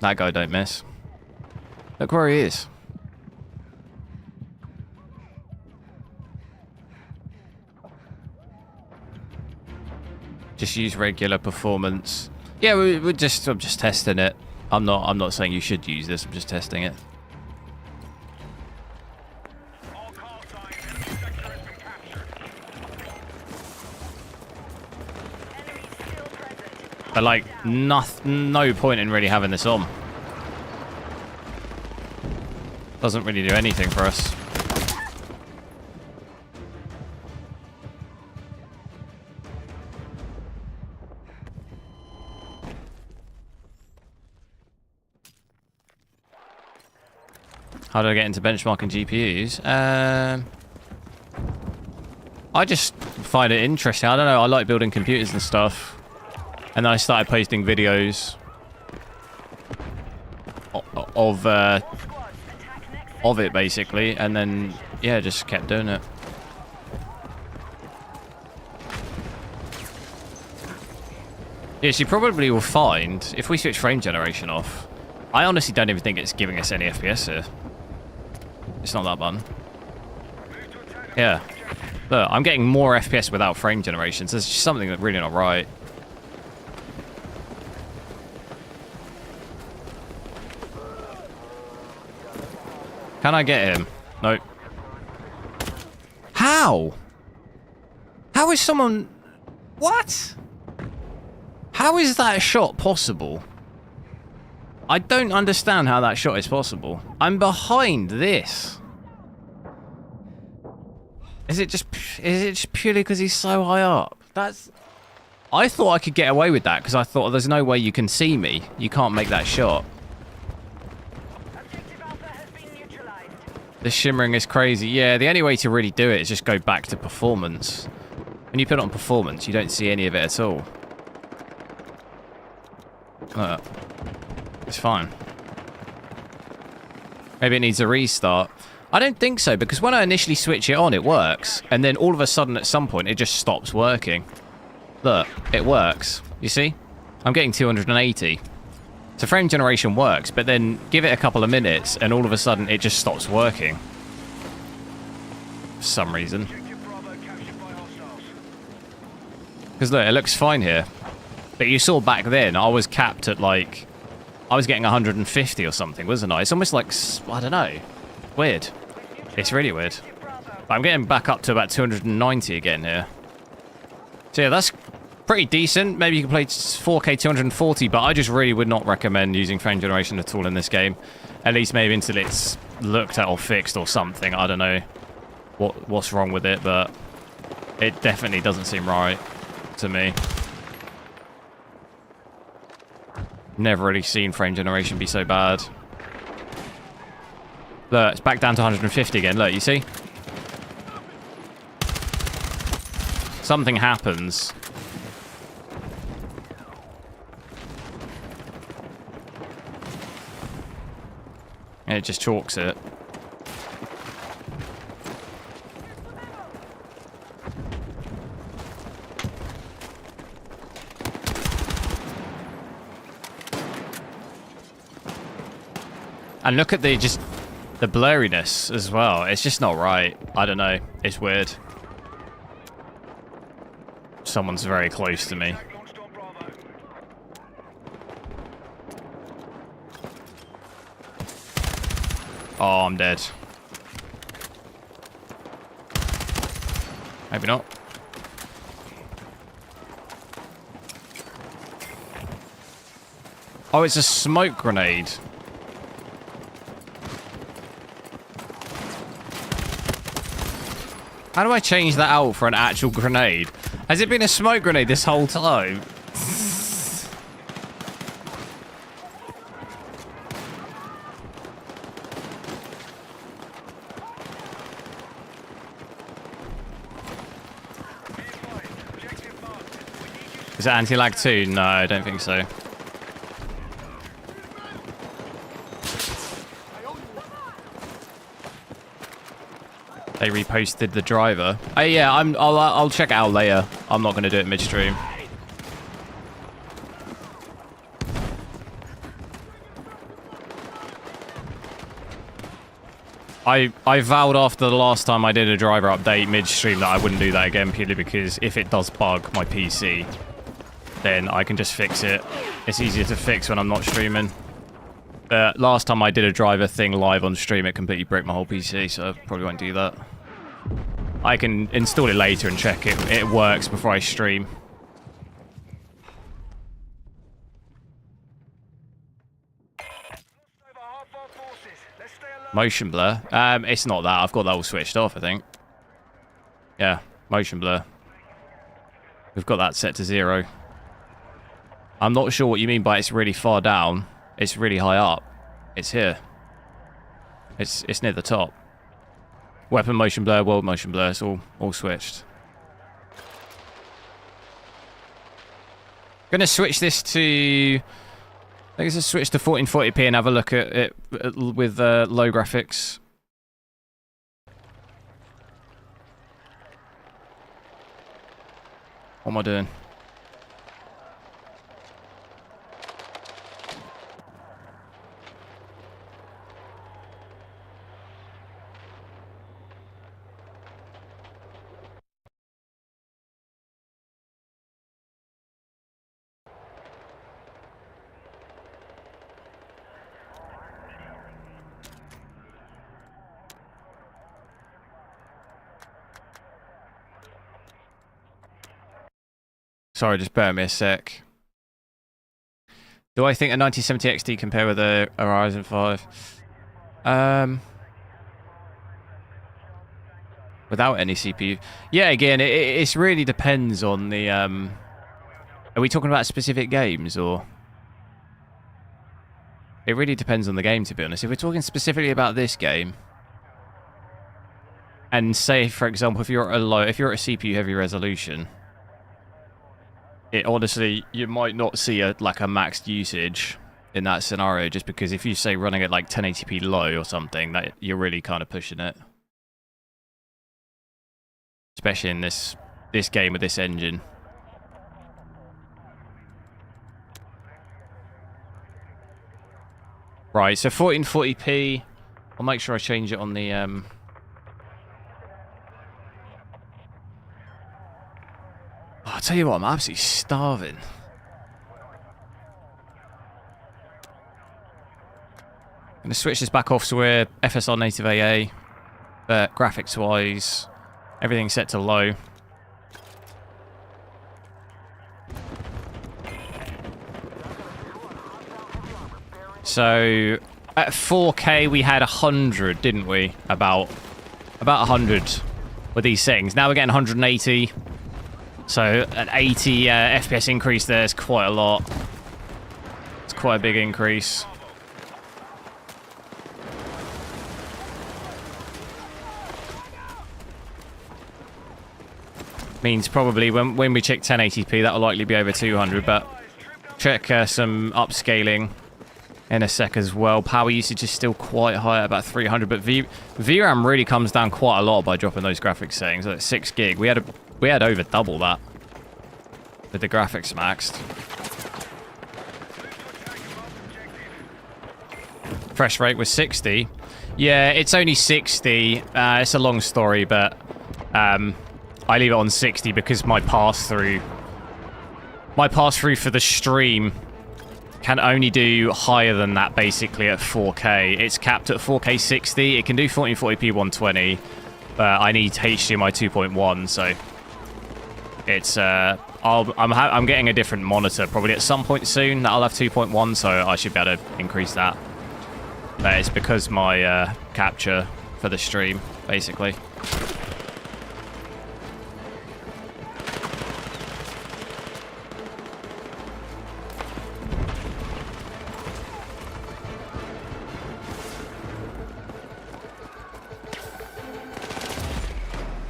That guy don't miss. Look where he is. Just use regular performance. Yeah, I'm just testing it. I'm not saying you should use this. I'm just testing it. All call signs, enemy sector has been captured. Enemy still present. But like, no point in really having this on. Doesn't really do anything for us. How do I get into benchmarking GPUs? I just find it interesting. I don't know. I like building computers and stuff. And then I started posting videos of it, basically. And then, yeah, just kept doing it. Yes, you probably will find, if we switch frame generation off, I honestly don't even think it's giving us any FPS here. It's not that button. Yeah. Look, I'm getting more FPS without frame generation, so there's just something that's really not right. Can I get him? Nope. How? How is someone... What? How is that shot possible? I don't understand how that shot is possible. I'm behind this. Is it just purely because he's so high up? I thought I could get away with that because I thought there's no way you can see me. You can't make that shot. Objective Alpha has been neutralized. The shimmering is crazy. Yeah, the only way to really do it is just go back to performance. When you put it on performance, you don't see any of it at all. It's fine. Maybe it needs a restart. I don't think so, because when I initially switch it on, it works. And then all of a sudden, at some point, it just stops working. Look, it works. You see? I'm getting 280. So frame generation works, but then give it a couple of minutes, and all of a sudden, it just stops working. For some reason. Because look, it looks fine here. But you saw back then, I was capped at like... I was getting 150 or something, wasn't I? It's almost like... I don't know. Weird. It's really weird. But I'm getting back up to about 290 again here. So yeah, that's pretty decent. Maybe you can play 4K 240, but I just really would not recommend using frame generation at all in this game. At least maybe until it's looked at or fixed or something. I don't know what's wrong with it, but it definitely doesn't seem right to me. Never really seen frame generation be so bad. Look, it's back down to 150 again. Look, you see? Something happens. And it just chalks it. And look at the blurriness as well. It's just not right. I don't know. It's weird. Someone's very close to me. Oh, I'm dead. Maybe not. Oh, it's a smoke grenade. How do I change that out for an actual grenade? Has it been a smoke grenade this whole time? Is it anti-lag too? No, I don't think so. They reposted the driver. Oh yeah, I'll check it out later. I'm not going to do it midstream. I vowed after the last time I did a driver update midstream that I wouldn't do that again, purely because if it does bug my PC, then I can just fix it. It's easier to fix when I'm not streaming. Last time I did a driver thing live on stream, it completely broke my whole PC, so I probably won't do that. I can install it later and check it works before I stream. Motion blur? It's not that. I've got that all switched off, I think. Yeah, motion blur. We've got that set to 0. I'm not sure what you mean by it's really far down. It's really high up. It's here. It's near the top. Weapon motion blur, world motion blur, it's all switched. Gonna switch this to... I think it's a switch to 1440p and have a look at it with low graphics. What am I doing? Sorry, just bear me a sec. Do I think a 9070 XT compare with a Ryzen 5? Without any CPU? Yeah, again, it really depends on the... Are we talking about specific games, or...? It really depends on the game, to be honest. If we're talking specifically about this game, and say, for example, if you're at a CPU heavy resolution, it honestly, you might not see a maxed usage in that scenario, just because if you say running at like 1080p low or something, that you're really kind of pushing it. Especially in this game with this engine. Right, so 1440p. I'll make sure I change it on the Oh, I'll tell you what, I'm absolutely starving. I'm going to switch this back off so we're FSR native AA, but graphics-wise, everything's set to low. So, at 4K we had 100, didn't we? About 100 with these settings. Now we're getting 180. So, an 80 FPS increase there is quite a lot. It's quite a big increase. Means probably when we check 1080p, that'll likely be over 200, but check some upscaling in a sec as well. Power usage is still quite high at about 300, but VRAM really comes down quite a lot by dropping those graphics settings. Like 6 gig, we had over double that with the graphics maxed. Fresh rate was 60. Yeah, it's only 60. It's a long story, but I leave it on 60 because my pass-through for the stream can only do higher than that, basically, at 4K. It's capped at 4K 60. It can do 1440p 120, but I need HDMI 2.1, so it's I'm getting a different monitor probably at some point soon that I'll have 2.1, so I should be able to increase that. But it's because my capture for the stream, basically.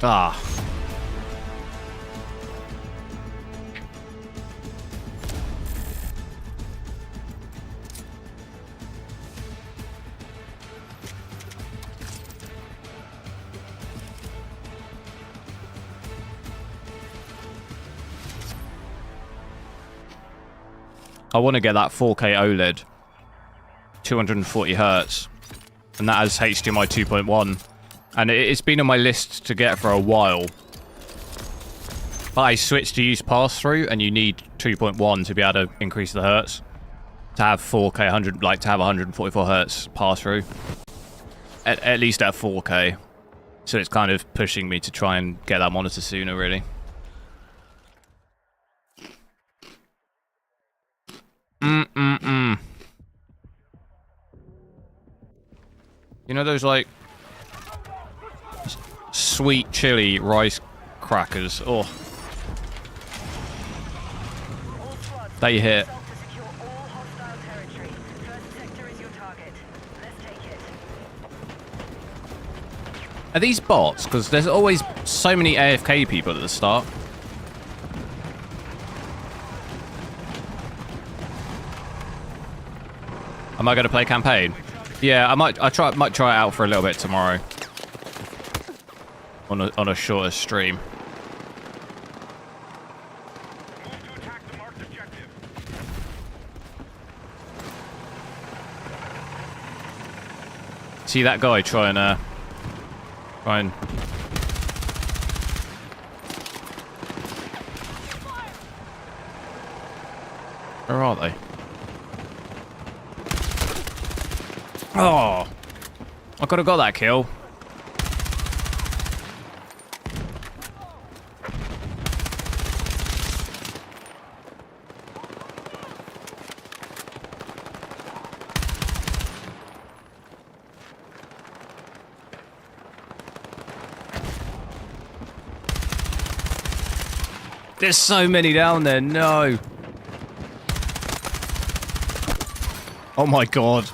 Ah. I want to get that 4K OLED, 240 Hz, and that has HDMI 2.1. And it's been on my list to get for a while. But I switched to use pass-through, and you need 2.1 to be able to increase the hertz. To have 4K, to have 144 hertz pass-through. At least at 4K. So it's kind of pushing me to try and get that monitor sooner, really. You know those, like, sweet chili rice crackers? Oh. That you hit. Are these bots? Because there's always so many AFK people at the start. Am I going to play campaign? Yeah, I might try it out for a little bit tomorrow. On a shorter stream. See that guy try and where are they? Oh, I could have got that kill. There's so many down there. No. Oh my god.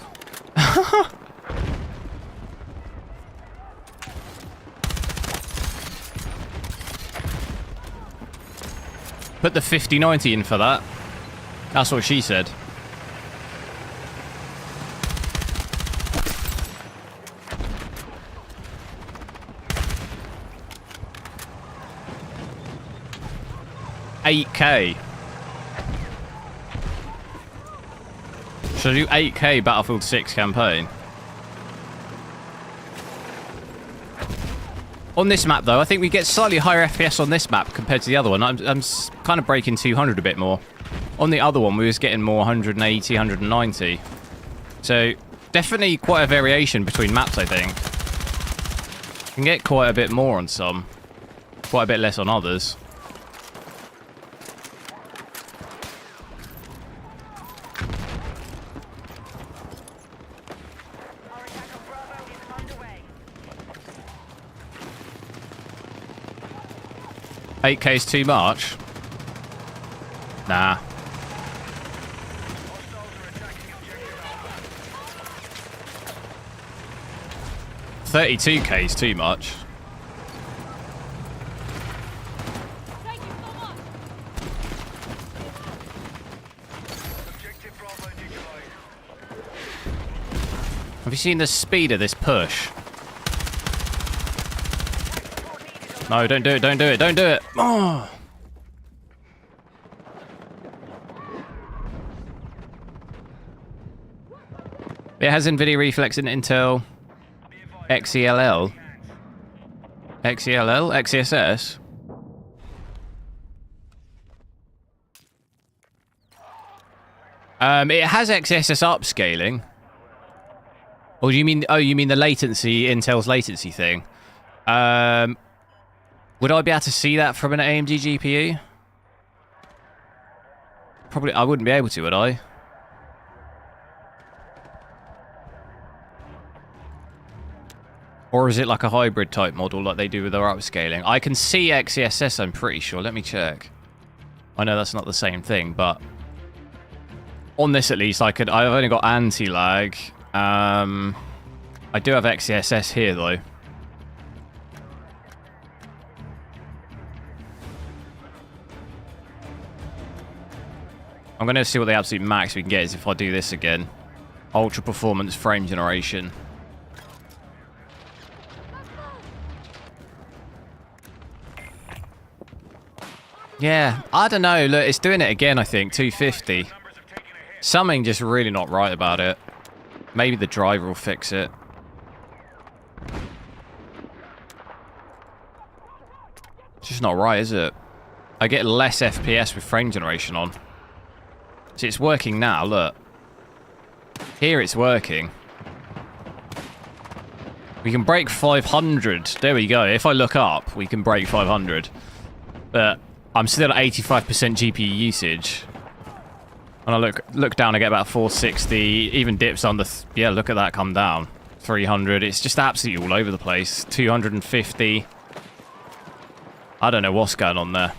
Put the 5090 in for that. That's what she said. $8K. Should I do 8K Battlefield 6 campaign? On this map, though, I think we get slightly higher FPS on this map compared to the other one. I'm kind of breaking 200 a bit more. On the other one, we was getting more 180, 190. So, definitely quite a variation between maps, I think. You can get quite a bit more on some. Quite a bit less on others. Our attack on Bravo is underway. 8K is too much? Nah. Hostiles are attacking objective Alpha. 32K is too much. Thank you so much. Objective Bravo neutralized. Have you seen the speed of this push? No, don't do it, don't do it, don't do it! Oh. It has NVIDIA Reflex and Intel XELL. XELL? XESS? It has XESS upscaling. Or do you mean... Oh, you mean the latency, Intel's latency thing? Would I be able to see that from an AMD GPU? Probably, I wouldn't be able to, would I? Or is it like a hybrid type model like they do with their upscaling? I can see XESS, I'm pretty sure. Let me check. I know that's not the same thing, but... On this at least, I've only got anti-lag. I do have XESS here, though. I'm going to see what the absolute max we can get is if I do this again. Ultra performance frame generation. Yeah, I don't know. Look, it's doing it again, I think. 250. Something just really not right about it. Maybe the driver will fix it. It's just not right, is it? I get less FPS with frame generation on. See, it's working now, look. Here it's working. We can break 500. There we go. If I look up, we can break 500. But I'm still at 85% GPU usage. When I look down, I get about 460. Even dips on the... yeah, look at that come down. 300. It's just absolutely all over the place. 250. I don't know what's going on there.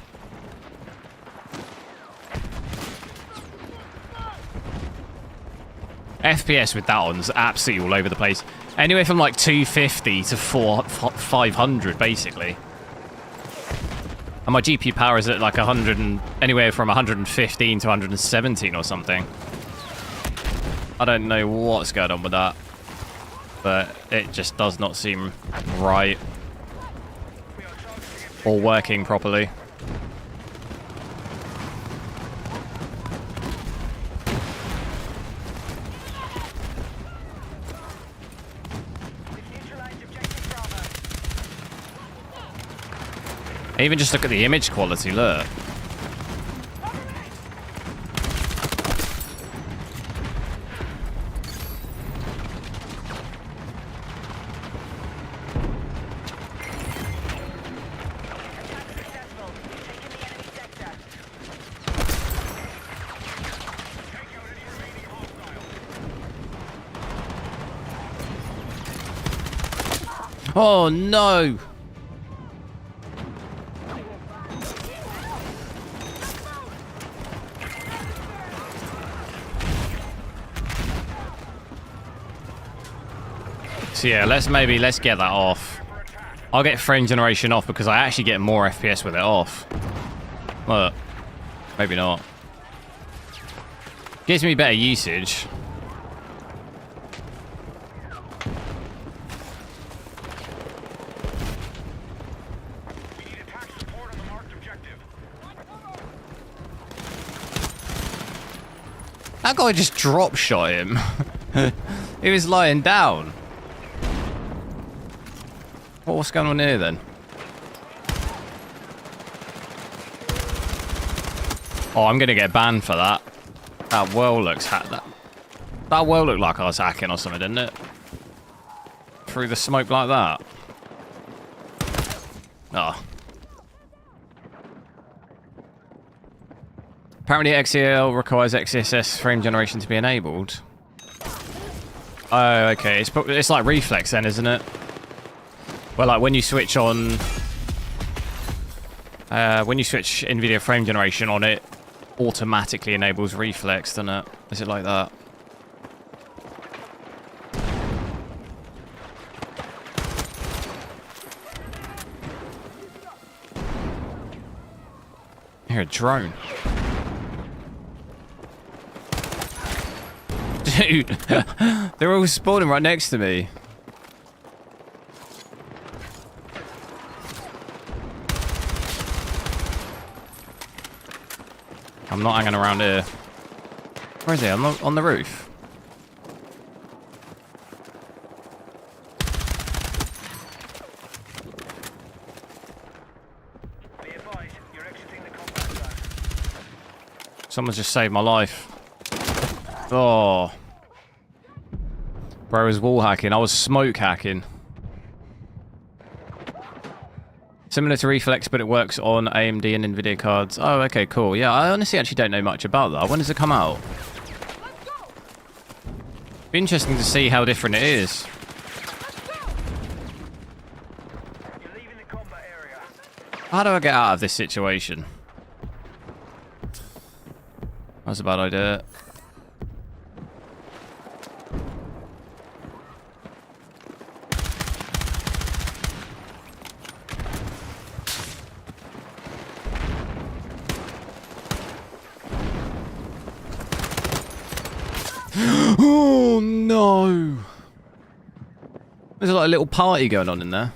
FPS with that one's absolutely all over the place. Anywhere from like 250 to 500, basically. And my GPU power is at like 100 and anywhere from 115 to 117 or something. I don't know what's going on with that, but it just does not seem right or working properly. Even just look at the image quality, look. Oh no! So yeah, let's get that off. I'll get frame generation off because I actually get more FPS with it off. But maybe not. Gives me better usage. We need attack support on the marked objective. That guy just drop shot him. He was lying down. What's going on here then? Oh, I'm gonna get banned for that. That well looks hacked. That well looked like I was hacking or something, didn't it? Through the smoke like that. Oh. Apparently XEL requires XSS frame generation to be enabled. Oh, okay. It's like reflex then, isn't it? Well, like when you switch on... when you switch NVIDIA frame generation on, it automatically enables reflex, doesn't it? Is it like that? I hear a drone. Dude, they're all spawning right next to me. I'm not hanging around here. Where is he? I'm on the roof. Be advised, you're exiting the combat zone. Someone's just saved my life. Oh. Bro was wall hacking. I was smoke hacking. Similar to Reflex, but it works on AMD and NVIDIA cards. Oh, okay, cool. Yeah, I honestly actually don't know much about that. When does it come out? Be interesting to see how different it is. You're leaving the combat area. How do I get out of this situation? That's a bad idea. Oh no! There's like a little party going on in there.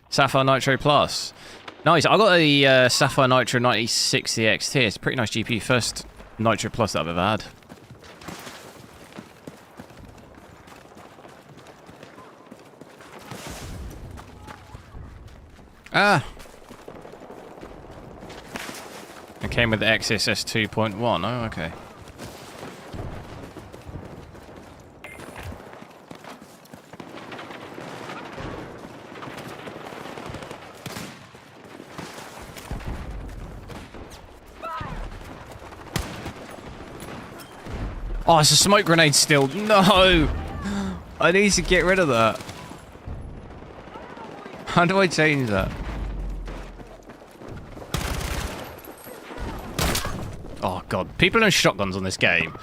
Sapphire Nitro Plus. Nice. I got a Sapphire Nitro 9060 XT. It's a pretty nice GPU. First Nitro Plus that I've ever had. Ah! It came with the XSS 2.1. Oh, okay. Oh, it's a smoke grenade still. No! I need to get rid of that. How do I change that? Oh god, people in shotguns on this game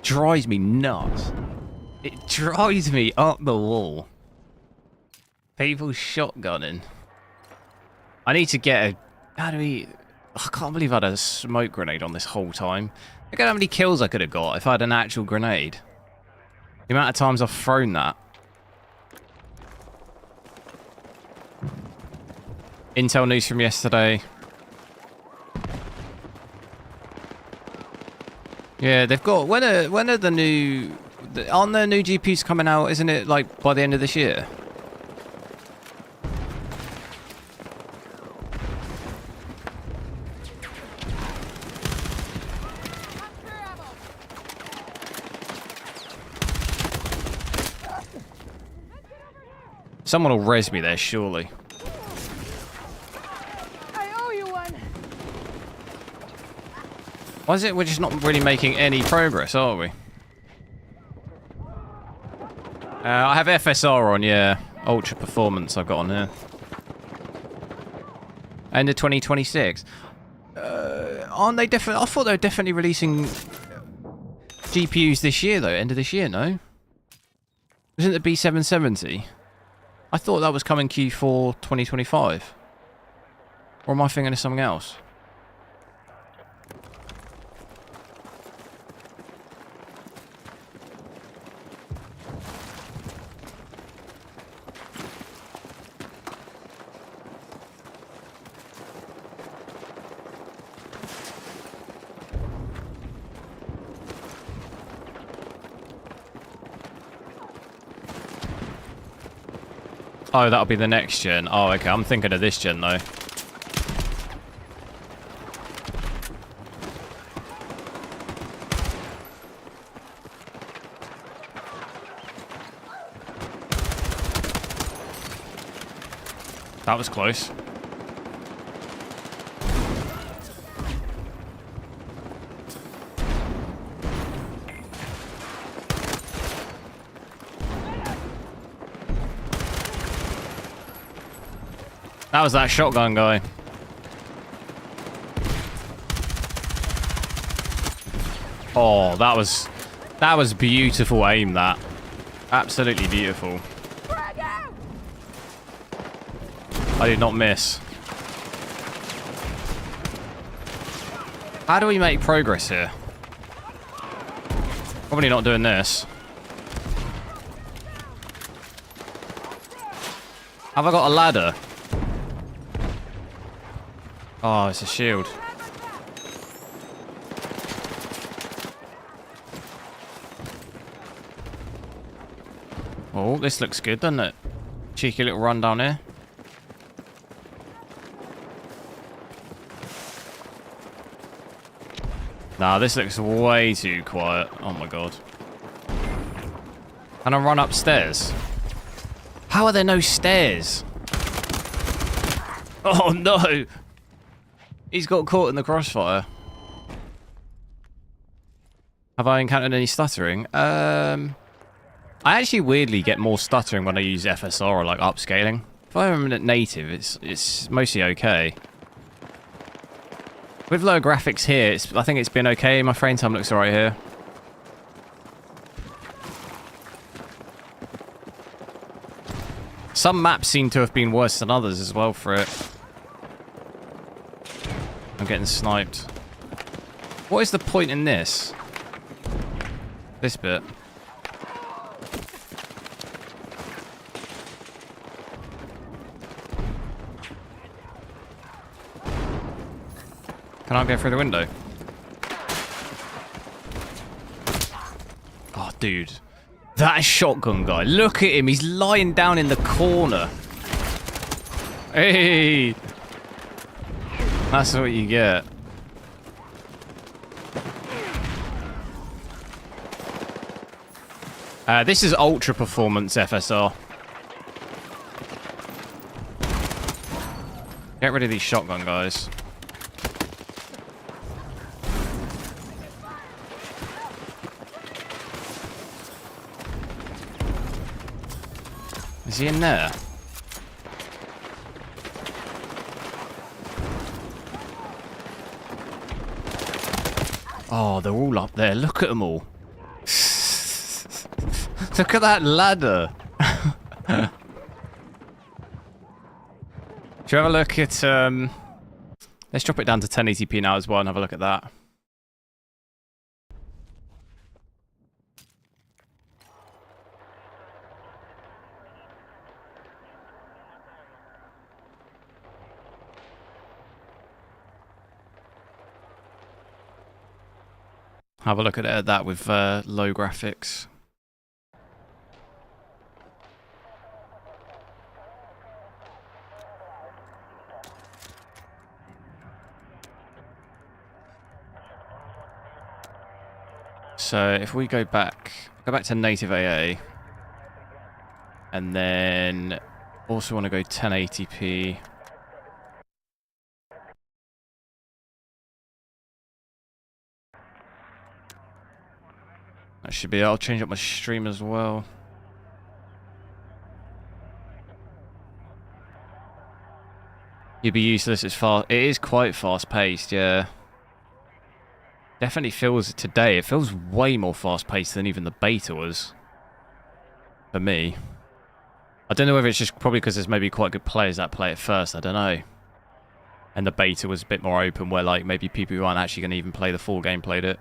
drives me nuts. It drives me up the wall. People shotgunning. I need to get a... How do we... I can't believe I had a smoke grenade on this whole time. Look at how many kills I could have got if I had an actual grenade. The amount of times I've thrown that. Intel news from yesterday. Yeah, they've got... When are the new... Aren't there new GPUs coming out? Isn't it like by the end of this year? Someone will res me there, surely. I owe you one. Why is it we're just not really making any progress, are we? I have FSR on, yeah. Ultra Performance I've got on here. End of 2026. Aren't they definitely... I thought they were definitely releasing GPUs this year, though. End of this year, no? Isn't the B770? I thought that was coming Q4 2025. Or am I thinking of something else? Oh, that'll be the next gen. Oh, okay. I'm thinking of this gen, though. That was close. That was that shotgun guy. Oh, that was beautiful aim, that. Absolutely beautiful. I did not miss. How do we make progress here? Probably not doing this. Have I got a ladder? Oh, it's a shield. Oh, this looks good, doesn't it? Cheeky little run down here. Nah, this looks way too quiet. Oh my god. Can I run upstairs? How are there no stairs? Oh no! He's got caught in the crossfire. Have I encountered any stuttering? I actually weirdly get more stuttering when I use FSR or like upscaling. If I'm at native, it's mostly okay. With low graphics here, I think it's been okay. My frame time looks alright here. Some maps seem to have been worse than others as well for it. I'm getting sniped. What is the point in this? This bit. Can I go through the window? Oh, dude. That shotgun guy. Look at him. He's lying down in the corner. Hey! That's what you get. This is ultra performance FSR. Get rid of these shotgun guys. Is he in there? Oh, they're all up there. Look at them all. Look at that ladder. Should we have a look at... let's drop it down to 1080p now as well and have a look at that. Have a look at that with low graphics. So if we go back to native AA, and then also want to go 1080p. That should be it. I'll change up my stream as well. You'd be used to this. It's fast. It is quite fast paced, yeah. Definitely feels today. It feels way more fast-paced than even the beta was. For me. I don't know whether it's just probably because there's maybe quite good players that play it first. I don't know. And the beta was a bit more open where like maybe people who aren't actually going to even play the full game played it.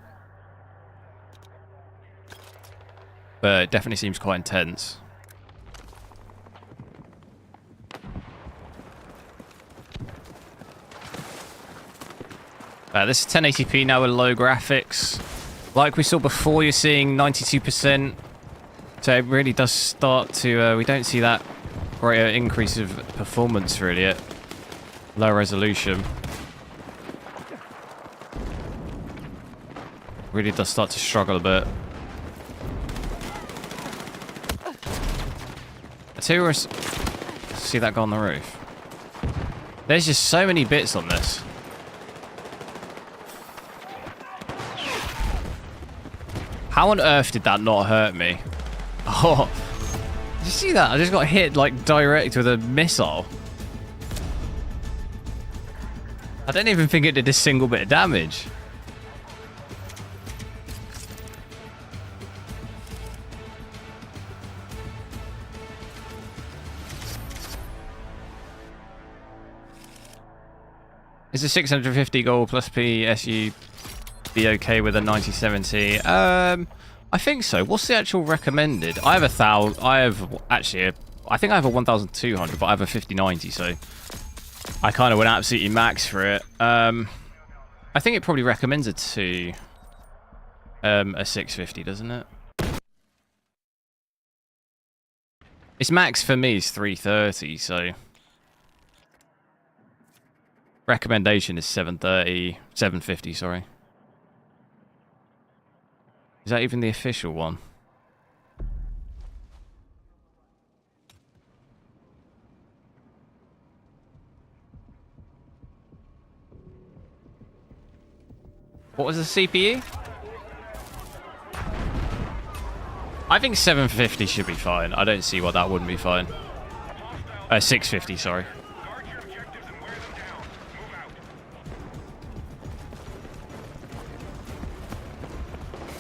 But it definitely seems quite intense. This is 1080p now with low graphics. Like we saw before, you're seeing 92%. So it really does start to... we don't see that greater increase of performance really at low resolution. Really does start to struggle a bit. Let's see that guy on the roof. There's just so many bits on this. How on earth did that not hurt me? Oh, did you see that? I just got hit like direct with a missile. I don't even think it did a single bit of damage. Is a 650 gold plus PSU be okay with a 9070? I think so. What's the actual recommended? I have 1,000. I have actually. I think I have a 1,200, but I have a 5090, so I kind of went absolutely max for it. I think it probably recommends it to a 650, doesn't it? Its max for me is 330, so recommendation is 730, 750. Sorry. Is that even the official one? What was the CPU? I think 750 should be fine. I don't see why that wouldn't be fine. 650, sorry. Guard your objectives and wear them down. Move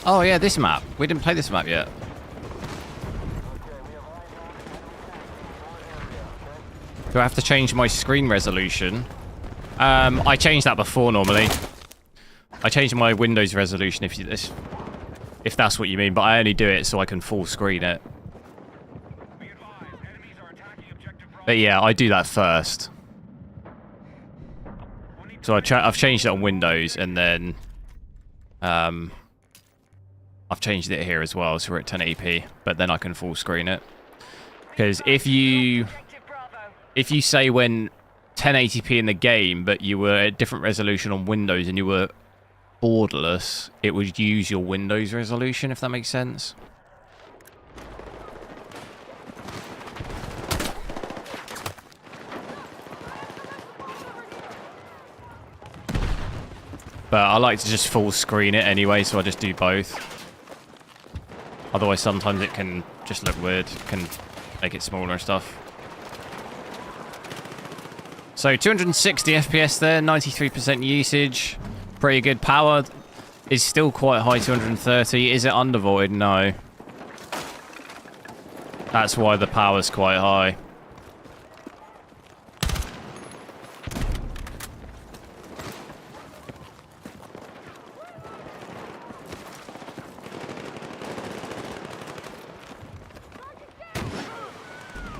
out. Oh yeah, this map. We didn't play this map yet. Do I have to change my screen resolution? I changed that before normally. I changed my Windows resolution if that's what you mean, but I only do it so I can full screen it. Be advised, enemies are attacking objective Bravo. But yeah, I do that first. So I've changed it on Windows, and then I've changed it here as well, so we're at 1080p. But then I can full screen it. Because if you say when 1080p in the game, but you were at different resolution on Windows and you were borderless, it would use your Windows resolution, if that makes sense. But I like to just full screen it anyway, so I just do both. Otherwise, sometimes it can just look weird. It can make it smaller and stuff. So 260 FPS there, 93% usage. Pretty good. Power is still quite high, 230. Is it undervolted? No. That's why the power's quite high.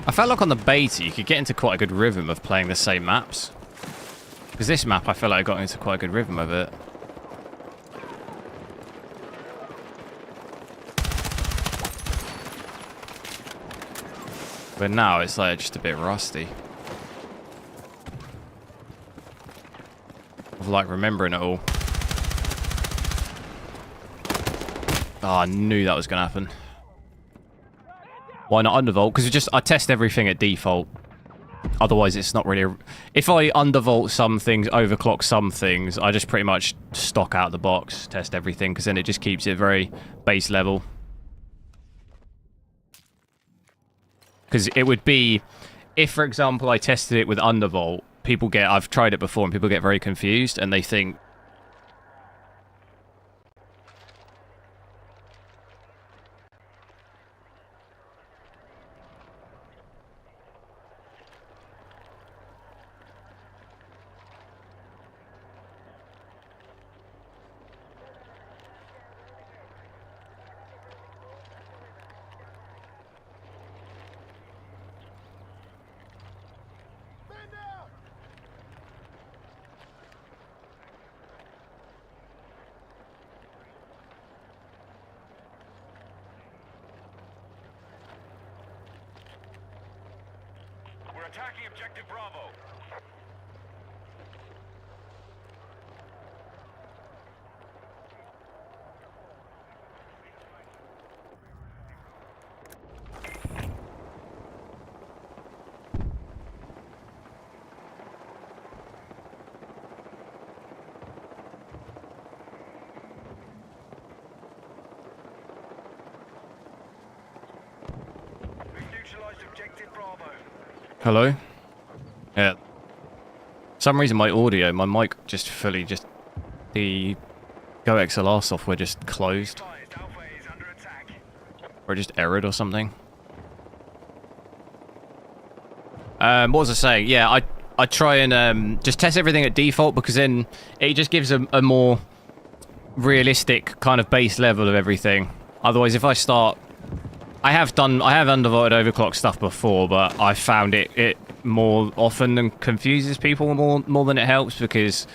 I felt like on the beta you could get into quite a good rhythm of playing the same maps. Because this map I feel like I got into quite a good rhythm of it. But now it's like just a bit rusty. Of like remembering it all. Oh, I knew that was going to happen. Why not undervolt? Because I test everything at default. Otherwise, it's not really... If I undervolt some things, overclock some things, I just pretty much stock out the box, test everything, because then it just keeps it very base level. Because it would be... If, for example, I tested it with undervolt, people get... I've tried it before, and people get very confused, and they think... We're attacking objective Bravo. We've neutralized objective Bravo. Hello? Yeah. For some reason my audio, my mic just the Go XLR software just closed. Advised, Alpha is under attack. Or it just errored or something. What was I saying? Yeah, I try and just test everything at default because then it just gives a more realistic kind of base level of everything. Otherwise, if I start... I have undervolted overclock stuff before, but I found it more often than confuses people more than it helps, because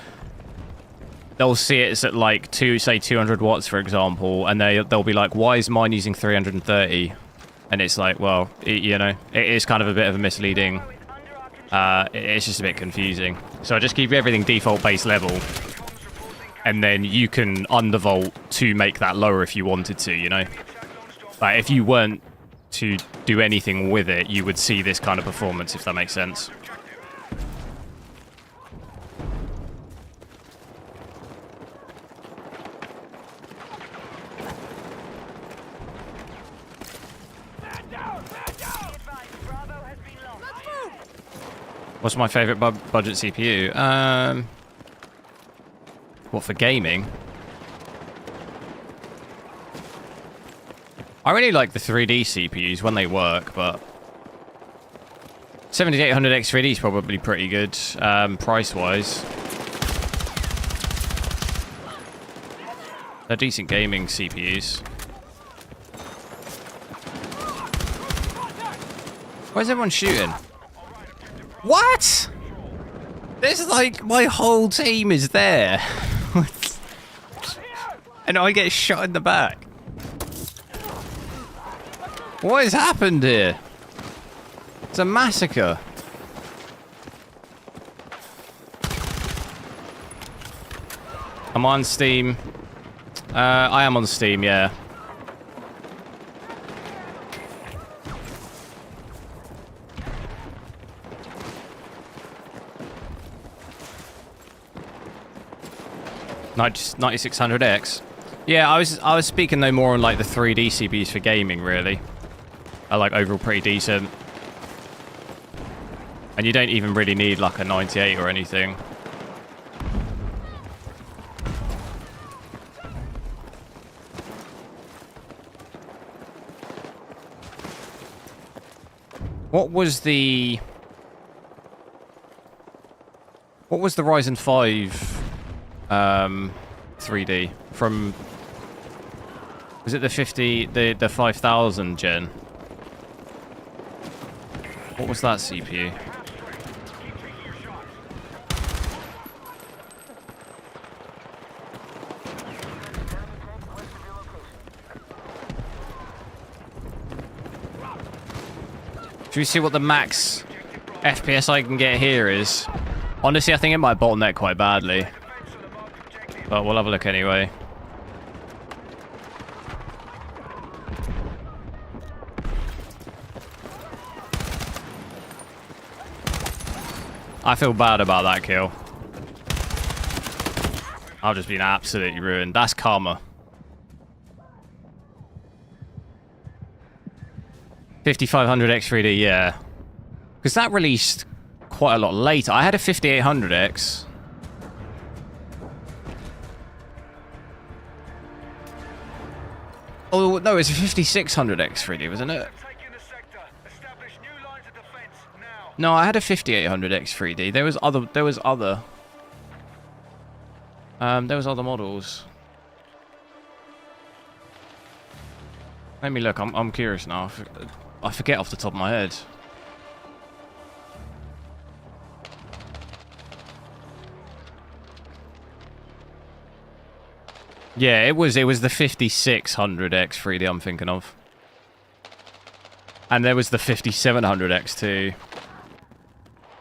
they'll see it at like say 200 watts, for example, and they'll be like, why is mine using 330? And it's like, well, you know, it is kind of a bit of a misleading. It's just a bit confusing. So I just keep everything default base level, and then you can undervolt to make that lower if you wanted to, you know. Like, if you weren't to do anything with it, you would see this kind of performance, if that makes sense. What's my favorite budget CPU? What, for gaming? I really like the 3D CPUs when they work, but 7800X3D is probably pretty good, price-wise. They're decent gaming CPUs. Where's everyone shooting? What? There's like, my whole team is there. And I get shot in the back. What has happened here? It's a massacre. I'm on Steam. I am on Steam, yeah. Nice 9600X. Yeah, I was speaking though more on like the 3D CPUs for gaming, really. Are like overall pretty decent. And you don't even really need like a 98 or anything. What was the Ryzen 5 3D from? Was it the 5000 gen? What was that CPU? Should we see what the max FPS I can get here is? Honestly, I think it might bottleneck quite badly. But we'll have a look anyway. I feel bad about that kill. I've just been absolutely ruined. That's karma. 5500X3D, yeah. Because that released quite a lot later. I had a 5800X. Oh, no, it's a 5600X3D, wasn't it? No, I had a 5800X3D. There was other models. Let me look. I'm curious now. I forget off the top of my head. Yeah, it was the 5600X3D I'm thinking of. And there was the 5700X too.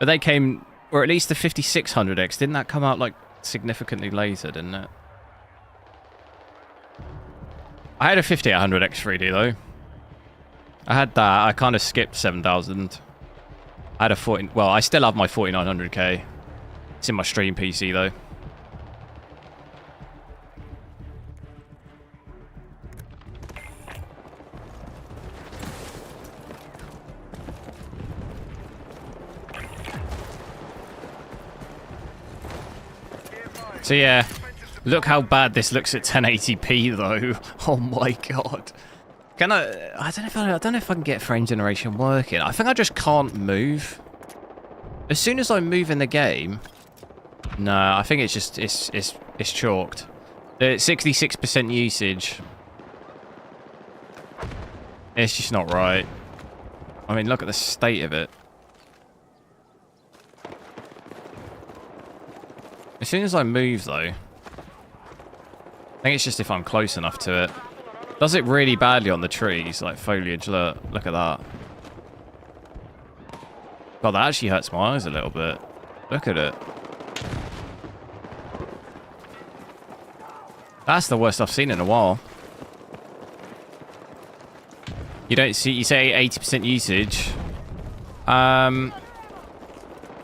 But they came, or at least the 5600X, didn't that come out like significantly later, didn't it? I had a 5800X 3D though. I had that. I kind of skipped 7000. I had a 40. Well, I still have my 4900K. It's in my stream PC though. So yeah, look how bad this looks at 1080p though. Oh my god. Can I don't know if I can get frame generation working. I think I just can't move. As soon as I move in the game, no, I think it's just it's chalked. The 66% usage. It's just not right. I mean, look at the state of it. As soon as I move, though, I think it's just if I'm close enough to it. Does it really badly on the trees, like foliage? Look at that. God, that actually hurts my eyes a little bit. Look at it. That's the worst I've seen in a while. You don't see, you say 80% usage.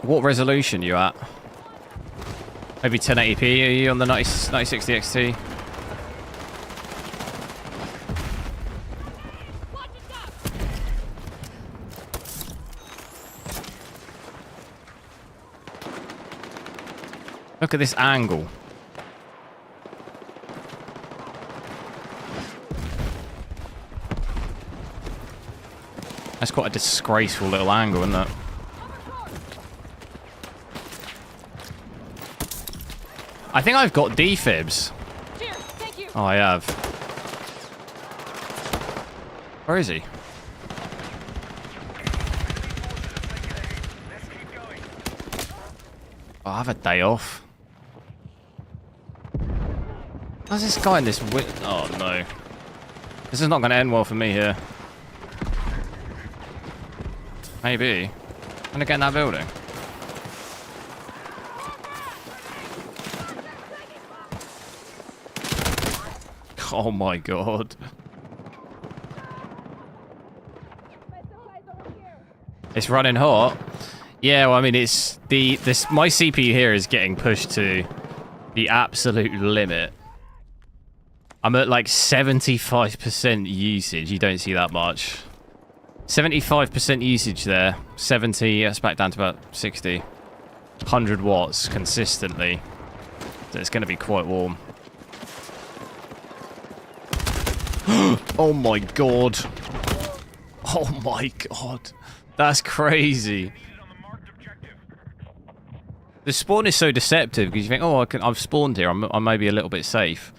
What resolution are you at? Maybe 1080p, are you on the 9060 XT? Look at this angle. That's quite a disgraceful little angle, isn't it? I think I've got defibs. Here, thank you. Oh, I have. Where is he? Oh, I have a day off. How's this guy in this oh no. This is not going to end well for me here. Maybe. I'm going to get in that building. Oh my god. It's running hot. Yeah, well, I mean, it's my CPU here is getting pushed to the absolute limit. I'm at like 75% usage. You don't see that much. 75% usage there. 70, that's back down to about 60. 100 watts consistently. So it's going to be quite warm. Oh my god. Oh my god. That's crazy. The spawn is so deceptive because you think, oh, I've spawned here. I may be a little bit safe.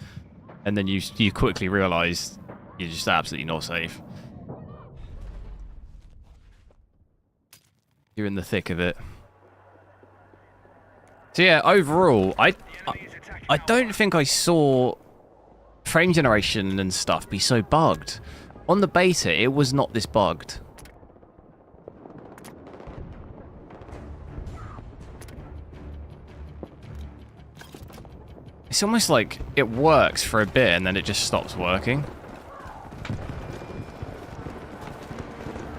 And then you quickly realise you're just absolutely not safe. You're in the thick of it. So yeah, overall, I don't think I saw frame generation and stuff be so bugged. On the beta, it was not this bugged. It's almost like it works for a bit and then it just stops working.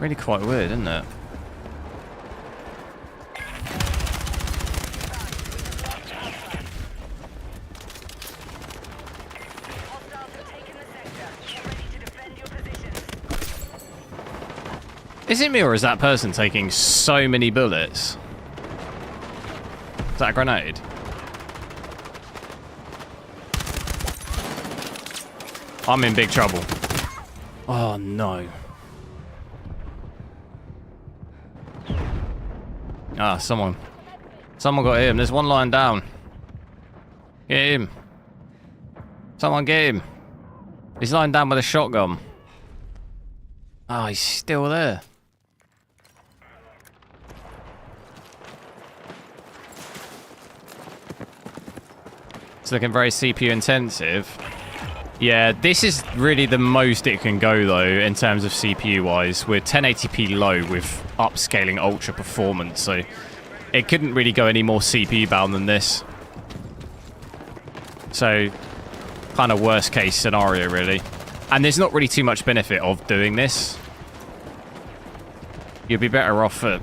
Really quite weird, isn't it? Is it me or is that person taking so many bullets? Is that a grenade? I'm in big trouble. Oh no. Ah, someone got him. There's one lying down. Get him. Someone get him. He's lying down with a shotgun. Oh, he's still there. It's looking very CPU intensive. Yeah, this is really the most it can go though in terms of CPU wise. We're 1080p low with upscaling ultra performance, so it couldn't really go any more CPU bound than this. So, kind of worst case scenario, really. And there's not really too much benefit of doing this. You'd be better off at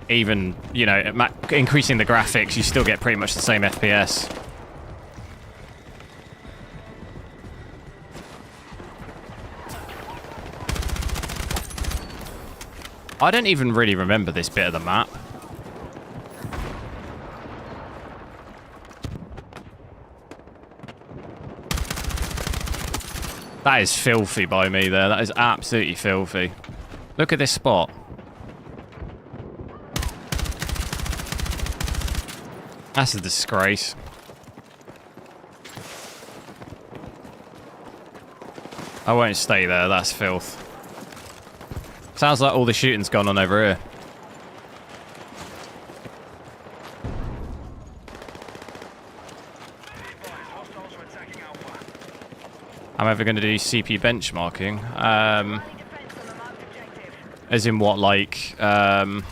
even, you know, increasing the graphics. You still get pretty much the same FPS. I don't even really remember this bit of the map. That is filthy by me there. That is absolutely filthy. Look at this spot. That's a disgrace. I won't stay there. That's filth. Sounds like all the shooting's gone on over here. I'm ever going to do CPU benchmarking. As in what, like... oh,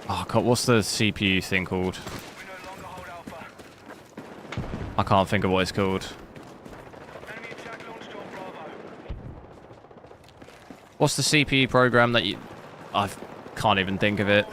God, what's the CPU thing called? I can't think of what it's called. What's the CPU program that you... I can't even think of it.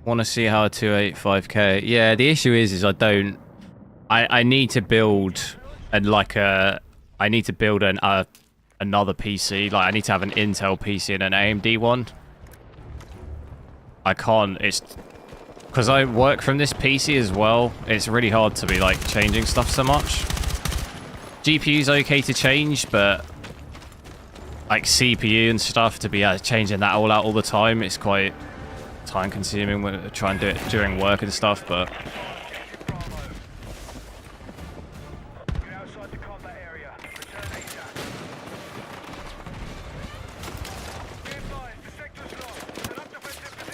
Want to see how a 285K... Yeah, the issue is I don't... I need to build another PC. Like, I need to have an Intel PC and an AMD one. I can't... It's... Because I work from this PC as well, it's really hard to be, like, changing stuff so much. GPU's okay to change, but... Like, CPU and stuff, to be changing that all out all the time, it's quite... time consuming when I try and do it during work and stuff, but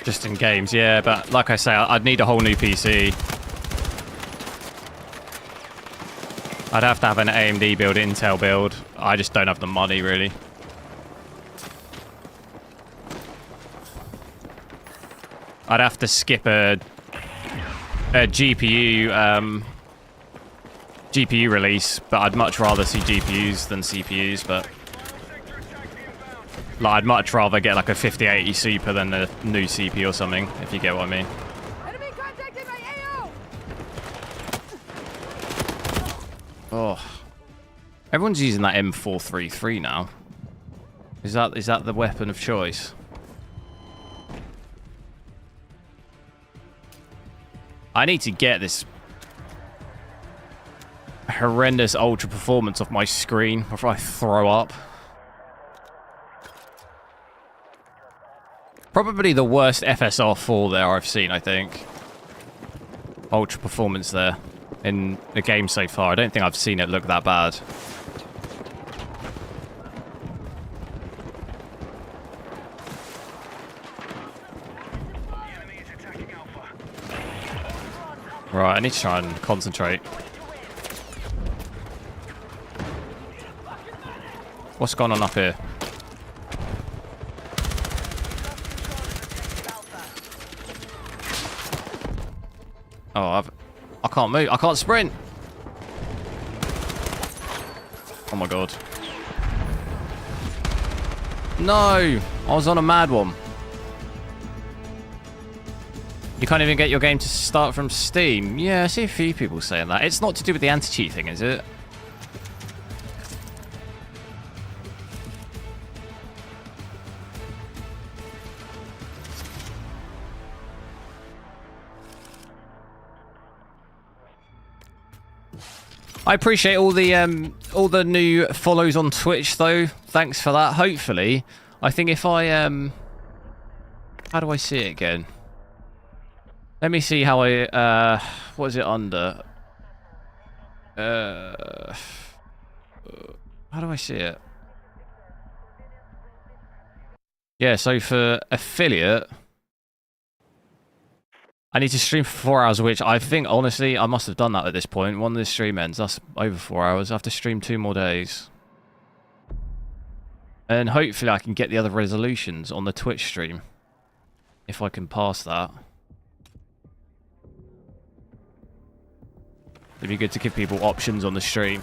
just in games, yeah. But like I say, I'd need a whole new PC. I'd have to have an AMD build, Intel build. I just don't have the money, really. I'd have to skip a GPU release, but I'd much rather see GPUs than CPUs. But like, I'd much rather get like a 5080 Super than a new CPU or something, if you get what I mean. Enemy contacted my AO! Oh, everyone's using that M433 now. Is that the weapon of choice? I need to get this horrendous ultra performance off my screen before I throw up. Probably the worst FSR4 there I've seen, I think. Ultra performance there in the game so far. I don't think I've seen it look that bad. Right, I need to try and concentrate. What's going on up here? Oh, I can't move. I can't sprint. Oh my god. No! I was on a mad one. You can't even get your game to start from Steam. Yeah, I see a few people saying that. It's not to do with the anti-cheat thing, is it? I appreciate all the new follows on Twitch, though. Thanks for that. Hopefully, I think if I how do I see it again? Let me see how I, what is it under? How do I see it? Yeah, so for affiliate, I need to stream for 4 hours, which I think, honestly, I must have done that at this point. One of the stream ends, that's over 4 hours. I have to stream 2 more days. And hopefully I can get the other resolutions on the Twitch stream. If I can pass that. It'd be good to give people options on the stream.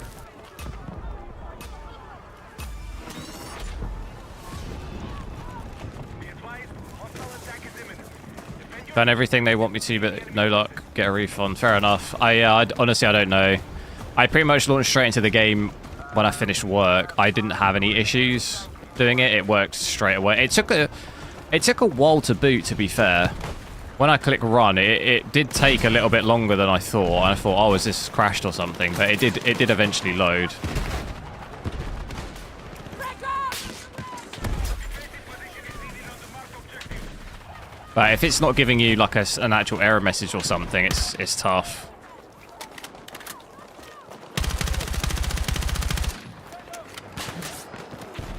Done everything they want me to, but no luck. Get a refund. Fair enough. Honestly, I don't know. I pretty much launched straight into the game when I finished work. I didn't have any issues doing it. It worked straight away. It took a while to boot, to be fair. When I click run, it did take a little bit longer than I thought. I thought, oh, is this crashed or something? But it did eventually load. But if it's not giving you like an actual error message or something, it's tough.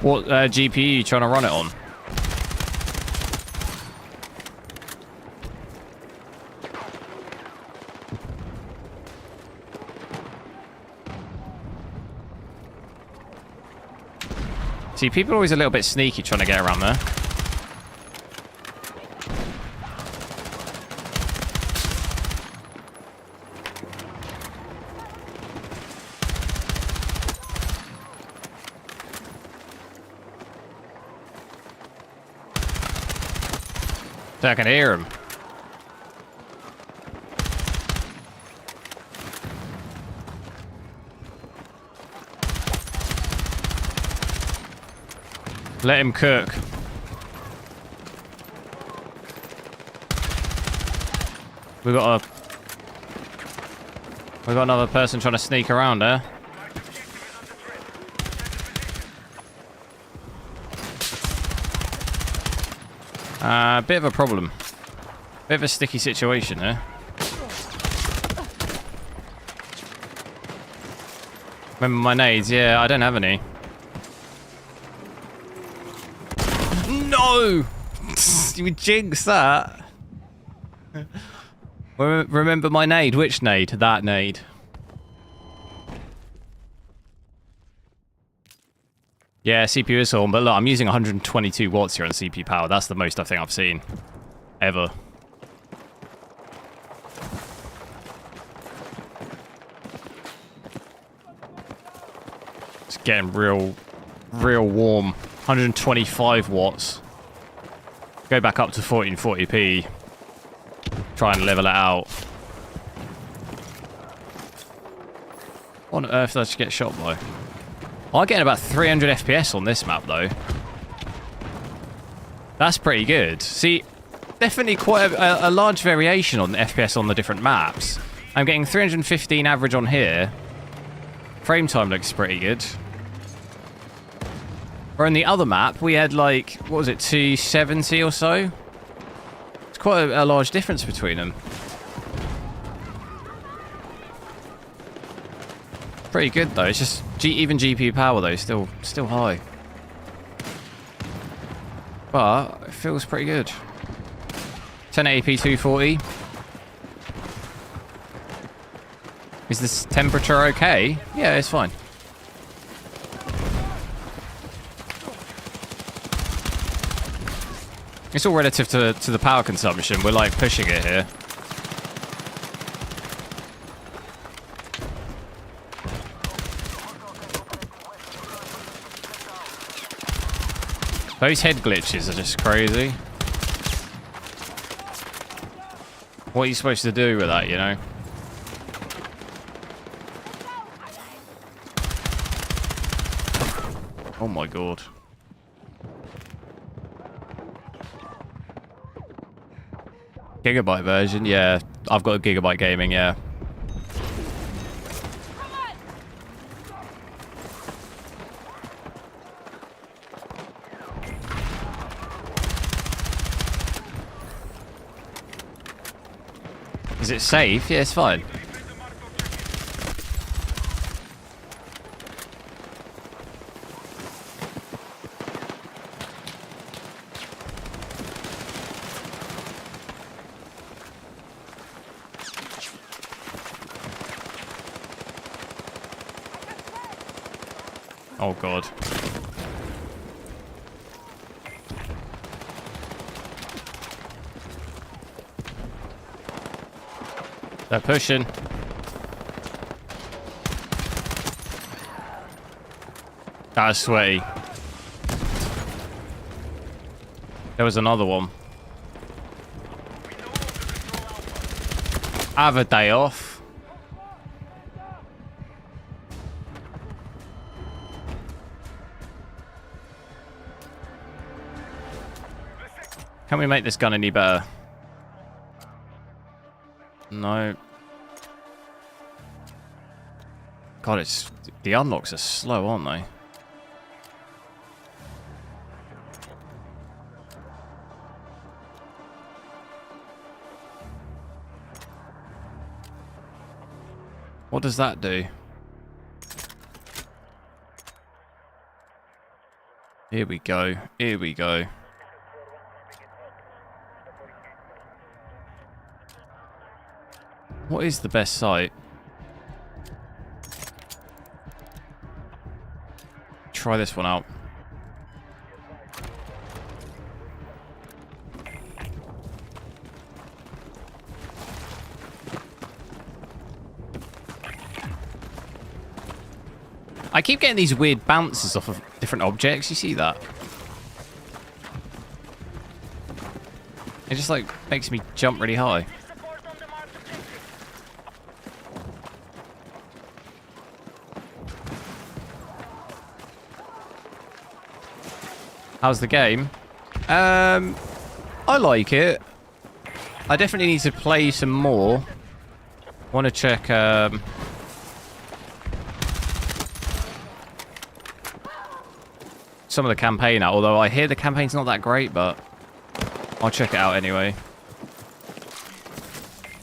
What GPU are you trying to run it on? See, people are always a little bit sneaky trying to get around there. I can hear him. Let him cook. We got another person trying to sneak around there. Bit of a problem. Bit of a sticky situation here. Remember my nades? Yeah, I don't have any. No! You jinx that. Remember my nade? Which nade? That nade. Yeah, CPU is on, but look, I'm using 122 watts here on CPU power. That's the most I think I've seen. Ever. It's getting real warm. 125 watts. Go back up to 1440p. Try and level it out. What on earth did I just get shot by? I'm getting about 300 FPS on this map, though. That's pretty good. See, definitely quite a large variation on the FPS on the different maps. I'm getting 315 average on here. Frame time looks pretty good. Or on the other map, we had like, what was it, 270 or so? It's quite a large difference between them. Pretty good though. It's just even GPU power though, still high. But it feels pretty good. 1080p 240. Is this temperature okay? Yeah, it's fine. It's all relative to the power consumption. We're like pushing it here. Those head glitches are just crazy. What are you supposed to do with that, you know? Oh my god. Gigabyte version? Yeah, I've got a Gigabyte gaming, yeah. Is it safe? Yeah, it's fine. Oh, God. They're pushing. That was sweaty. There was another one. Have a day off. Can we make this gun any better? No. God, it's... The unlocks are slow, aren't they? What does that do? Here we go. Here we go. What is the best site? Try this one out. I keep getting these weird bounces off of different objects. You see that? It just like makes me jump really high. How's the game? I like it. I definitely need to play some more. Want to check some of the campaign out, although I hear the campaign's not that great, but I'll check it out anyway.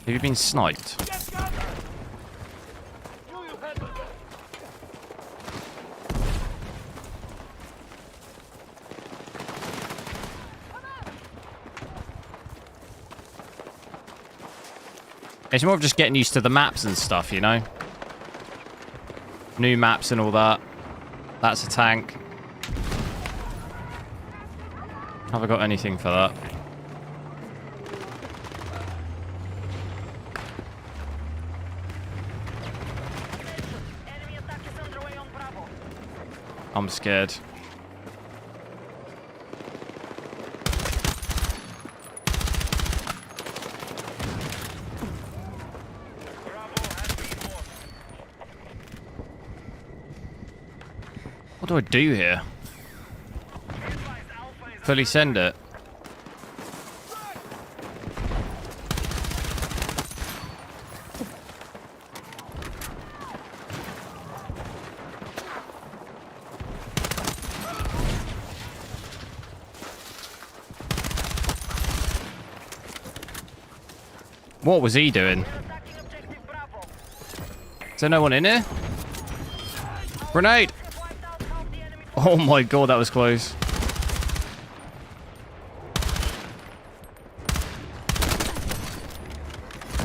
Have you been sniped? It's more of just getting used to the maps and stuff, you know? New maps and all that. That's a tank. Have I got anything for that? Enemy attack is underway on Bravo. I'm scared. What do I do here? Fully send it. What was he doing? Is there no one in here? Grenade! Oh my god, that was close.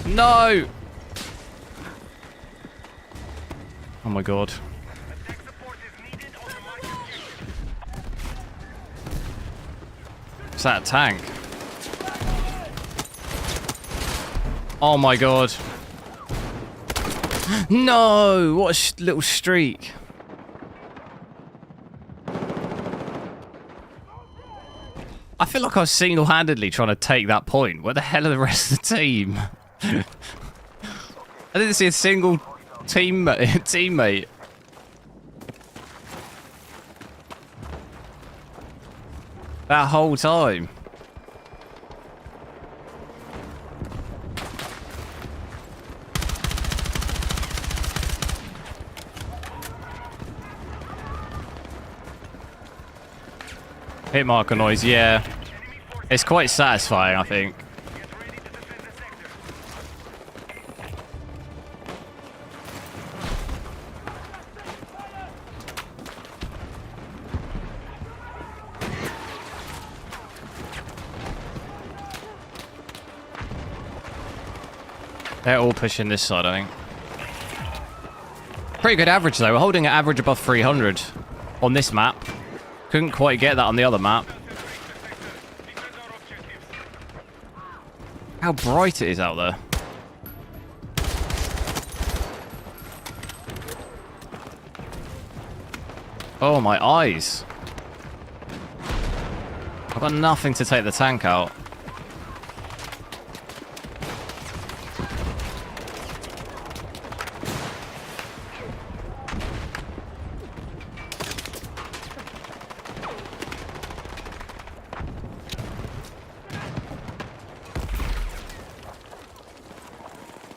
No! Oh my god. Is that a tank? Oh my god. No! What a little streak. I feel like I was single-handedly trying to take that point. Where the hell are the rest of the team? I didn't see a single teammate. That whole time. Hit marker noise, yeah. It's quite satisfying, I think. They're all pushing this side, I think. Pretty good average, though. We're holding an average above 300. on this map. Couldn't quite get that on the other map. How bright it is out there. Oh, my eyes. I've got nothing to take the tank out.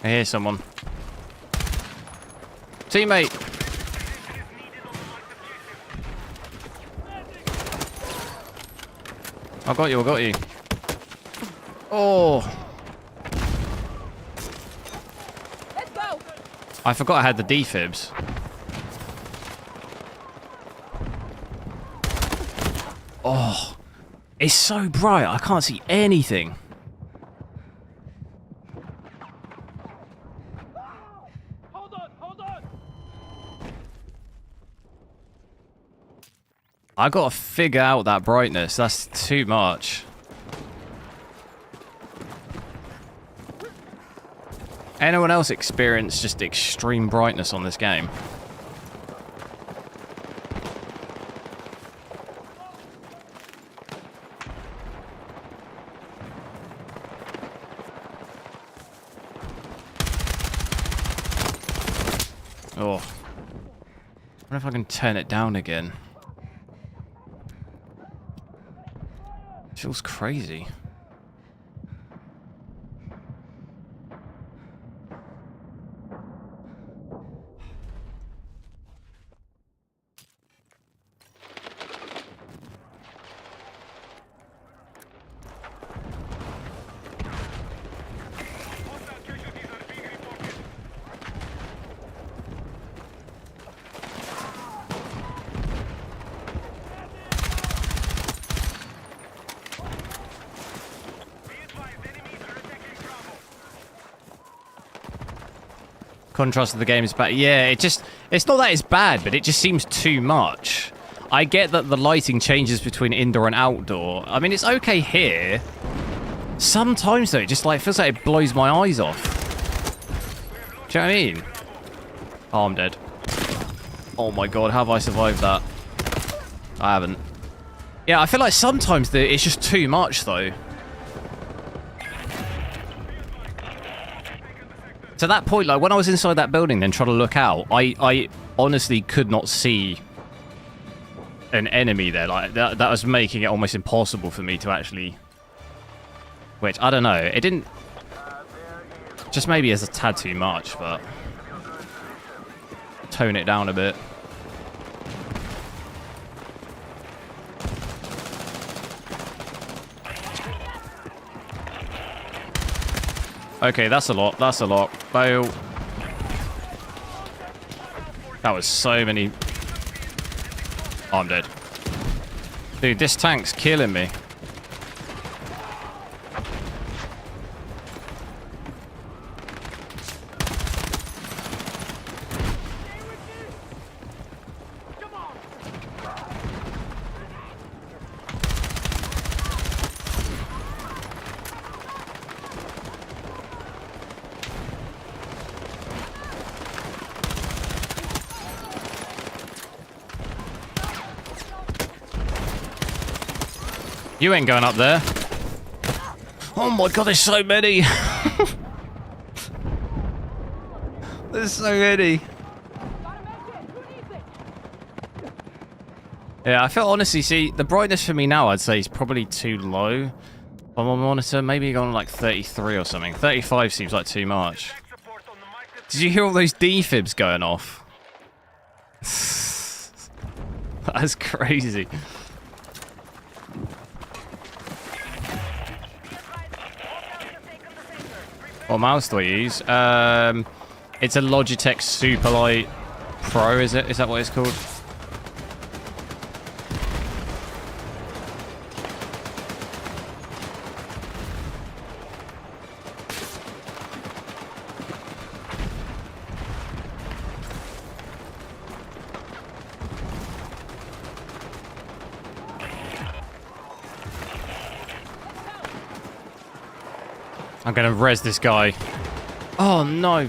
I hear someone. Teammate! I got you, I got you. Oh! Let's go. I forgot I had the defibs. Oh! It's so bright, I can't see anything. I gotta figure out that brightness. That's too much. Anyone else experience just extreme brightness on this game? Oh. I wonder if I can turn it down again. Feels crazy. Contrast of the game is bad. Yeah, it's not that it's bad, but it just seems too much. I get that the lighting changes between indoor and outdoor. I mean, it's okay here. Sometimes, though, it just like feels like it blows my eyes off. Do you know what I mean? Oh, I'm dead. Oh my god, how have I survived that? I haven't. Yeah, I feel like sometimes it's just too much, though. To that point, like, when I was inside that building then trying to look out, I honestly could not see an enemy there. Like, that was making it almost impossible for me to actually... Which, I don't know. It didn't... Just maybe as a tad too much, but... Tone it down a bit. Okay, that's a lot. That's a lot. Bail. That was so many... Oh, I'm dead. Dude, this tank's killing me. You ain't going up there. Oh my god, there's so many. There's so many. Yeah, I feel honestly, see, the brightness for me now, I'd say, is probably too low. On my monitor, maybe going like 33 or something. 35 seems like too much. Did you hear all those defibs going off? That's crazy. What mouse do I use? It's a Logitech Superlight Pro, is it? Is that what it's called? I'm gonna res this guy. Oh no.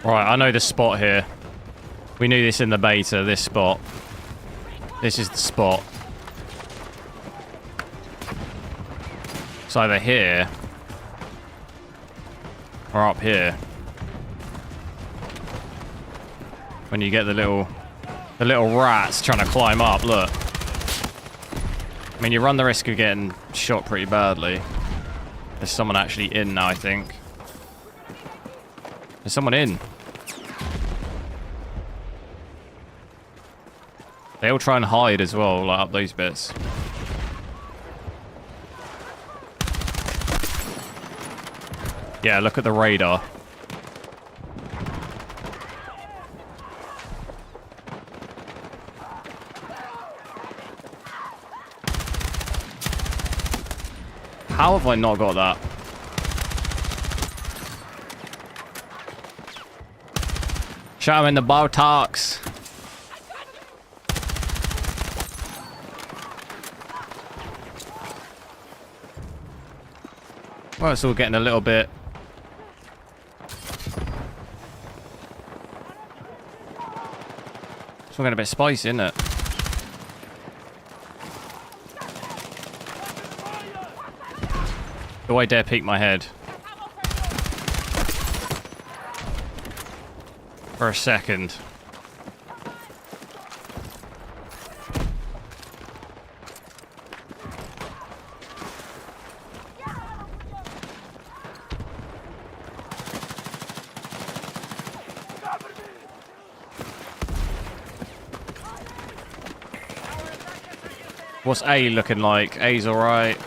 Right, I know the spot here. We knew this in the beta, this spot. This is the spot. It's either here or up here. When you get the little rats trying to climb up, look. I mean, you run the risk of getting shot pretty badly. There's someone actually in now, I think. There's someone in. They all try and hide as well, like up those bits. Yeah, look at the radar. How have I not got that? Show him in the Botox. Well, it's all getting a little bit... It's all getting a bit spicy, isn't it? Do I dare peek my head? For a second. What's A looking like? A's alright.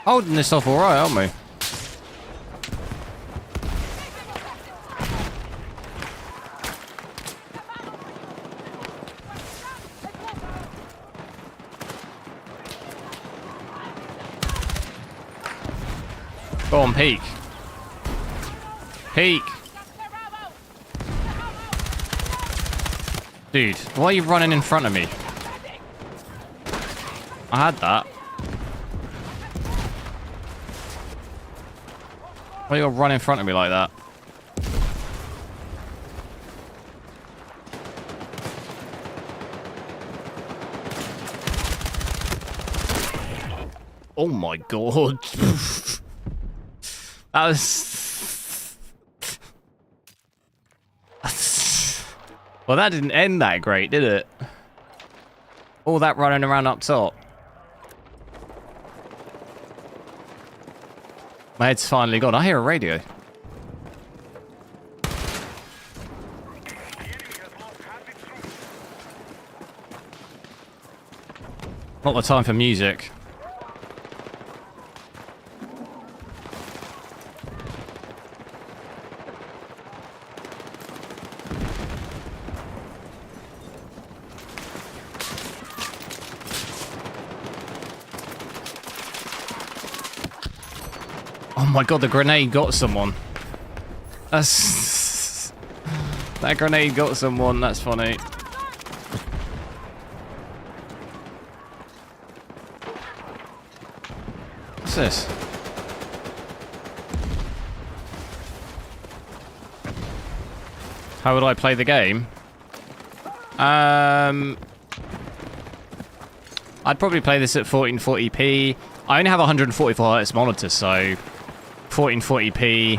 Holding this off alright, aren't we? Go on, peek. Peek. Dude, why are you running in front of me? I had that. Why are you running in front of me like that? Oh my god. That was... Well, that didn't end that great, did it? All that running around up top. My head's finally gone. I hear a radio. Not the time for music. Oh my god, the grenade got someone. That's... That grenade got someone, that's funny. What's this? How would I play the game? I'd probably play this at 1440p. I only have a 144Hz monitor, so 1440p.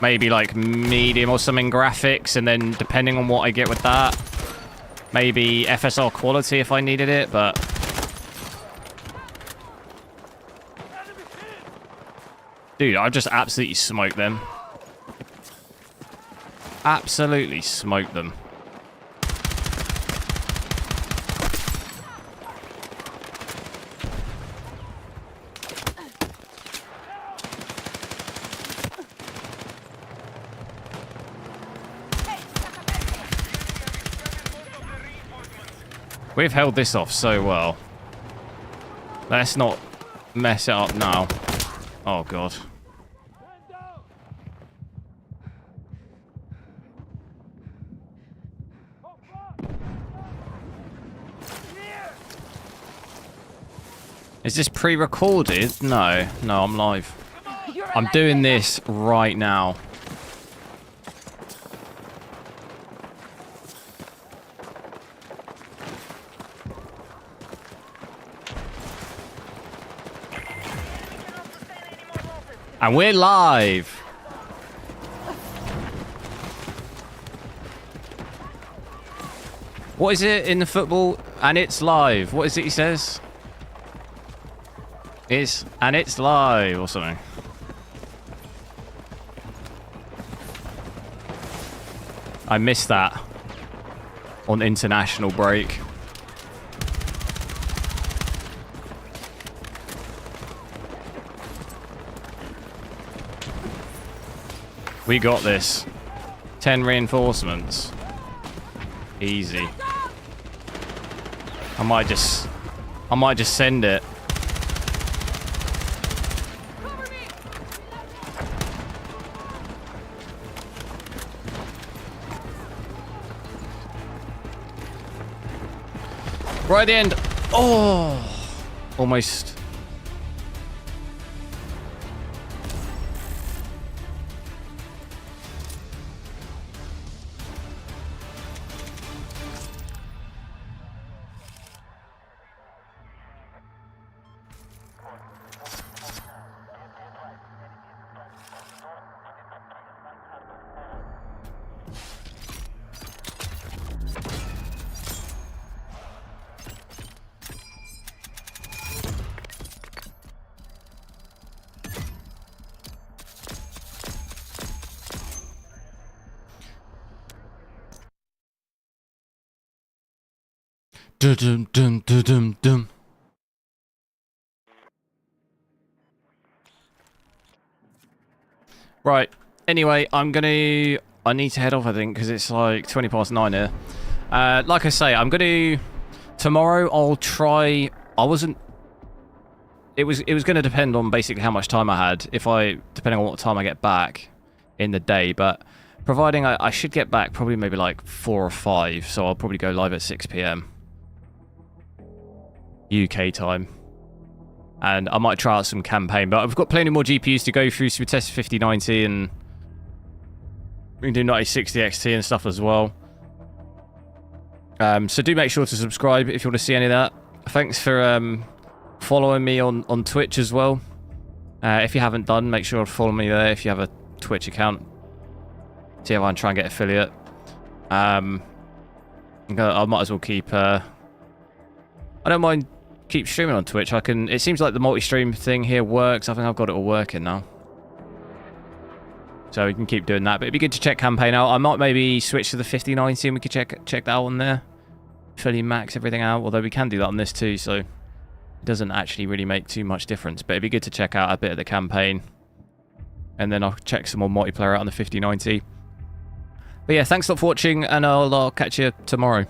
Maybe like medium or something graphics, and then depending on what I get with that, maybe FSR quality if I needed it, but... Dude, I just absolutely smoked them. Absolutely smoked them. We've held this off so well. Let's not mess it up now. Oh, God. Is this pre-recorded? No. No, I'm live. I'm doing this right now. And we're live. What is it in the football? And it's live. What is it he says? And it's live or something. I missed that on international break. We got this. 10 reinforcements. Easy. I might just send it. Right at the end. Oh, almost. Dum dum dum dum dum. Right. Anyway, I need to head off, I think, because it's like 20 past 9 here. Like I say, I'm gonna tomorrow. I'll try. It was going to depend on basically how much time I had. Depending on what time I get back in the day, but providing I should get back probably maybe like 4 or 5. So I'll probably go live at 6 PM. UK time, and I might try out some campaign, but I've got plenty more GPUs to go through, so we test 5090 and we can do 9060 XT and stuff as well. So do make sure to subscribe if you want to see any of that. Thanks for following me on Twitch as well. If you haven't done, make sure to follow me there if you have a Twitch account. See if I can try and get affiliate. I might as well keep I don't mind keep streaming on Twitch. It seems like the multi-stream thing here works. I think I've got it all working now. So we can keep doing that. But it'd be good to check campaign out. I might maybe switch to the 5090 and we could check that out on there. Fully max everything out. Although we can do that on this too, so it doesn't actually really make too much difference. But it'd be good to check out a bit of the campaign. And then I'll check some more multiplayer out on the 5090. But yeah, thanks a lot for watching, and I'll catch you tomorrow.